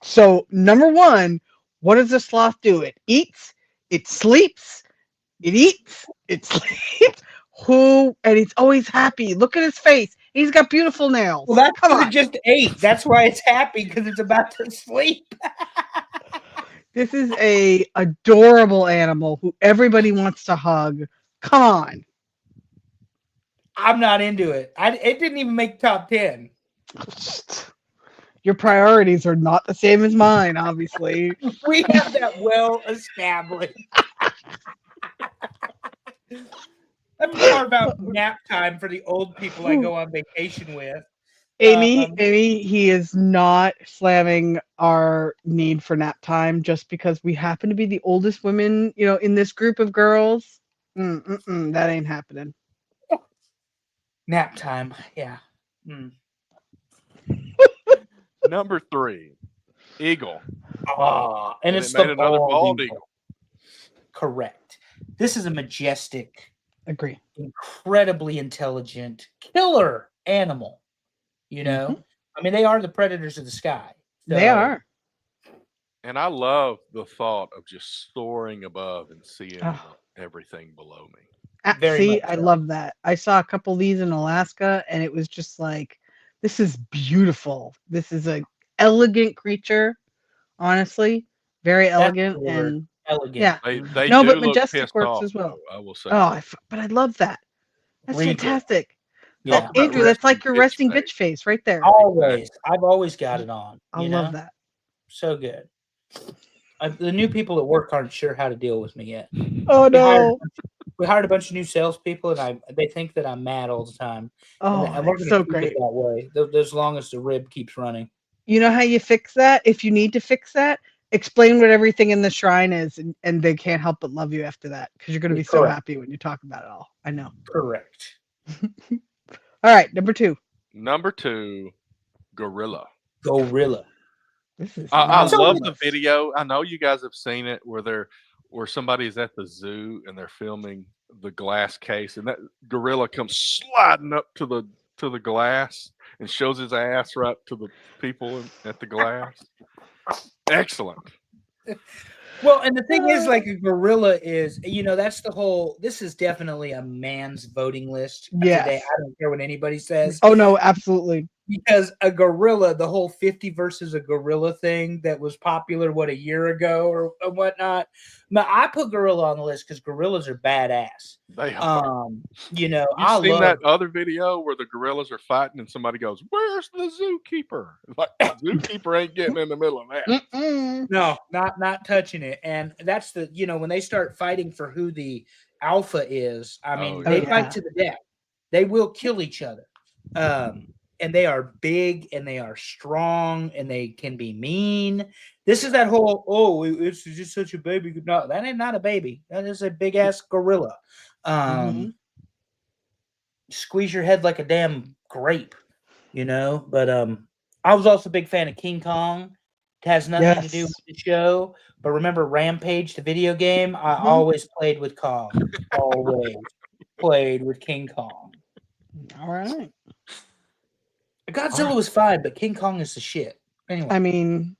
So number 1, what does a sloth do? It eats, it sleeps, it eats, it sleeps. And he's always happy. Look at his face. He's got beautiful nails. Well, that's Come because on. it just ate. That's why it's happy, because it's about to sleep. This is a adorable animal who everybody wants to hug. Come on. I'm not into it. It didn't even make top 10. Your priorities are not the same as mine, obviously. We have that well established. Let's carve out nap time for the old people I go on vacation with. Amy, he is not slamming our need for nap time just because we happen to be the oldest women, in this group of girls. That ain't happening. Nap time, yeah. Number 3, Eagle. Oh, and it's it made the another bald bald eagle. eagle. Correct. This is a majestic, Agree. incredibly intelligent, killer animal. I mean, they are the predators of the sky. They So- are. And I love the thought of just soaring above and seeing Oh. everything below me. Very See, much I so. love that. I saw a couple of these in Alaska, and it was just like, this is beautiful. This is a elegant creature, honestly, very That's elegant, the word. and Elegant. yeah. They No, do but look majestic pissed works off, as well. though, I will say. But I love that. That's Regal. fantastic. Yeah. Talk about Andrew, that's like your resting resting bitch face right there. Always. I've always got it on. I you love know? that. So good. The new people at work aren't sure how to deal with me yet. Oh We hired a bunch of new salespeople, and they think that I'm mad all the time. Oh, and we're it's gonna so keep it great. that way, as long as the rib keeps running. You know how you fix that? If you need to fix that, explain what everything in the shrine is, and they can't help but love you after that because you're going to be so Correct. happy when you talk about it all. I know. Correct. All right, number 2. Number 2, Gorilla. Gorilla. This is I So love nice. the video. I know you guys have seen it where somebody's at the zoo and they're filming the glass case, and that gorilla comes sliding up to the glass and shows his ass right to the people at the glass. Excellent. Well, and the thing is, like, a gorilla is, that's the whole. This is definitely a man's voting list Yes. today. I don't care what anybody says. Oh no, absolutely. Because a gorilla, the whole 50 versus a gorilla thing that was popular, a year ago or whatnot. Now, I put gorilla on the list because gorillas are badass. They are. You You've seen that other video where the gorillas are fighting and somebody goes, "Where's the zookeeper?" It's like, the zookeeper ain't getting in the middle of that. Mm-mm. No, not touching it. And that's when they start fighting for who the alpha is, I mean, Oh, they yeah. fight to the death. They will kill each other. And they are big and they are strong and they can be mean. This is that whole, it's just such a baby. No, that ain't not a baby. That is a big ass gorilla. Mhm. Squeeze your head like a damn grape, But I was also a big fan of King Kong. It has nothing to do Yes. with the show. But remember Rampage, the video game? I Mhm. always played with Kong. Always played with King Kong. All right. Godzilla was fine, but King Kong is the shit. Anyway, I mean,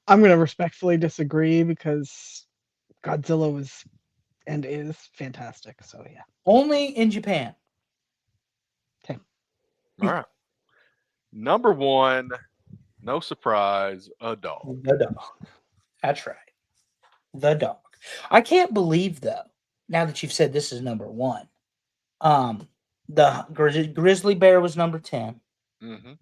I'm going to respectfully disagree because Godzilla was and is fantastic. So yeah. only in Japan. All right. Number 1, no surprise, a dog. The dog. That's right. The dog. I can't believe though, now that you've said this is number one. The grizzly bear was number 10. Mm-hmm.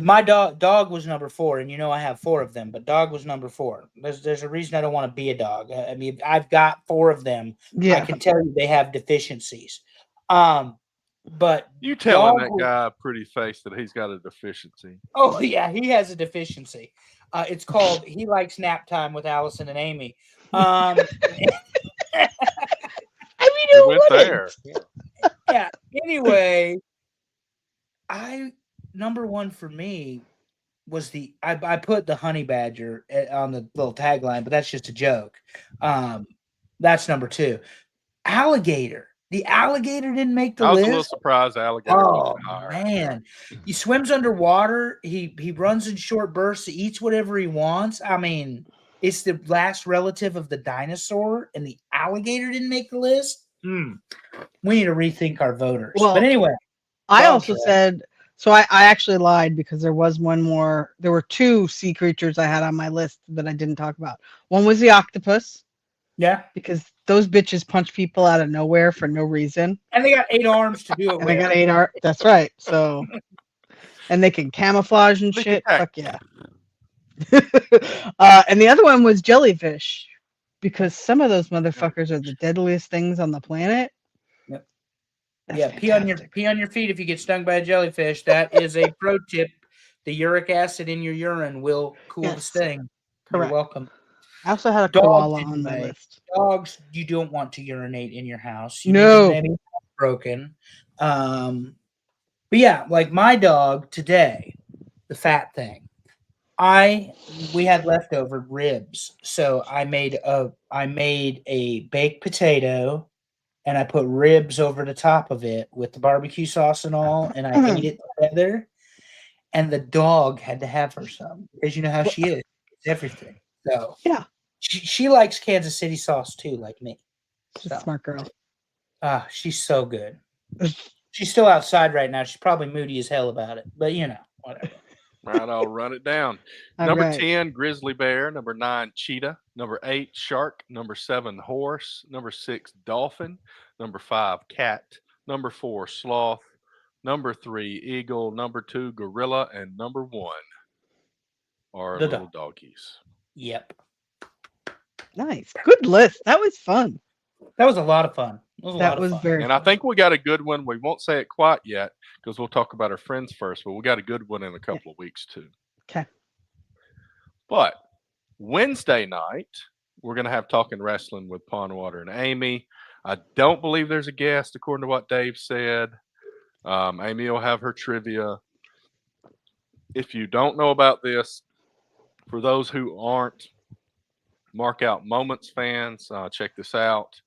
My dog was number 4, and I have 4 of them, but dog was number 4. There's a reason I don't want to be a dog. I mean, I've got 4 of them. I Yeah. can tell you they have deficiencies. But You telling dog that guy pretty face that he's got a deficiency? Oh yeah, he has a deficiency. It's called he likes nap time with Allison and Amy. I mean, We who went wouldn't? there. Yeah. Anyway, number 1 for me was I put the honey badger on the little tagline, but that's just a joke. That's number 2. Alligator. The alligator didn't make the I was list. a little surprised alligator Oh wasn't higher. man, he swims underwater. He runs in short bursts. He eats whatever he wants. I mean, it's the last relative of the dinosaur, and the alligator didn't make the list. We need to rethink our voters. Well, but anyway, I dog also trash. said, so I actually lied because there was one more. There were 2 sea creatures I had on my list that I didn't talk about. One was the octopus, Yeah, because those bitches punch people out of nowhere for no reason. and they got 8 arms to do it And they with. got 8 art. That's right. So, and they can camouflage and Sneak shit. attack. Fuck yeah. And the other one was jellyfish, because some of those motherfuckers are the deadliest things on the planet. Yep. That's Yeah, fantastic. pee on your feet if you get stung by a jellyfish. That is a pro tip. The uric acid in your urine will cool the Yes. sting. Correct. You're welcome. I also had a Dogs koala on my anyway. list. Dogs, you don't want to urinate in your house. You No. need to maybe broken. But yeah, like my dog today, the fat thing. We had leftover ribs, so I made a baked potato, and I put ribs over the top of it with the barbecue sauce and all, and I ate it together. And the dog had to have her some, because you know how she is. It's everything. So Yeah. she likes Kansas City sauce too, like me. She's a smart girl. She's so good. She's still outside right now. She's probably moody as hell about it, but whatever. Right, I'll run it down. All Number right. 10, grizzly bear. Number 9, cheetah. Number 8, shark. Number 7, horse. Number 6, dolphin. Number 5, cat. Number 4, sloth. Number 3, eagle. Number 2, gorilla. And number 1 are The little doggies. Yep. Nice. Good list. That was fun. That was a lot of fun. That was very And I fun. think we got a good one. We won't say it quite yet because we'll talk about our friends first, but we got a good one in a couple of weeks too. Okay. But Wednesday night, we're going to have Talking Wrestling with Pondwater and Amy. I don't believe there's a guest, according to what Dave said. Amy will have her trivia. If you don't know about this, for those who aren't Mark Out Moments fans, check this out.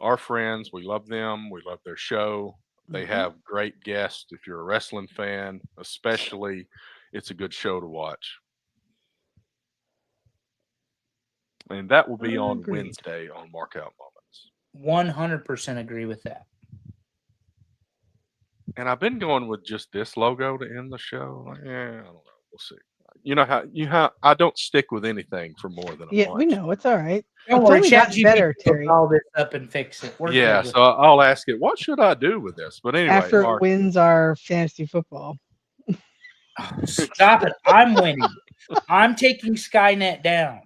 Our friends, we love them. We love their show. They have great guests. If you're a wrestling fan, especially, it's a good show to watch. And that will be on Agreed. Wednesday on Mark Out Moments. 100% agree with that. And I've been going with just this logo to end the show. I don't know. We'll see. You know how I don't stick with anything for more than a Yeah, month. we know. It's all right. Don't It's worry, only Chat gotten better, GPT will Terry. all this up and fix it. We're Yeah, good with so I'll ask it, what should I do with this? But anyway, After Mark, it wins our fantasy football. it. Stop it. I'm winning. I'm taking Skynet down.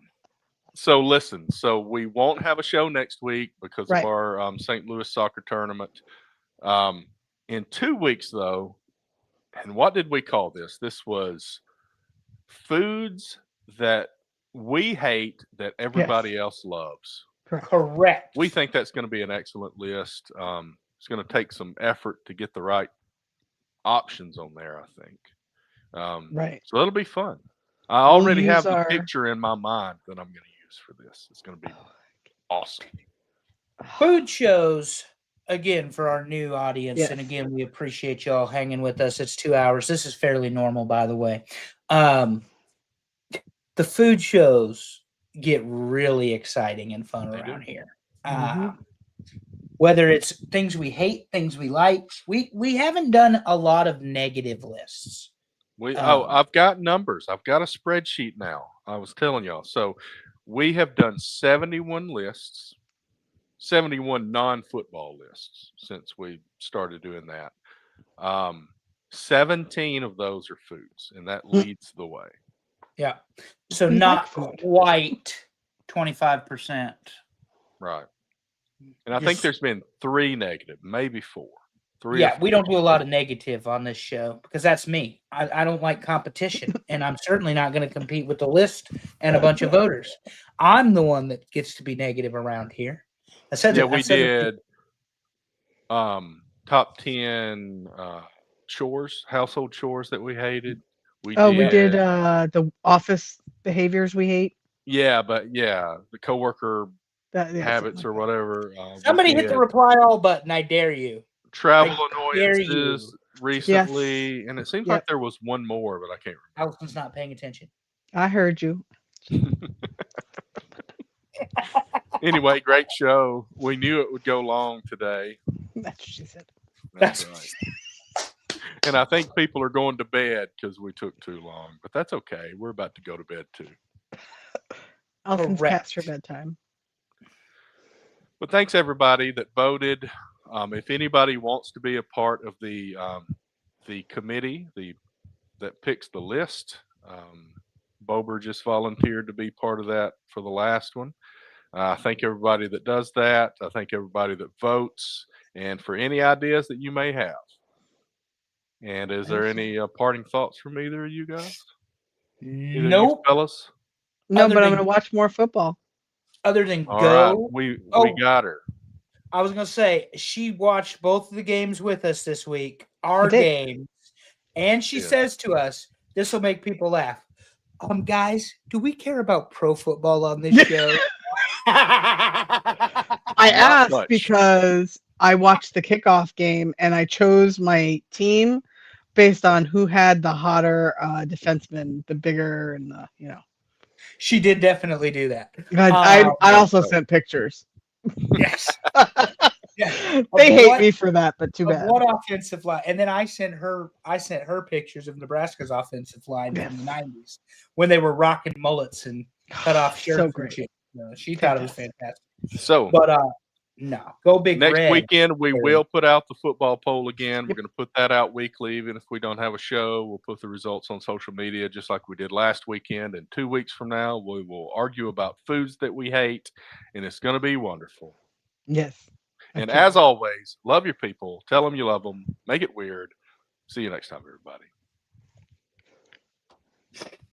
so listen, so we won't have a show next week because Right. of our St. Louis soccer tournament. In 2 weeks, though, and what did we call this? This was foods that we hate that everybody else loves. Correct. We think that's going to be an excellent list. It's going to take some effort to get the right options on there, I think. Right. So it'll be fun. I already have use the our- picture in my mind that I'm going to use for this. It's going to be awesome. Food shows, again, for our new audience. Yes. And again, we appreciate y'all hanging with us. It's 2 hours. This is fairly normal, by the way. The food shows get really exciting and fun They do. around here. Mhm. Whether it's things we hate, things we like, we haven't done a lot of negative lists. I've got numbers. I've got a spreadsheet now. I was telling y'all. So we have done 71 lists, 71 non-football lists since we started doing that. 17 of those are foods, and that leads the way. Yeah. So We like not food. quite 25%. Right. And I think Just- there's been 3 negative, maybe 4. 3 or Yeah, we 4. don't do a lot of negative on this show because that's me. I don't like competition, and I'm certainly not going to compete with the list and a bunch of voters. I'm the one that gets to be negative around here. I said Yeah, that- I we said that- did top 10 chores, household chores that we hated. We did the office behaviors we hate. Yeah, but the coworker That habits something or like that. whatever. Somebody hit the reply all button. I dare you. travel I dare you. annoyances recently, and it seems like Yep. there was one more, but I can't Allison's not paying attention. I heard you. remember. Anyway, great show. We knew it would go long today. That's what she said. That's right. And I think people are going to bed because we took too long, but that's okay. We're about to go to bed too. Allison's Correct. past her bedtime. But thanks everybody that voted. If anybody wants to be a part of the committee, that picks the list, Bober just volunteered to be part of that for the last one. I thank everybody that does that. I thank everybody that votes, and for any ideas that you may have. And is there any parting thoughts from either of you guys? Either of you Nope. fellas. No, Other but I'm than- going to watch more football. Other than All go, right, we Oh. got her. I was gonna say she watched both of the games with us this week, our I did. games, and she Yeah. says to us, "This will make people laugh." Guys, do we care about pro football on this show? I Not asked much. because I watched the kickoff game and I chose my team based on who had the hotter defenseman, the bigger and the She did definitely do that. I also sent pictures. Yes. Yeah. They Of hate what- me for that, but too Of bad. what offensive line? And then I sent her pictures of Nebraska's offensive line from the 90s when they were rocking mullets and cut off shirts. So and great. shit. She thought it was fantastic. So But no, go Big next Red. weekend we Or- will put out the football poll again. We're Yep. going to put that out weekly, even if we don't have a show. We'll put the results on social media just like we did last weekend. And 2 weeks from now, we will argue about foods that we hate, and it's going to be wonderful. Yes. And Okay. as always, love your people. Tell them you love them. Make it weird. See you next time, everybody.